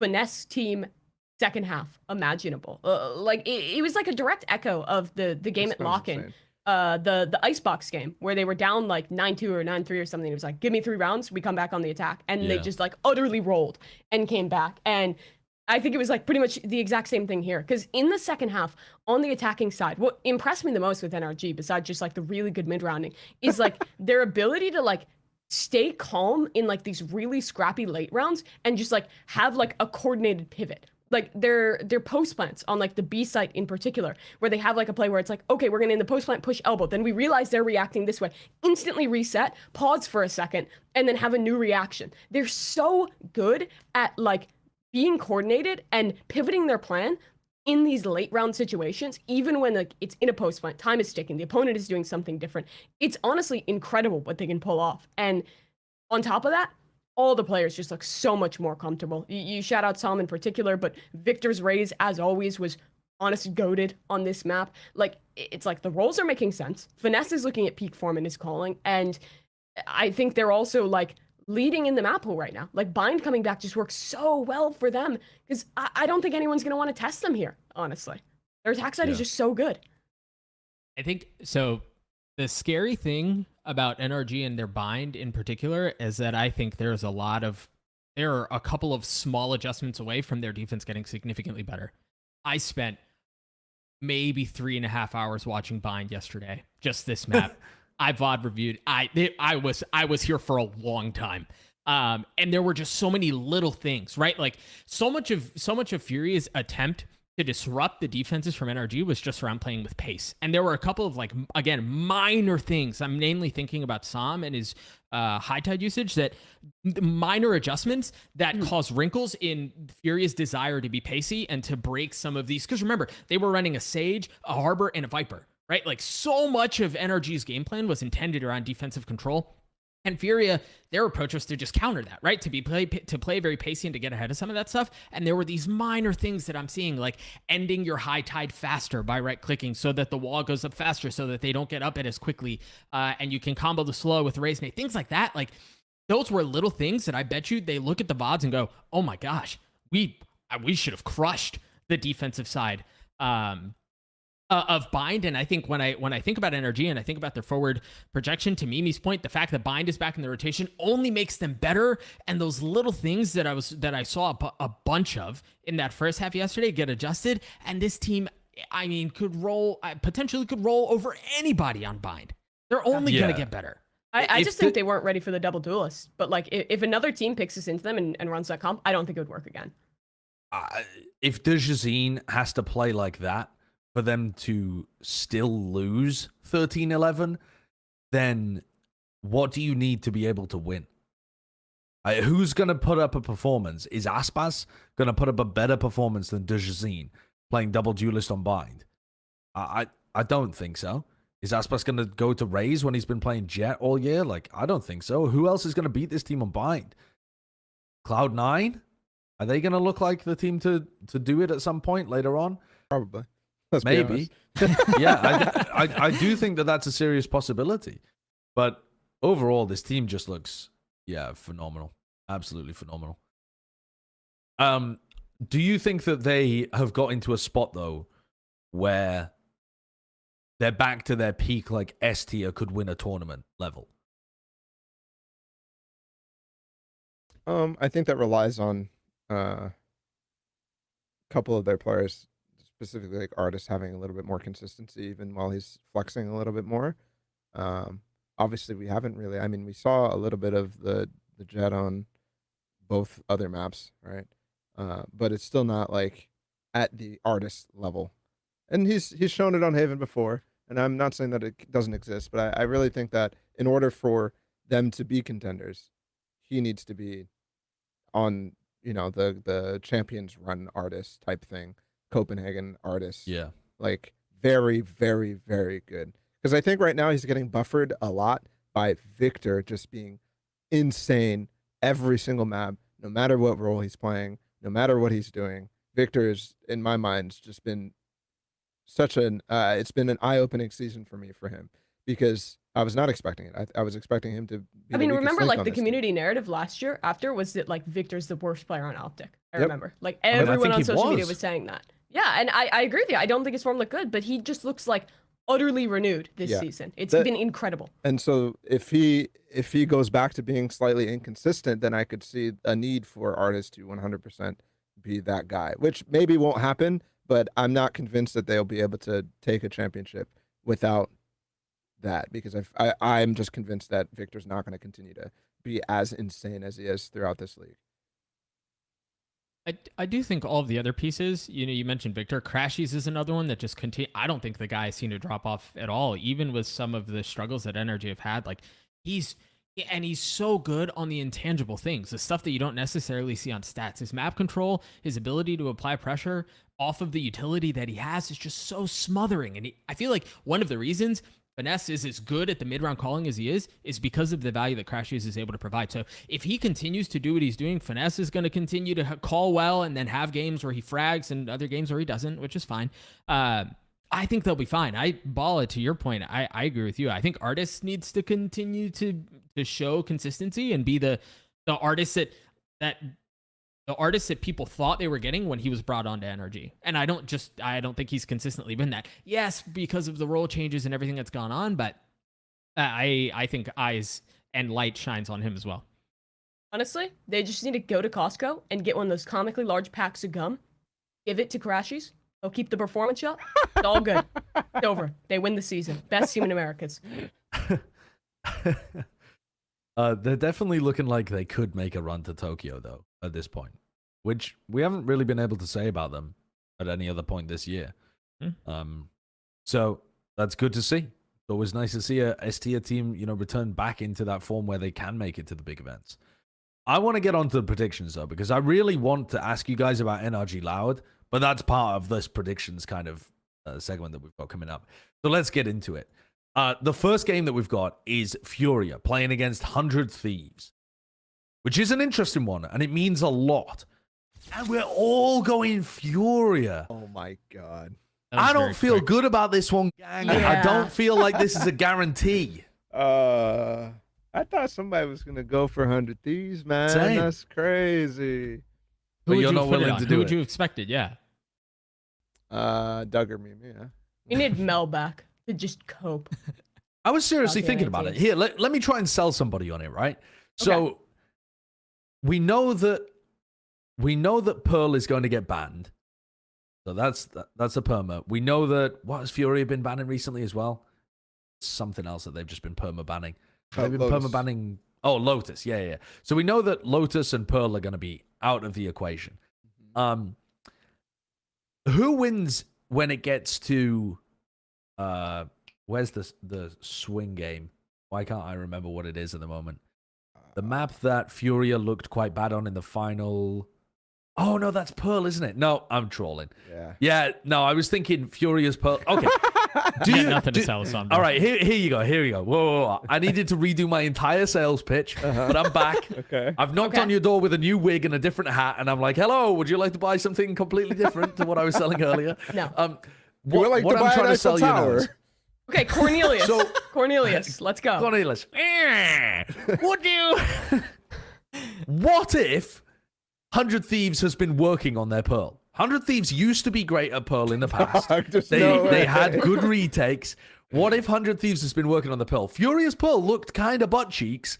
finesse team second half imaginable. Like it was like a direct echo of the game at Lock-In, the Icebox game where they were down like 9-2 or 9-3 or something. It was like, give me 3 rounds, we come back on the attack, and they just like utterly rolled and came back. And I think it was like pretty much the exact same thing here, because in the second half on the attacking side, what impressed me the most with NRG, besides just like the really good mid rounding, is like their ability to like stay calm in like these really scrappy late rounds and just like have like a coordinated pivot. Like their post plants on like the B site in particular, where they have like a play where it's like, okay, we're gonna in the post plant push elbow, then we realize they're reacting this way, instantly reset, pause for a second, and then have a new reaction. They're so good at like being coordinated and pivoting their plan in these late round situations, even when like it's in a post plant, time is ticking, the opponent is doing something different. It's honestly incredible what they can pull off. And on top of that, all the players just look so much more comfortable. You shout out Som in particular, but Victor's raise, as always, was honestly goated on this map. Like, it's like the roles are making sense. Finesse is looking at peak form and is calling, and I think they're also like leading in the map pool right now. Like Bind coming back just works so well for them, because I don't think anyone's going to want to test them here, honestly. Their attack side is just so good. I think so. The scary thing about NRG and their bind in particular is that I think there are a couple of small adjustments away from their defense getting significantly better. I spent maybe 3.5 hours watching bind yesterday, just this map. I VOD reviewed. I was here for a long time. And there were just so many little things, right? Like so much of Furia's attempt to disrupt the defenses from NRG was just around playing with pace. And there were a couple of, like, again, minor things. I'm mainly thinking about Sam and his high tide usage, that minor adjustments that cause wrinkles in Furia's desire to be pacey and to break some of these. Because remember, they were running a Sage, a Harbor, and a Viper, right? Like, so much of NRG's game plan was intended around defensive control. And Furia, their approach was to just counter that, right? To play very pacey and to get ahead of some of that stuff. And there were these minor things that I'm seeing, like ending your high tide faster by right-clicking so that the wall goes up faster so that they don't get up it as quickly. And you can combo the slow with Raise Nate. Things like that. Like, those were little things that I bet you they look at the VODs and go, oh my gosh, we should have crushed the defensive side. Of Bind. And I think when I think about NRG and I think about their forward projection, to Mimi's point, the fact that Bind is back in the rotation only makes them better. And those little things that I saw a bunch of in that first half yesterday get adjusted. And this team, I mean, potentially could roll over anybody on Bind. They're only going to get better. I just think they weren't ready for the double duelist. But like, if another team picks this into them and runs that comp, I don't think it would work again. If decisive has to play like that for them to still lose 13-11, then what do you need to be able to win? Who's going to put up a performance? Is aspas going to put up a better performance than decisive playing double duelist on Bind? I don't think so. Is aspas going to go to Raze when he's been playing Jet all year? Like, I don't think so. Who else is going to beat this team on Bind? Cloud9? Are they going to look like the team to do it at some point later on? Probably. Let's Maybe. Yeah, I do think that that's a serious possibility. But overall, this team just looks, phenomenal. Absolutely phenomenal. Do you think that they have got into a spot, though, where they're back to their peak, like S tier could win a tournament level? I think that relies on a couple of their players, specifically like Artist, having a little bit more consistency even while he's flexing a little bit more. Obviously we haven't really, I mean, we saw a little bit of the Jet on both other maps, right? But it's still not like at the Artist level. And he's shown it on Haven before, and I'm not saying that it doesn't exist, but I really think that in order for them to be contenders, he needs to be on, you know, the Champions Run Artist type thing. Copenhagen Artist. Yeah. Like, very, very, very good. Because I think right now he's getting buffered a lot by Victor just being insane every single map, no matter what role he's playing, no matter what he's doing. Victor is, in my mind, just been such an, it's been an eye-opening season for me for him, because I was not expecting it. I was expecting him to be I mean, the weakest remember, link like, on the this team. community narrative last year after was that, like, Victor's the worst player on Optic. I Yep. remember. Like, I everyone think on he social media was. was saying that. Yeah, and I agree with you. I don't think his form looked good, but he just looks like utterly renewed this Yeah. season. It's That- been incredible. And so if he goes back to being slightly inconsistent, then I could see a need for Artists to 100% be that guy, which maybe won't happen, but I'm not convinced that they'll be able to take a championship without that, because I'm just convinced that Victor's not going to continue to be as insane as he is throughout this league. I do think all of the other pieces, you know, you mentioned Victor. Crashies is another one that just continue. I don't think the guy has seen a drop off at all, even with some of the struggles that NRG have had. Like, he's so good on the intangible things, the stuff that you don't necessarily see on stats. His map control, his ability to apply pressure off of the utility that he has is just so smothering. And I feel like one of the reasons Finesse is as good at the mid-round calling as he is because of the value that Crashies is able to provide. So if he continues to do what he's doing, Finesse is going to continue to call well and then have games where he frags and other games where he doesn't, which is fine. I think they'll be fine. Balla, to your point, I agree with you. I think Artist needs to continue to show consistency and be the artist that the artist that people thought they were getting when he was brought on to NRG. And I don't think he's consistently been that. Yes, because of the role changes and everything that's gone on, but I think eyes and light shines on him as well. Honestly, they just need to go to Costco and get one of those comically large packs of gum, give it to Crashies. They'll keep the performance up. It's all good. It's over. They win the season. Best team in Americas. They're definitely looking like they could make a run to Tokyo, though, at this point, which we haven't really been able to say about them at any other point this year. Hmm. So that's good to see. It's always nice to see a S-tier team, return back into that form where they can make it to the big events. I want to get on to the predictions, though, because I really want to ask you guys about NRG Loud, but that's part of this predictions kind of segment that we've got coming up. So let's get into it. The first game that we've got is FURIA playing against 100 Thieves, which is an interesting one, and it means a lot. And we're all going FURIA. Oh my god. I don't feel good about this one, gang. I don't feel like this is a guarantee. I thought somebody was gonna go for 100 Thieves, man. Same. That's crazy. But you're not willing to do Who would it. you expected? Yeah. Doug or Mimi, yeah. We need Mel back to just cope. I was seriously Okay, thinking about it. 19. Here, let me try and sell somebody on it, right? So we know that Pearl is going to get banned. So that's a perma. We know that what has FURIA been banning recently as well? Something else that they've just been perma banning. They've been Lotus. perma banning. Oh, Lotus. Yeah. So we know that Lotus and Pearl are going to be out of the equation. Who wins when it gets to where's the swing game? Why can't I remember what it is at the moment? The map that FURIA looked quite bad on in the final. Oh no, that's Pearl, isn't it? No, I'm trolling. Yeah, no, I was thinking Furia's Pearl. Okay. Nothing to sell us on. All right, here you go. Whoa. I needed to redo my entire sales pitch, but I'm back. Okay. I've knocked on your door with a new wig and a different hat, and I'm like, hello, would you like to buy something completely different to what I was selling earlier? No. Would like what to I'm buy trying an to sell Eiffel you now Tower? is, Okay, Cornelius. So- Cornelius, let's go. Cornelius. What if 100 Thieves has been working on their Pearl? 100 Thieves used to be great at Pearl in the past. Just no way. They had good retakes. What if 100 Thieves has been working on the Pearl? Furia's Pearl looked kind of butt cheeks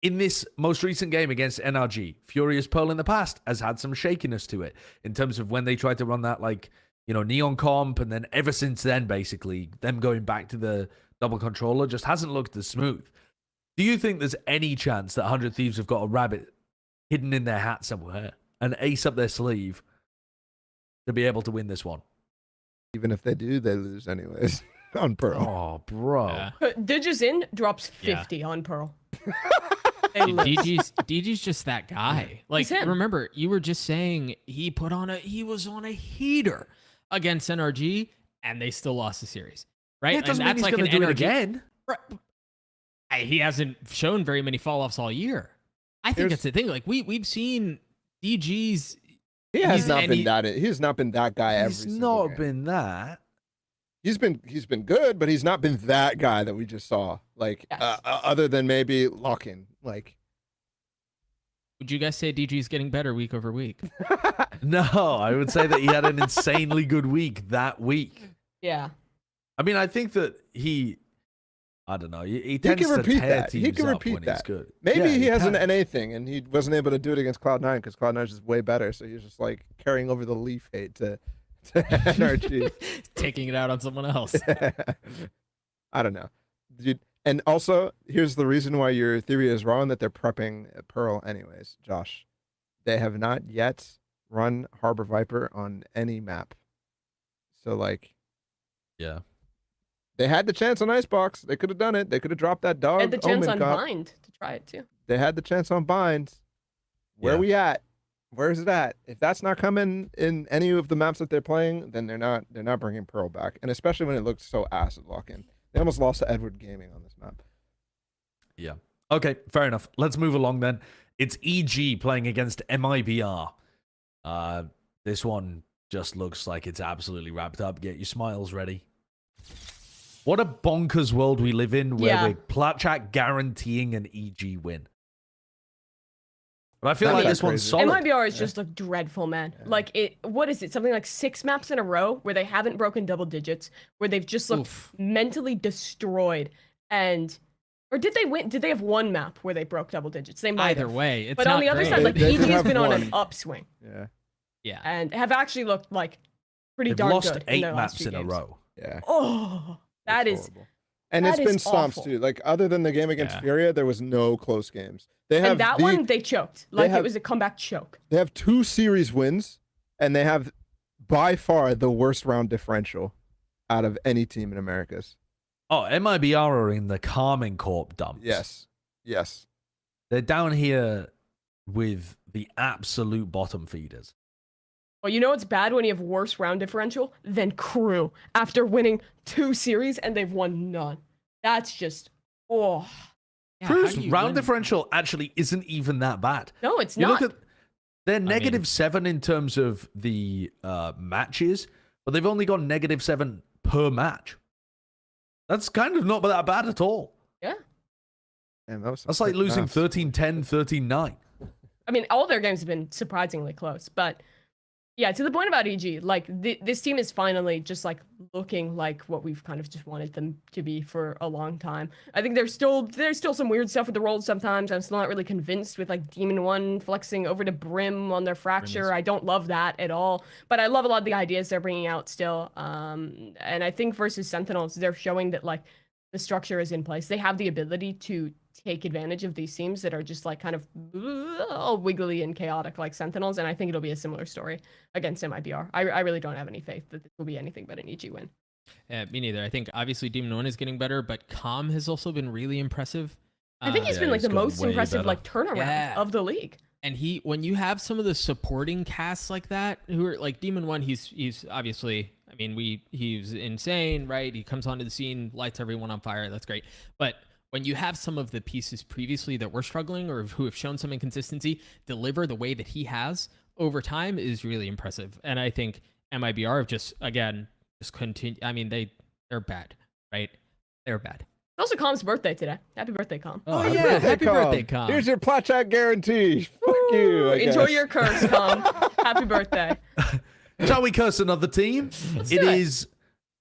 in this most recent game against NRG. Furia's Pearl in the past has had some shakiness to it in terms of when they tried to run that neon comp, and then ever since then, basically, them going back to the double controller just hasn't looked as smooth. Do you think there's any chance that 100 Thieves have got a rabbit hidden in their hat somewhere, an ace up their sleeve, to be able to win this one? Even if they do, they lose anyways on Pearl. Oh, bro. Yeah. Digis in drops 50 on Pearl. They Dude, lose. DG's just that guy. Like, He's him. remember, you were just saying he was on a heater against NRG, and they still lost the series, right? It doesn't and mean that's he's like going an to do it NRG again. He hasn't shown very many fall-offs all year. I think Here's- that's the thing. Like, we've seen DG's. He has He's- not and been he- that. He has not been that guy every He's single not game. been that. He's been good, but he's not been that guy that we just saw. Like Yes. other than maybe Lockin. Like Would you guys say DG's getting better week over week? No, I would say that he had an insanely good week that week. Yeah. I mean, I think that I don't know. He tends can to repeat tear that. He teams can up repeat when he's that. good. maybe Yeah, he has can. an NA thing and he wasn't able to do it against Cloud9 because Cloud9 is just way better. So he's just like carrying over the Leaf hate to NRG. Taking it out on someone else. I don't know. Dude, and also, here's the reason why your theory is wrong, that they're prepping Pearl anyways, Josh. They have not yet run Harbor Viper on any map. So, like, Yeah. they had the chance on Icebox. They could have done it. They could have dropped that dog. Had the chance Omen on comp. Bind to try it too. They had the chance on Bind. Where Yeah. we at? Where is it at? If that's not coming in any of the maps that they're playing, then they're not bringing Pearl back. And especially when it looks so ass at lock-in. They almost lost to Edward Gaming on this map. Yeah. Okay, fair enough. Let's move along then. It's EG playing against MIBR. This one just looks like it's absolutely wrapped up. Get your smiles ready. What a bonkers world we live in where Yeah. we're Plat Chat guaranteeing an EG win. But I feel Not like that this one's crazy. solid. MIBR is just look dreadful, man. Like what is it? Something like 6 maps in a row where they haven't broken double digits, where they've just looked Oof. mentally destroyed. Or did they win? Did they have one map where they broke double digits? They might Either have. way, it's But not on the other great. side, like They EG did has have been on one. an upswing Yeah. Yeah. and have actually looked like pretty They've darn lost good in 8 their last maps few in a games. row. Yeah. Oh, that It's is horrible. And that it's been is stomps awful. too. Like other than the game against Yeah. Furia, there was no close games. They have and that the- one they choked. Like have- it was a comeback choke. They have 2 series wins, and they have by far the worst round differential out of any team in Americas. Oh, MIBR are in the Carmine Corp dumps. Yes. Yes. They're down here with the absolute bottom feeders. Well, you know it's bad when you have worse round differential than Crew after winning 2 series and they've won none. That's just, oh. Yeah, how Crew's do you round win? differential actually isn't even that bad. No, it's You not. look at they're mean- -7 in terms of the matches, but they've only got -7 per match. That's kind of not that bad at all. Yeah. Man, that was some That's like quick losing maths. 13-10, 13-9. I mean, all their games have been surprisingly close, but yeah, to the point about EG, like this team is finally just like looking like what we've kind of just wanted them to be for a long time. I think there's still some weird stuff with the roles sometimes. I'm still not really convinced with like Demon 1 flexing over to Brim on their fracture. I don't love that at all, but I love a lot of the ideas they're bringing out still. And I think versus Sentinels, they're showing that like the structure is in place. They have the ability to take advantage of these teams that are just like kind of all wiggly and chaotic like Sentinels, and I think it'll be a similar story against MIBR. I really don't have any faith that this will be anything but an EG win. Me neither. I think obviously Demon 1 is getting better, but Calm has also been really impressive. I think he's yeah, been like he's the gotten most way impressive better. like turnaround Yeah. of the league. And when you have some of the supporting casts like that, who are like Demon 1, he's obviously, I mean, he's insane, right? He comes onto the scene, lights everyone on fire. That's great. But when you have some of the pieces previously that were struggling or who have shown some inconsistency deliver the way that he has over time is really impressive. And I think MIBR have just continue. I mean, they're bad, right? They're bad. It's also Calm's birthday today. Happy birthday, Calm. Oh, Happy yeah. Happy birthday, Calm. Here's your Plat chat guarantee. Fuck you. I Enjoy guess. your curse, Calm. Happy birthday. Shall we curse another team? do It it. is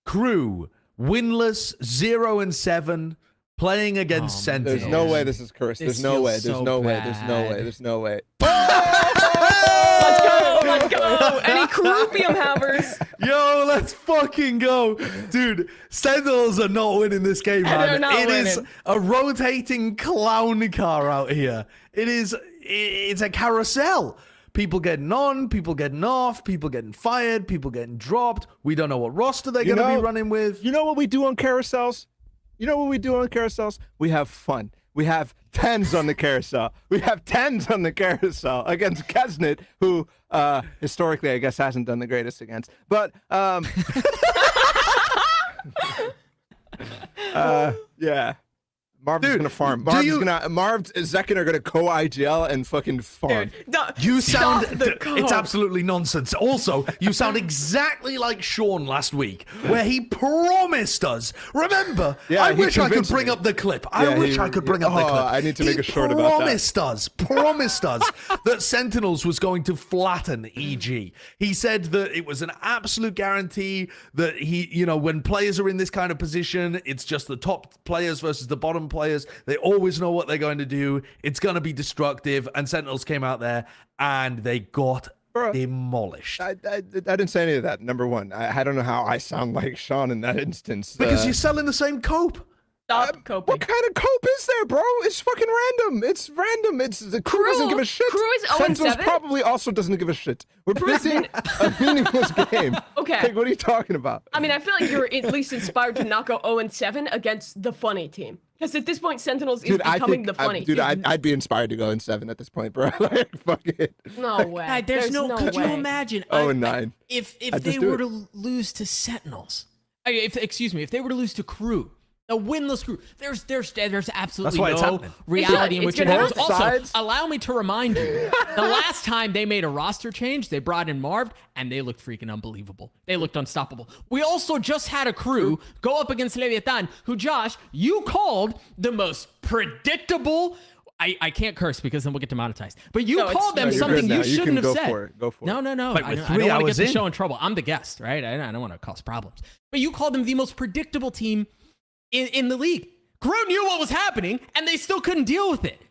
Crew, winless, 0-7, playing against Oh, Sentinels. There's no way this is cursed. This There's no feels way. There's so no way. There's no bad. way. There's no way. Let's go. Let's go. Any Croupium havers? Yo, let's fucking go. Dude, Sentinels are not winning this game, man. They're not It is winning. a rotating clown car out here. It's a carousel. People getting on, people getting off, people getting fired, people getting dropped. We don't know what roster they're You going to be know- running with. You know what we do on carousels? We have fun. We have TenZ on the carousel. We have TenZ on the carousel against Kesnet, who historically I guess hasn't done the greatest against. But yeah. Marv is Dude, gonna farm. do Marv and Zekin are gonna co-IGL and fucking farm. Dude, no, You stop sound, the it's absolutely nonsense. Also, you sound exactly like Sean last week, where he promised us. Remember, Yeah, I he wish I could convinced bring me. up the clip. Yeah, I wish I could bring up the clip. I need to He make a short about that. promised us that Sentinels was going to flatten EG. He said that it was an absolute guarantee that when players are in this kind of position, it's just the top players versus the bottom players. They always know what they're going to do. It's going to be destructive. And Sentinels came out there and they got Bro, demolished. I didn't say any of that. Number one, I don't know how I sound like Sean in that instance. Because you're selling the same cope. Stop coping. What kind of cope is there, bro? It's fucking random. It's random. It's the crew doesn't give a shit. Crew is 0-7? Sentinels probably also doesn't give a shit. We're missing a meaningless game. Okay. Like, what are you talking about? I mean, I feel like you're at least inspired to not go 0-7 against the funny team. Because at this point, Sentinels is becoming the funny dude, team. I'd be inspired to go in 7 at this point, bro. Like, fuck it. No way. God, there's no. Could way. you imagine? 0-9. If I'd they just do were it. to lose to Sentinels, if they were to lose to Crew, a winless Crew, there's absolutely That's why it's no happening. reality in It's which it gonna happens. happen. Also, Sides. allow me to remind you, the last time they made a roster change, they brought in Marv, and they looked freaking unbelievable. They looked unstoppable. We also just had a Crew go up against Leviatán, who, Josh, you called the most predictable. I can't curse because then we'll get demonetized. But you No, it's- called them no, you're something good now. you You shouldn't can have go said. for it. Go for it. No. Wait, I we're don't 3 want to hours get the in. show in trouble. I'm the guest, right? I don't want to cause problems. But you called them the most predictable team in the league. Crew knew what was happening, and they still couldn't deal with it.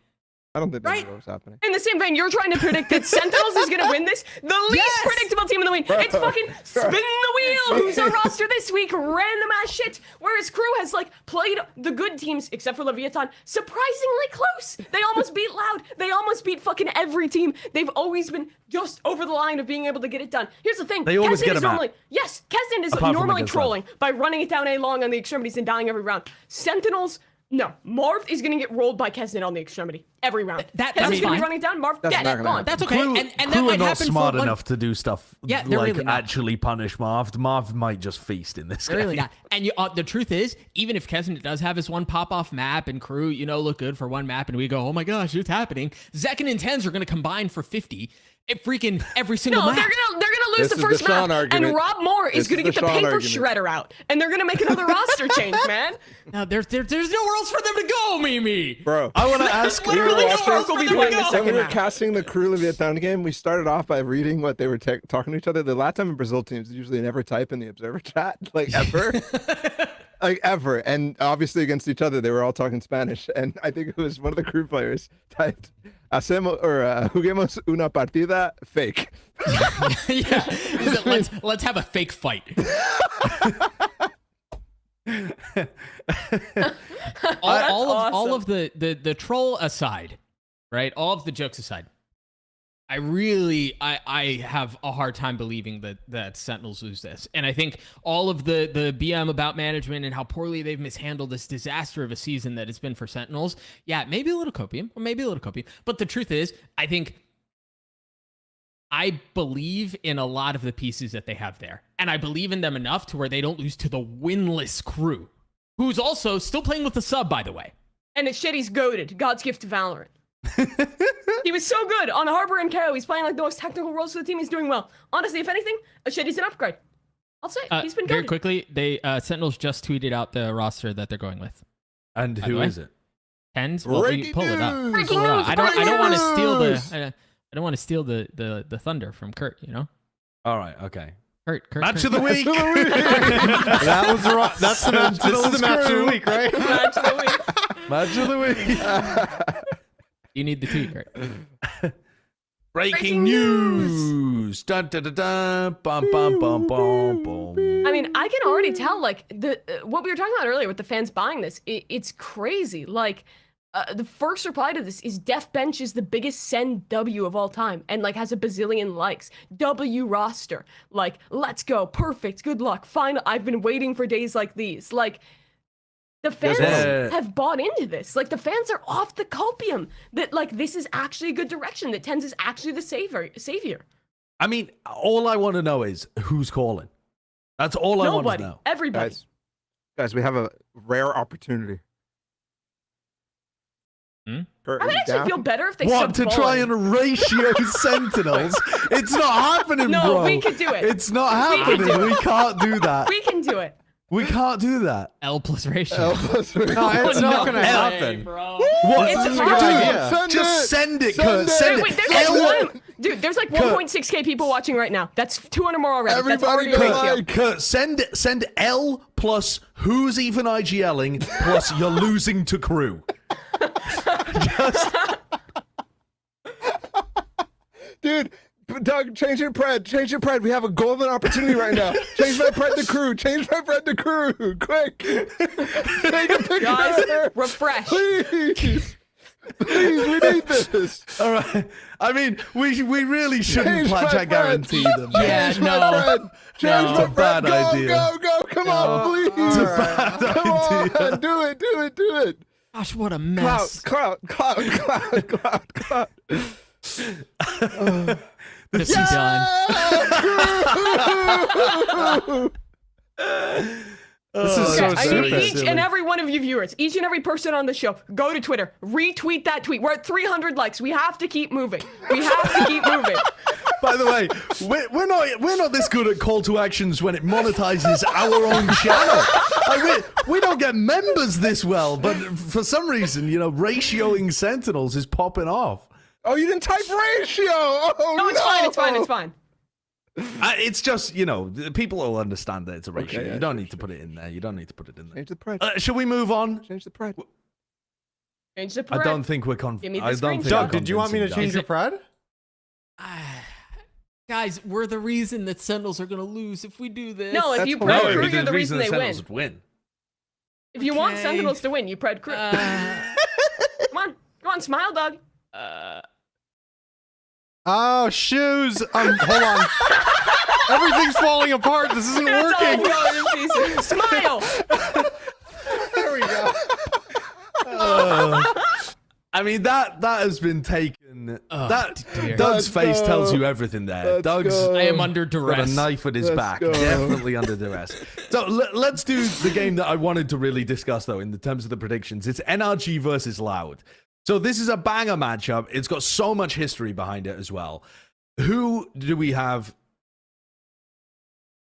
I don't think they Right? knew what was happening. In the same vein, you're trying to predict that Sentinels is gonna win this. The least Yes! predictable team in the win. It's fucking spin the wheel. Who's our roster this week? Random ass shit. Whereas Crew has like played the good teams, except for Leviatán, surprisingly close. They almost beat Loud. They almost beat fucking every team. They've always been just over the line of being able to get it done. Here's the thing. They always Keston get is a map. normally yes, Keston is Apart from normally against trolling by running it down A long on the extremities and dying every round. Sentinels. No, Marv is gonna get rolled by Keston on the extremity every round. That's Keston's gonna fine. be running it down. Marv, That's dead, not gonna gone. happen. That's okay. Crew, and that Crew might are not happen smart for one. enough to do stuff Yeah, they're like really not. actually punish Marv. Marv might just feast in this They're game. really not. And the truth is, even if Keston does have his one pop-off map and Crew, look good for one map, and we go, oh my gosh, it's happening. Zekin and TenZ are going to combine for 50 freaking every single No, map. they're gonna lose This the is the first Sean map, argument. and Rob Moore is This gonna is get the the Sean paper argument. shredder out, and they're gonna make another roster change, man. Now, there's nowhere else for them to go, Mimi. Bro, I want to ask. Literally watching- nowhere else for Will be them to playing the go. when second we were map. casting the Crew Leviathan game, we started off by reading what they were talking to each other. The Latam and Brazil teams usually never type in the observer chat, like ever. Like ever. And obviously against each other, they were all talking Spanish. And I think it was one of the Crew players typed, juguemos una partida fake. Yeah. Let's have a fake fight. all of the troll aside, right? All of the jokes aside, I have a hard time believing that Sentinels lose this. And I think all of the BM about management and how poorly they've mishandled this disaster of a season that it's been for Sentinels. Yeah, maybe a little copium, But the truth is, I believe in a lot of the pieces that they have there. And I believe in them enough to where they don't lose to the winless Crew, who's also still playing with the sub, by the way. And it's shit, he's goated. God's gift to Valorant. He was so good on Harbor and KO. He's playing like the most technical roles for the team. He's doing well. Honestly, if anything, Shitty's an upgrade. I'll say he's been Very good. quickly, they Sentinels just tweeted out the roster that they're going with. And By who the way. is it? TenZ. Well, Breaking you pull it up. news! Breaking Pull it up. news, I don't want to steal news! the. I don't want to steal the thunder from Kurt. All right. Okay. Kurt. Match of the week. That was the that's the match. This is the match of the week, right? Match of the week. Match of the week. You need the tweet, Kurt. Breaking news. Dun, dun, dun, dun. Bum, bum, bum, bum, bum. I mean, I can already tell, like, what we were talking about earlier with the fans buying this, it's crazy. Like, the first reply to this is Def Bench is the biggest send W of all time and, like, has a bazillion likes. W roster. Like, let's go. Perfect. Good luck. Final. I've been waiting for days like these. Like, the fans have bought into this. Like, the fans are off the copium that, like, this is actually a good direction, that TenZ is actually the savior. I mean, all I want to know is who's calling. That's all I want to Nobody. know. Everybody. Guys, we have a rare opportunity. Kurt, I are would you actually down? feel better if they What, to sub try Fallen. and ratio Sentinels? It's not happening, No, bro. we could do it. It's not We can happening. do it. We can't do that. We can do it. We can't do that. L plus ratio. No, it's not gonna happen. bro. What? It's That's a hard. good Dude, idea. Send just it. send it, Send Kurt. it. Send Wait, it. there's like L- one, dude. There's like 1.6k people watching right now. That's 200 more already. That's Everybody already a go ratio. like. Kurt, send L plus who's even IGLing plus you're losing to Crew. Just Dude, Doug, change your pred. Change your pred. We have a golden opportunity right now. Change my pred to Crew. Change my pred to Crew. Quick. Take a picture. Guys, refresh. Please. Please, we need this. all right. I mean, we really shouldn't Change my pledge friend. guarantee them. Yeah, Change my no. pred. Change No. my It's a bad pred. Go, idea. go. Come on, please. It's a bad Come idea. on. Do it. Gosh, what a Clout. mess. This is done. This is so Okay, I need stupid. each and every one of you viewers, each and every person on the show, go to Twitter, retweet that tweet. We're at 300 likes. We have to keep moving. We have to keep moving. By the way, we're not this good at call to actions when it monetizes our own channel. Like, we don't get members this well, but for some reason, ratioing Sentinels is popping off. Oh, you didn't type ratio. Oh, No, it's fine. It's fine. It's fine. It's just, people will understand that it's a ratio. Okay, yeah, you don't sure, need to put it in there. You don't need to put it in there. Change the pred. Shall we move on? Change the pred. Change the I pred. don't think we're Give me the I don't think screenshot. Doug, we're did you want me to convincing change Doug. your pred? Guys, we're the reason that Sentinels are gonna lose if we do this. No, if That's you hilarious. pred No, crew, it'd be you're the reason the they Sentinels win. would win. If you want Okay. Sentinels to win, you pred crew. Come on, smile, Doug. Oh, shoes. Hold on. Everything's falling apart. This isn't It's all working. going in pieces. Smile. There we go. I mean that has been taken. Oh, that dear. Doug's face Let's tells go. you everything there. Let's Doug's go. I am under got a duress. knife at his Let's back. go. Definitely under duress. So let's do the game that I wanted to really discuss, though, in the terms of the predictions. It's NRG versus Loud. So this is a banger matchup. It's got so much history behind it as well. Who do we have?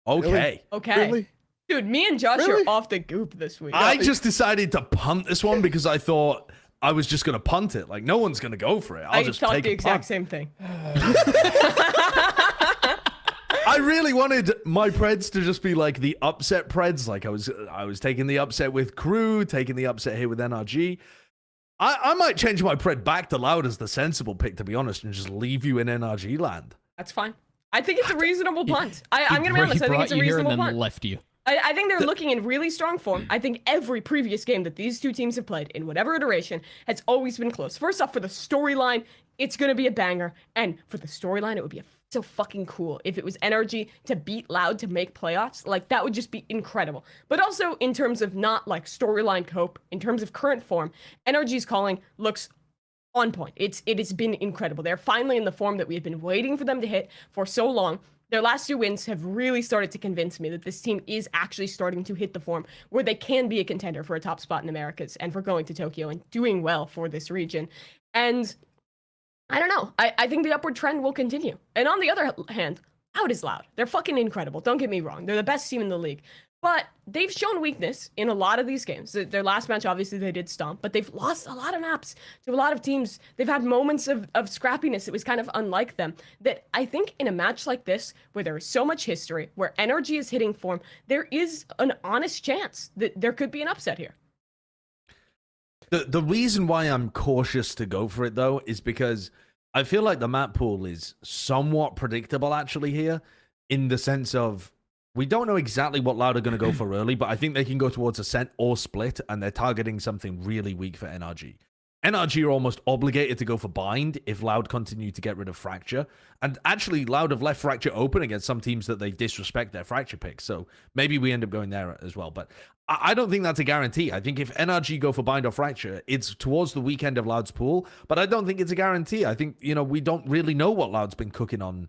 Okay. Really? Okay. Really? Dude, me and Josh Really? are off the goop this week. I just decided to punt this one because I thought I was just going to punt it. Like, no one's going to go for it. I'll I just thought take the a exact punt. same thing. I really wanted my Preds to just be like the upset Preds. Like I was taking the upset with Crew, taking the upset here with NRG. I might change my Pred back to Loud as the sensible pick, to be honest, and just leave you in NRG land. That's fine. I think it's a reasonable punt. I'm going to be honest. I think it's a reasonable and then punt. left you. I think they're looking in really strong form. I think every previous game that these two teams have played, in whatever iteration, has always been close. First off, for the storyline, it's going to be a banger. And for the storyline, it would be so fucking cool if it was NRG to beat Loud to make playoffs. Like, that would just be incredible. But also, in terms of not, like, storyline cope, in terms of current form, NRG's calling looks on point. It has been incredible. They're finally in the form that we have been waiting for them to hit for so long. Their last two wins have really started to convince me that this team is actually starting to hit the form where they can be a contender for a top spot in Americas and for going to Tokyo and doing well for this region. And I don't know. I think the upward trend will continue. And on the other hand, Loud is Loud. They're fucking incredible. Don't get me wrong. They're the best team in the league. But they've shown weakness in a lot of these games. Their last match, obviously, they did stomp, but they've lost a lot of maps to a lot of teams. They've had moments of scrappiness. It was kind of unlike them. That I think in a match like this, where there is so much history, where NRG is hitting form, there is an honest chance that there could be an upset here. The reason why I'm cautious to go for it, though, is because I feel like the map pool is somewhat predictable, actually, here, in the sense of we don't know exactly what Loud are going to go for early, but I think they can go towards Ascent or Split, and they're targeting something really weak for NRG. NRG are almost obligated to go for Bind if Loud continue to get rid of Fracture. And actually, Loud have left Fracture open against some teams that they disrespect their Fracture picks, so maybe we end up going there as well. But I don't think that's a guarantee. I think if NRG go for Bind or Fracture, it's towards the weekend of Loud's pool, but I don't think it's a guarantee. I think, you know, we don't really know what Loud's been cooking on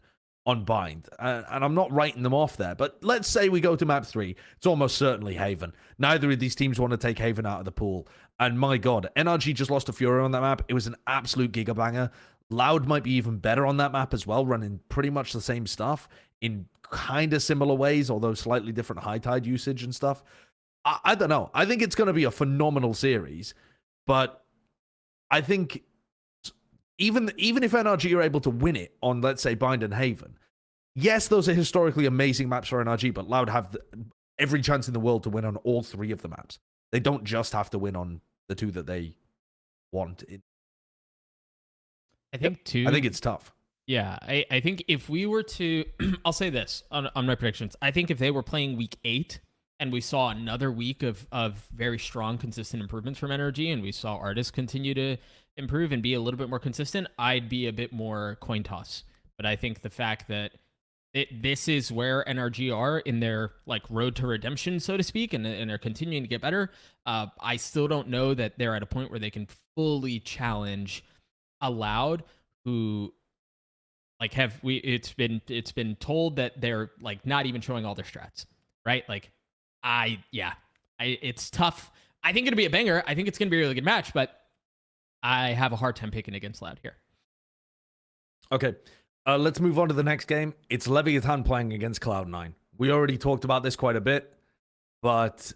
Bind, and I'm not writing them off there, but let's say we go to map 3. It's almost certainly Haven. Neither of these teams want to take Haven out of the pool, and my god, NRG just lost to FURIA on that map. It was an absolute gigabanger. Loud might be even better on that map as well, running pretty much the same stuff in kind of similar ways, although slightly different high tide usage and stuff. I don't know. I think it's going to be a phenomenal series, but I think even if NRG are able to win it on, let's say, Bind and Haven, yes, those are historically amazing maps for NRG, but Loud have every chance in the world to win on all 3 of the maps. They don't just have to win on the 2 that they want. I think too. I think it's tough. Yeah, I think if we were to, I'll say this on my predictions. I think if they were playing week 8 and we saw another week of very strong, consistent improvements from NRG, and we saw artists continue to improve and be a little bit more consistent, I'd be a bit more coin toss. But I think the fact that this is where NRG are in their like road to redemption, so to speak, and they're continuing to get better. I still don't know that they're at a point where they can fully challenge a Loud who like it's been told that they're like not even showing all their strats, right? Like it's tough. I think it'll be a banger. I think it's gonna be a really good match, but I have a hard time picking against Loud here. Okay, let's move on to the next game. It's Leviatán playing against Cloud9. We already talked about this quite a bit, but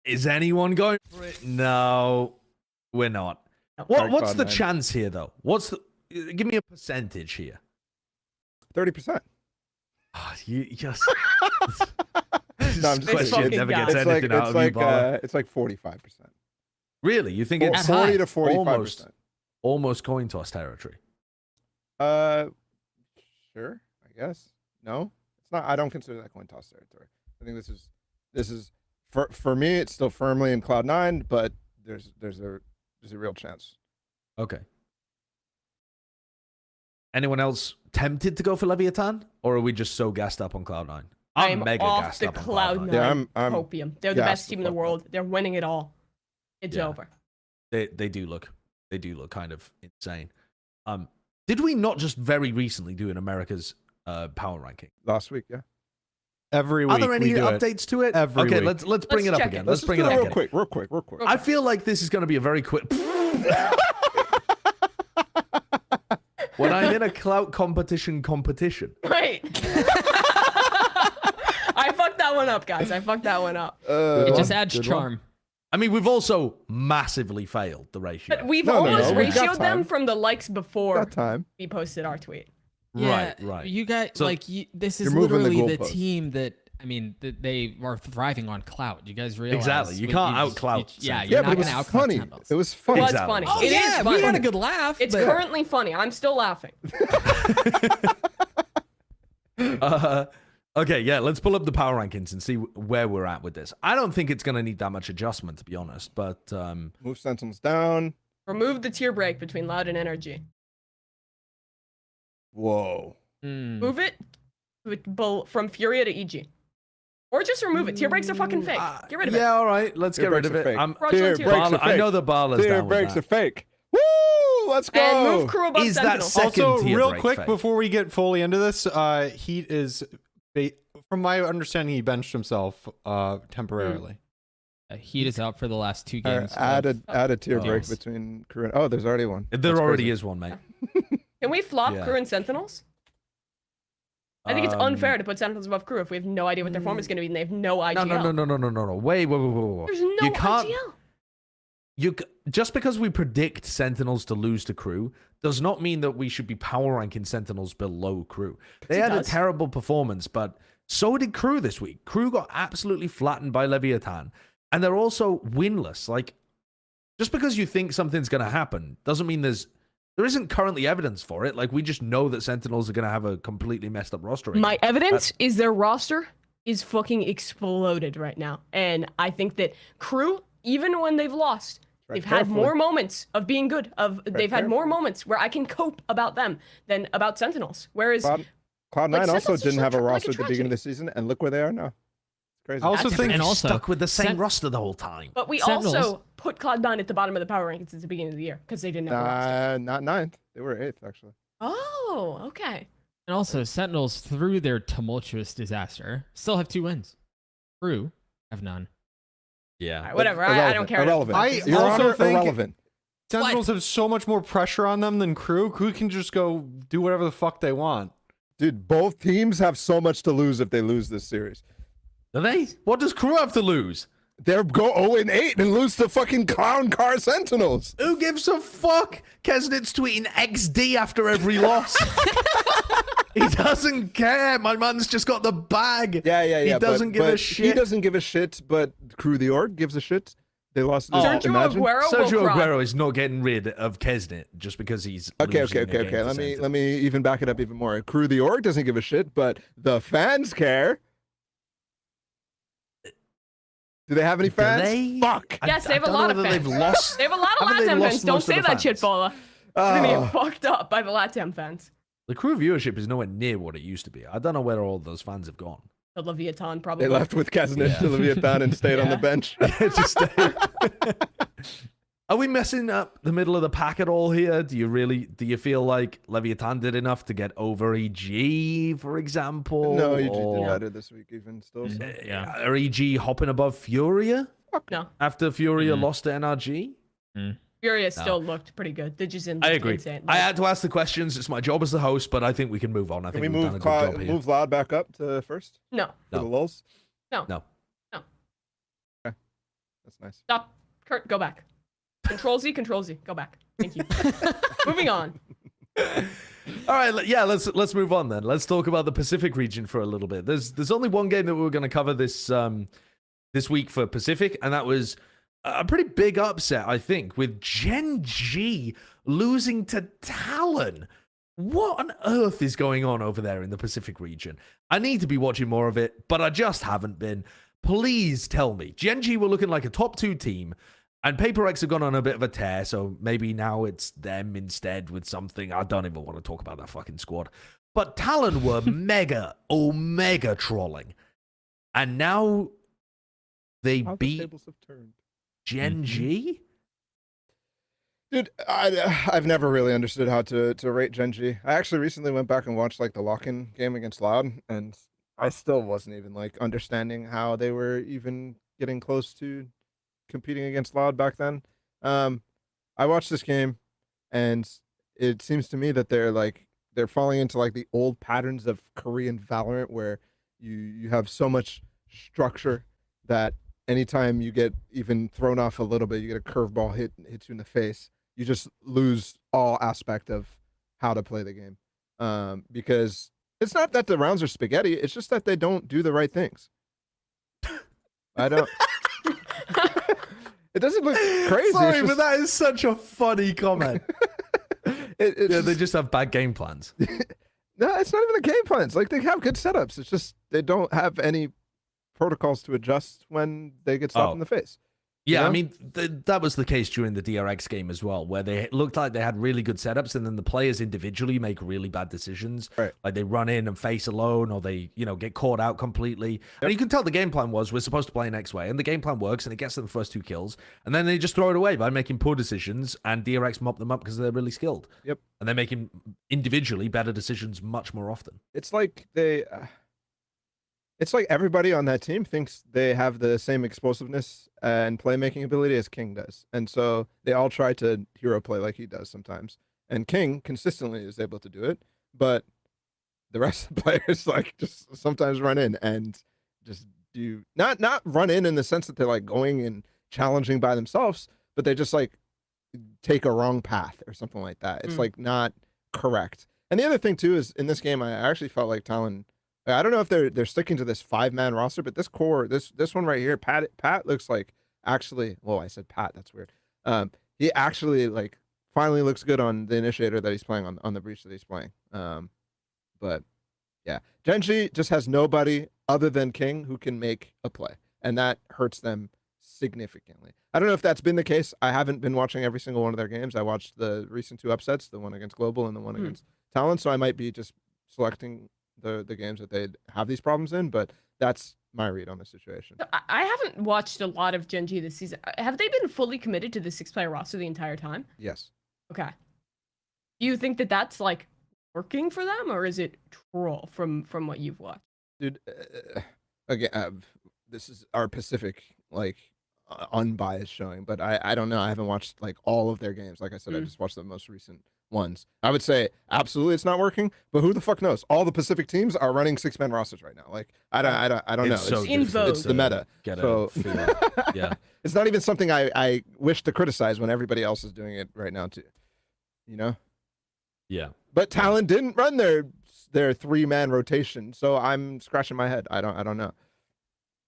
is anyone going for it? No, we're not. What's the chance here, though? Give me a percentage here. 30%. You just... No, I'm just this kidding. question never gets It's anything out of you, Bala. it's like 45%. Really? You think it's 40 to 45%. almost coin toss territory? Sure, I guess. No, it's not. I don't consider that coin toss territory. I think this is for me. It's still firmly in Cloud9, but there's a real chance. Okay. Anyone else tempted to go for Leviathan, or are we just so gassed up on Cloud9? I'm mega off gassed the up on Cloud9. Yeah, I'm copium. They're the gassed best the team in the fuck world. They're winning it all. It's Yeah. over. They do look kind of insane. Did we not just very recently do an America's power ranking? last week. Yeah. Every week. Are there any we do it. updates to it? Every okay, week. let's bring it up check again. it. Let's just bring do it up real again. quick. I feel like this is going to be a very quick. When I'm in a clout competition. Right. I fucked that one up, guys. I fucked that one up. It just adds Good one. charm. I mean, we've also massively failed the ratio. But we've No, almost we've got ratioed them time. from the likes before Got time. we posted our tweet. Right, right. You guys, So- this You're is moving the literally the goalpost. team that, I mean, they are thriving on clout. You guys realize? Exactly. You what can't just- out-clout Yeah, Sentinels. you're Yeah, not but it was gonna out-clout funny. Sentinels. It was It funny. was Exactly. funny. Oh It yeah, is funny. we had a good laugh. It's but- currently funny. I'm still laughing. Okay, yeah, let's pull up the power rankings and see where we're at with this. I don't think it's going to need that much adjustment, to be honest, but Move Sentinels down. Remove the tier break between Loud and Energy. Whoa. Mm. Move it from Furia to EG. Or just remove it. Tier breaks are fucking fake. Get rid of it. Yeah, all right, let's Tier get rid breaks of are it. fake. Fraudulent Tier tier breaks Barla- are fake. I know the Barla's Tier down with breaks that. are fake. Woo! Let's go. And move crew above Is that Sentinels. second Also, tier real break quick fake? before we get fully into this, Heat is, from my understanding, he benched himself temporarily. Heat is out for the last 2 All right, games. add a tier break Yes. between crew and... Oh, there's already one. There That's already crazy. is one, mate. Can we flop Yeah. crew and Sentinels? I think it's unfair to put Sentinels above crew if we have no idea what their form is going to be and they have no IGL. No. Wait. There's no You can't. IGL. Just because we predict Sentinels to lose to crew does not mean that we should be power ranking Sentinels below crew. They It had a does. terrible performance, but so did crew this week. Crew got absolutely flattened by Leviathan, and they're also winless. Like, just because you think something's going to happen doesn't mean there isn't currently evidence for it. Like, we just know that Sentinels are going to have a completely messed up roster. again. My evidence is their roster is fucking exploded right now. And I think that crew, even when they've lost, Tread they've had carefully. more moments of being good. They've had more moments where I can cope about them than about Sentinels. Whereas Cloud9 Like, also Sentinels didn't are have a like a roster at the beginning tragedy. of the season, and look where they are now. It's crazy. I also That's- think and also stuck with the same Sen- roster the whole time. But we Sentinels- also put Cloud9 at the bottom of the power rankings at the beginning of the year because they didn't have a roster. Not 9th. They were 8th, actually. Oh, okay. And also, Sentinels, through their tumultuous disaster, still have 2 wins. Crew have none. Yeah. All right, whatever. I don't care. Irrelevant. I Your also Honor, think- irrelevant. Sentinels have so much more pressure on them than crew. Crew can just go do whatever the fuck they want. Dude, both teams have so much to lose if they lose this series. Do they? What does crew have to lose? They'll go 0-8 and lose to fucking clown car Sentinels. Who gives a fuck? Kesnit's tweeting XD after every loss. He doesn't care. My man's just got the bag. Yeah. He doesn't give a He shit. doesn't give a shit, but Crew the Org gives a shit. They lost to Sergio Imagine. Aguero Sergio will cry. Aguero is not getting rid of Kesnit just because he's Okay. losing a game to Let Sentinel. me even back it up even more. Crew the Org doesn't give a shit, but the fans care. Do they have any Do fans? they? Fuck. Yes, they have a don't lot know of whether fans. They've lost. They have a lot of Haven't they LATAM lost fans. Don't most of say the that shit, fans? Paula. You're gonna Oh. get fucked up by the LATAM fans. The crew viewership is nowhere near what it used to be. I don't know where all those fans have gone. The Leviathan probably. They left with Kesnit to Leviathan and stayed on the Yeah. bench. Just Are we messing up the middle of the pack at all here? Do you feel like Leviathan did enough to get over EG, for example? No, you Or- did better this week, even still. So. Yeah. Are EG hopping above Furia No, after Furia Mhm. lost to NRG? Furia still looked pretty good. They just didn't. I look agree. insane. I had to ask the questions. It's my job as the host, but I think we can move on. I Can think we we've done a good job here. move Loud back up to first No, for No. the lulz? no, No. Okay. That's nice. stop. Kurt, go back. Control Z, go back. Thank you. Moving on. All right, yeah, let's move on then. Let's talk about the Pacific region for a little bit. There's only one game that we were going to cover this week for Pacific, and that was a pretty big upset, I think, with Gen.G losing to Talon. What on earth is going on over there in the Pacific region? I need to be watching more of it, but I just haven't been. Please tell me. Gen.G were looking like a top 2 team, and Paper X have gone on a bit of a tear, so maybe now it's them instead with something. I don't even want to talk about that fucking squad. But Talon were omega trolling. And now they How the beat tables have turned. Gen.G? Dude, I've never really understood how to rate Gen.G. I actually recently went back and watched like the lock-in game against Loud, and I still wasn't even like understanding how they were even getting close to competing against Loud back then. I watched this game, and it seems to me that they're falling into like the old patterns of Korean Valorant, where you have so much structure that anytime you get even thrown off a little bit, you get a curveball hits you in the face, you just lose all aspect of how to play the game. Because it's not that the rounds are spaghetti, it's just that they don't do the right things. I don't. It doesn't look crazy. Sorry, but that is such a funny comment. They just have bad game plans. No, it's not even the game plans. Like, they have good setups. It's just they don't have any protocols to adjust when they get stopped in the face. Yeah, you know? I mean, that was the case during the DRX game as well, where they looked like they had really good setups, and then the players individually make really bad decisions. Right. Like they run in and face alone, or they, get caught out completely. Yep. And you can tell the game plan was, we're supposed to play an X way, and the game plan works, and it gets them the first 2 kills, and then they just throw it away by making poor decisions, and DRX mop them up because they're really skilled. Yep. And they're making individually better decisions much more often. It's like it's like everybody on that team thinks they have the same explosiveness and playmaking ability as King does. And so they all try to hero play like he does sometimes. And King consistently is able to do it, but the rest of the players like just sometimes run in and just do not run in the sense that they're like going and challenging by themselves, but they just like take a wrong path or something like that. It's like not correct. And the other thing too is in this game, I actually felt like Talon, I don't know if they're sticking to this 5-man roster, but this core, this one right here, Pat looks like actually. Whoa, I said Pat. That's weird. He actually like finally looks good on the initiator that he's playing on the breach that he's playing. But yeah, Gen.G just has nobody other than King who can make a play, and that hurts them significantly. I don't know if that's been the case. I haven't been watching every single one of their games. I watched the recent 2 upsets, the one against Global and the one against Talon, so I might be just selecting the games that they have these problems in, but that's my read on the situation. So I haven't watched a lot of Gen.G this season. Have they been fully committed to the 6-player roster the entire time? Yes. Okay. Do you think that that's like working for them, or is it troll from what you've watched? Dude, again, this is our Pacific like unbiased showing, but I don't know. I haven't watched like all of their games. Like I said, I just watched the most recent ones. I would say absolutely it's not working, but who the fuck knows? All the Pacific teams are running 6-man rosters right now. Like I don't know. So it's the meta. So yeah, it's not even something I wish to criticize when everybody else is doing it right now too. You know? Yeah. But Talon didn't run their 3-man rotation, so I'm scratching my head. I don't know.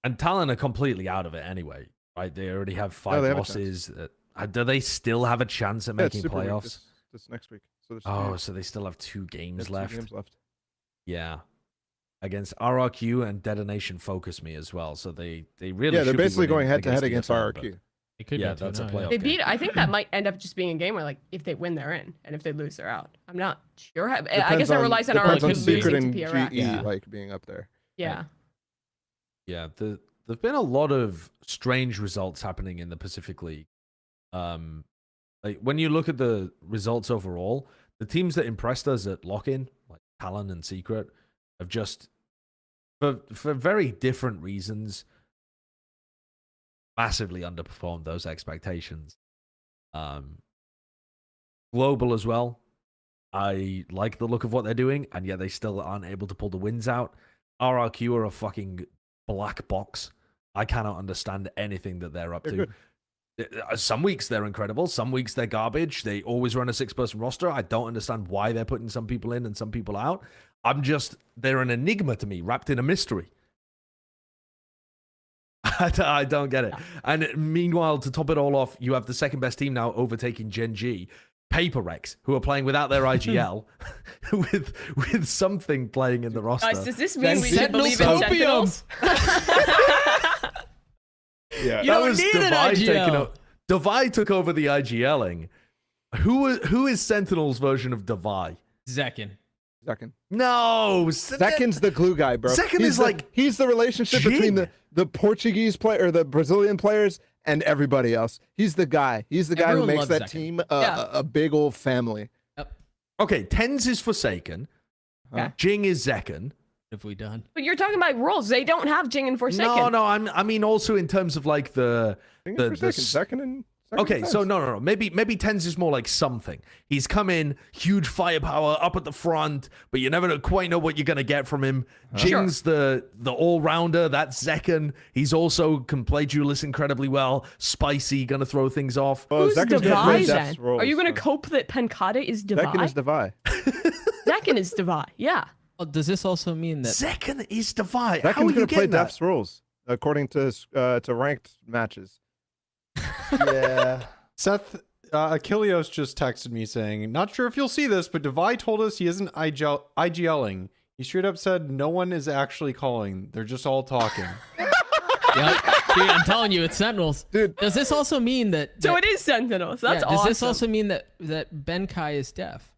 And Talon are completely out of it anyway, right? They already have 5 they have losses. Do they still have a chance at making Super Week playoffs? this next week. So So they still have 2 games 2 left. games left. Yeah. Against RRQ and Detonation focus me as well. So they really they're should be basically going winning head to head against DFM, but- RRQ. It could Yeah, be that's a 2-0, playoff. They Okay. beat. I think that might end up just being a game where, like, if they win, they're in, and if they lose, they're out. I'm not sure. I guess that relies on depends RRQ on could Secret losing and to PRX. GE Yeah. like being up there. Yeah. Yeah, there've been a lot of strange results happening in the Pacific League. Like when you look at the results overall, the teams that impressed us at lock-in, like Talon and Secret, have just for very different reasons massively underperformed those expectations. Global as well. I like the look of what they're doing, and yet they still aren't able to pull the wins out. RRQ are a fucking black box. I cannot understand anything that they're up They're to. good. Some weeks they're incredible. Some weeks they're garbage. They always run a 6-person roster. I don't understand why they're putting some people in and some people out. They're an enigma to me, wrapped in a mystery. I don't get it. And meanwhile, to top it all off, you have the second best team now overtaking Gen.G, PaperX, who are playing without their IGL, with something playing in the roster. Guys, does this mean we should Sentinels believe in copium. Sentinels? Yeah. You don't need an IGL. Devi took over the IGLing. Who is Sentinel's version of Devi? Zekin. Zekin. No, Zekin's the glue guy, bro. Zekin He's is the- like he's the relationship Jing. between the Portuguese player or the Brazilian players and everybody else. He's the guy. He's the guy Everyone who makes loves that Zekin. team Yeah. a big old family. Okay, TenZ is Forsaken. Okay. Jing is Zekin. What have we done? But you're talking about roles. They don't have Jing and Forsaken. No, I mean also in terms of like the Zekin and okay, so Sense. no. Maybe TenZ is more like something. He's come in, huge firepower up at the front, but you never quite know what you're gonna get from him. Jing's the all rounder. That's Zekin. He's also can play duelist incredibly well. Spicy, gonna throw things off. Well, Who's Zekin's got Devi great then? depth roles, Are you going to so- cope that Penkata is Devi? Zekin is Devi. Zekin is Devi, yeah. Well, does this also mean that Zekin is Devi. How are Zekin's you gonna play getting that? Def's roles according to ranked matches. Yeah. Seth Achilleos just texted me saying, "Not sure if you'll see this, but Devi told us he isn't IGLing. He straight up said no one is actually calling. They're just all talking." Yep. Dude, I'm telling you, it's Sentinels. Dude. Does this also mean that? So that- it is Sentinels. That's yeah, does awesome. this also mean that Ben Kai is deaf?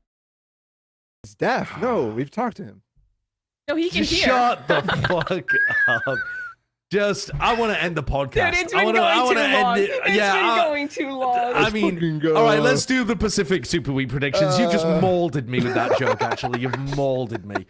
It's Def. No, we've talked to him. No, he can Just hear. shut the fuck up. I want to end the podcast. Dude, it's I been wanna- I going wanna too end long. it- It's been going too long. I mean, fucking go. all right, let's do the Pacific Super Week predictions. You've just molded me with that joke, actually. You've molded me.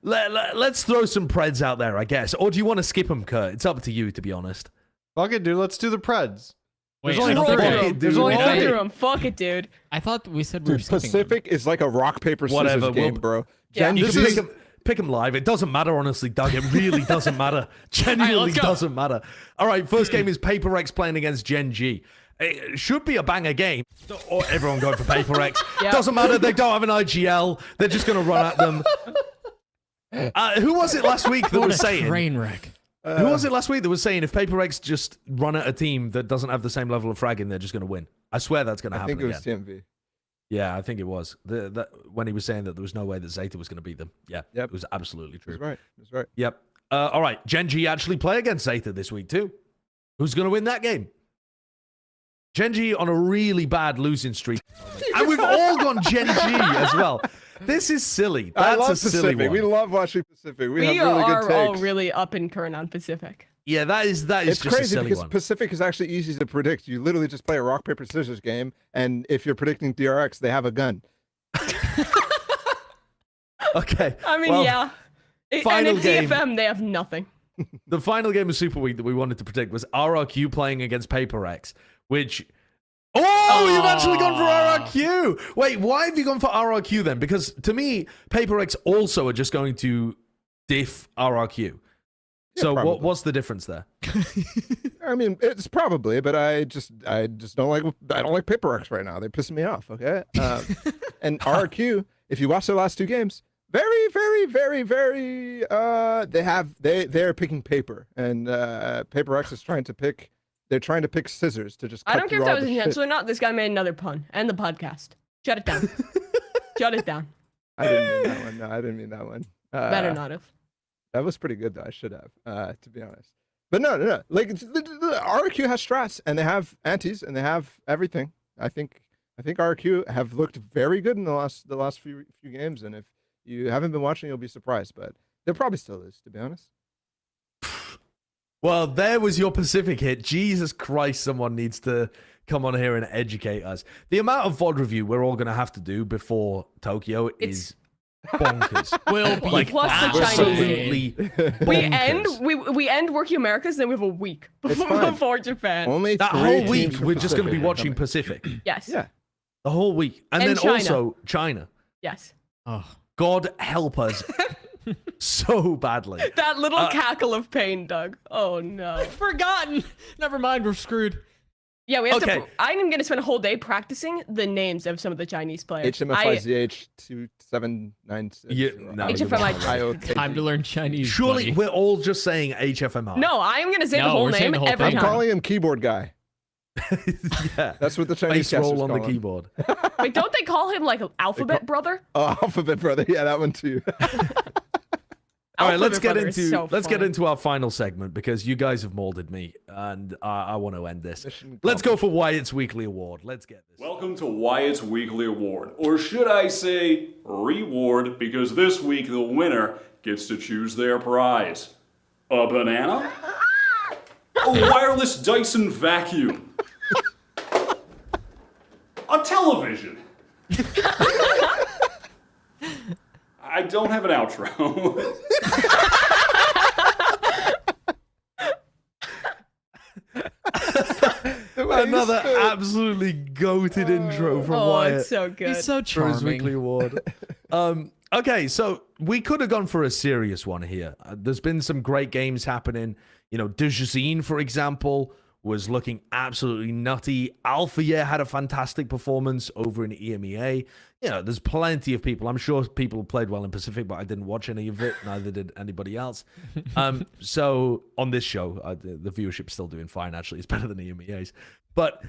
Let's throw some Preds out there, I guess. Or do you want to skip them, Kurt? It's up to you, to be honest. Fuck it, dude. Let's do the Preds. Wait, There's only I Roll thought- through Fuck 'em. it, dude. only Roll three. through 'em. Fuck it, dude. I thought we said we were Dude, skipping Pacific is like a rock paper scissors Whatever, game, we'll- bro. Yeah. You Gen.G can pick them live. It doesn't matter, honestly, Doug. It really doesn't matter. Genuinely let's go. doesn't matter. All right, first game is PaperX playing against Gen.G. It should be a banger game. Or everyone going for PaperX. Yeah. Doesn't matter. They don't have an IGL. They're just going to run at them. Who was it last week that What was a saying? train wreck. Who was it last week that was saying if PaperX just run at a team that doesn't have the same level of fragging, they're just going to win? I swear that's going to I happen think it was again. TMV. Yeah, I think it was. When he was saying that there was no way that Zeta was going to beat them. Yeah, Yep. it was absolutely true. That's right. That's right. Yep. All right, Gen.G actually play against Zeta this week too. Who's going to win that game? Gen.G on a really bad losing streak. And we've all gone Gen.G as well. This is silly. I That's love a silly Pacific. one. We love watching Pacific. We We have really are good all takes. really up and current on Pacific. Yeah, that is It's just a crazy silly because one. Pacific is actually easy to predict. You literally just play a rock paper scissors game, and if you're predicting DRX, they have a gun. Okay. I mean, well, yeah. And final in game. DFM, they have nothing. The final game of Super Week that we wanted to predict was RRQ playing against PaperX, which. Oh, you've actually gone for RRQ. Wait, why have you gone for RRQ then? Because to me, PaperX also are just going to diff RRQ. So probably. what's the difference there? I mean, it's probably, but I just don't like PaperX right now. They're pissing me off. Okay, and RRQ, if you watch their last two games, very, very, very, very. They're picking paper, and PaperX is trying to pick. They're trying to pick scissors to just. I cut don't care through if that all was the intentional or shit. not. This guy made another pun. End the podcast. Shut it down. Shut it down. I didn't mean that one. No, I didn't mean that one. Better not have. That was pretty good though. I should have, to be honest. But no. Like the RQ has strats and they have antis and they have everything. I think RQ have looked very good in the last few games. And if you haven't been watching, you'll be surprised. But there probably still is, to be honest. Well, there was your Pacific hit. Jesus Christ, someone needs to come on here and educate us. The amount of VOD review we're all going to have to do before Tokyo is bonkers. Will be Like, Plus the absolutely bonkers. We end Working Americas, then we have a week It's fine. before Japan. Only That 3 whole teams week, from we're just going to be Pacific are watching coming. Pacific. Yes. Yeah. The whole week. And And then China. also China. Yes. Oh, God help us so badly. That little cackle of pain, Doug. Oh no. forgotten. Never mind, we're screwed. Yeah, we have Okay. to. I'm gonna spend a whole day practicing the names of some of the Chinese players. HMFIZH 2796. Yeah, no, HFMI. Time to learn Chinese. Surely buddy. we're all just saying HFMR. No, I'm gonna say the No, whole we're saying name the whole every thing. I'm time. calling him keyboard guy. Yeah. That's what the Chinese Face roll casters on call the him. keyboard. Wait, don't they call him like Alphabet Brother? Oh, Alphabet Brother. Yeah, that one too. All right, let's Alphabet get Brother is into so let's get funny. into our final segment because you guys have molded me, and I want to end this. Mission Let's go for Wyatt's weekly award. Let's get this. Welcome to Wyatt's Weekly Award, or should I say reward, because this week the winner gets to choose their prize. A banana? A wireless Dyson vacuum? A television? I don't have an outro. Another absolutely goated intro from Oh, Wyatt it's so good. He's so for his weekly charming. award. Okay, so we could have gone for a serious one here. There's been some great games happening. You know, Dejazine, for example, was looking absolutely nutty. Alpha Year had a fantastic performance over in EMEA. You know, there's plenty of people. I'm sure people played well in Pacific, but I didn't watch any of it. Neither did anybody else. So on this show, the viewership's still doing fine, actually. It's better than EMEA's. But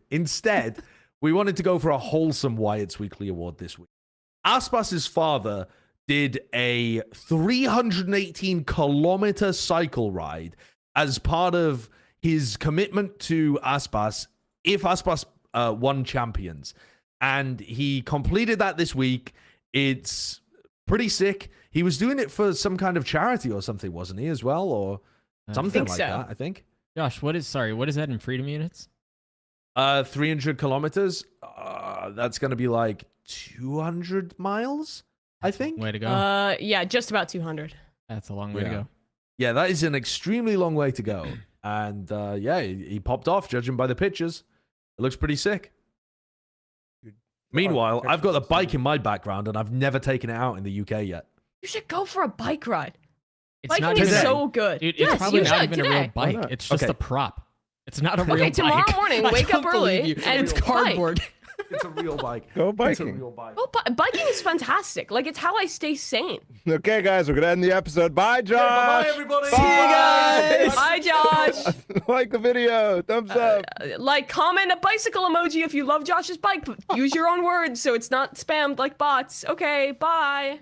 instead, we wanted to go for a wholesome Wyatt's Weekly Award this week. Aspas's father did a 318-kilometer cycle ride as part of his commitment to Aspas if Aspas won champions. And he completed that this week. It's pretty sick. He was doing it for some kind of charity or something, wasn't he, as well? Or something think like so. that, I think. Josh, what is that in freedom units? 300 kilometers. That's going to be like 200 miles, I think. Way to go. Yeah, just about 200. That's a long way to go. Yeah, that is an extremely long way to go. And yeah, he popped off, judging by the pictures. It looks pretty sick. Meanwhile, I've got a bike in my background, and I've never taken it out in the UK yet. You should go for a bike ride. It's Biking not is even so good. Dude, it's Yes, probably you not should even a real today. bike. not? It's just Okay. a prop. It's not a real Okay, bike. tomorrow morning, I wake up don't early believe you. and it's bike. cardboard. It's a real bike. Go It's a biking. real bike. Oh, biking is fantastic. Like, it's how I stay sane. Okay, guys, we're gonna end the episode. Bye, Josh. Bye, everybody. Bye. See you guys. Bye, Josh. Like the video. Thumbs up. Like, comment a bicycle emoji if you love Josh's bike. Use your own words so it's not spammed like bots. Okay, bye.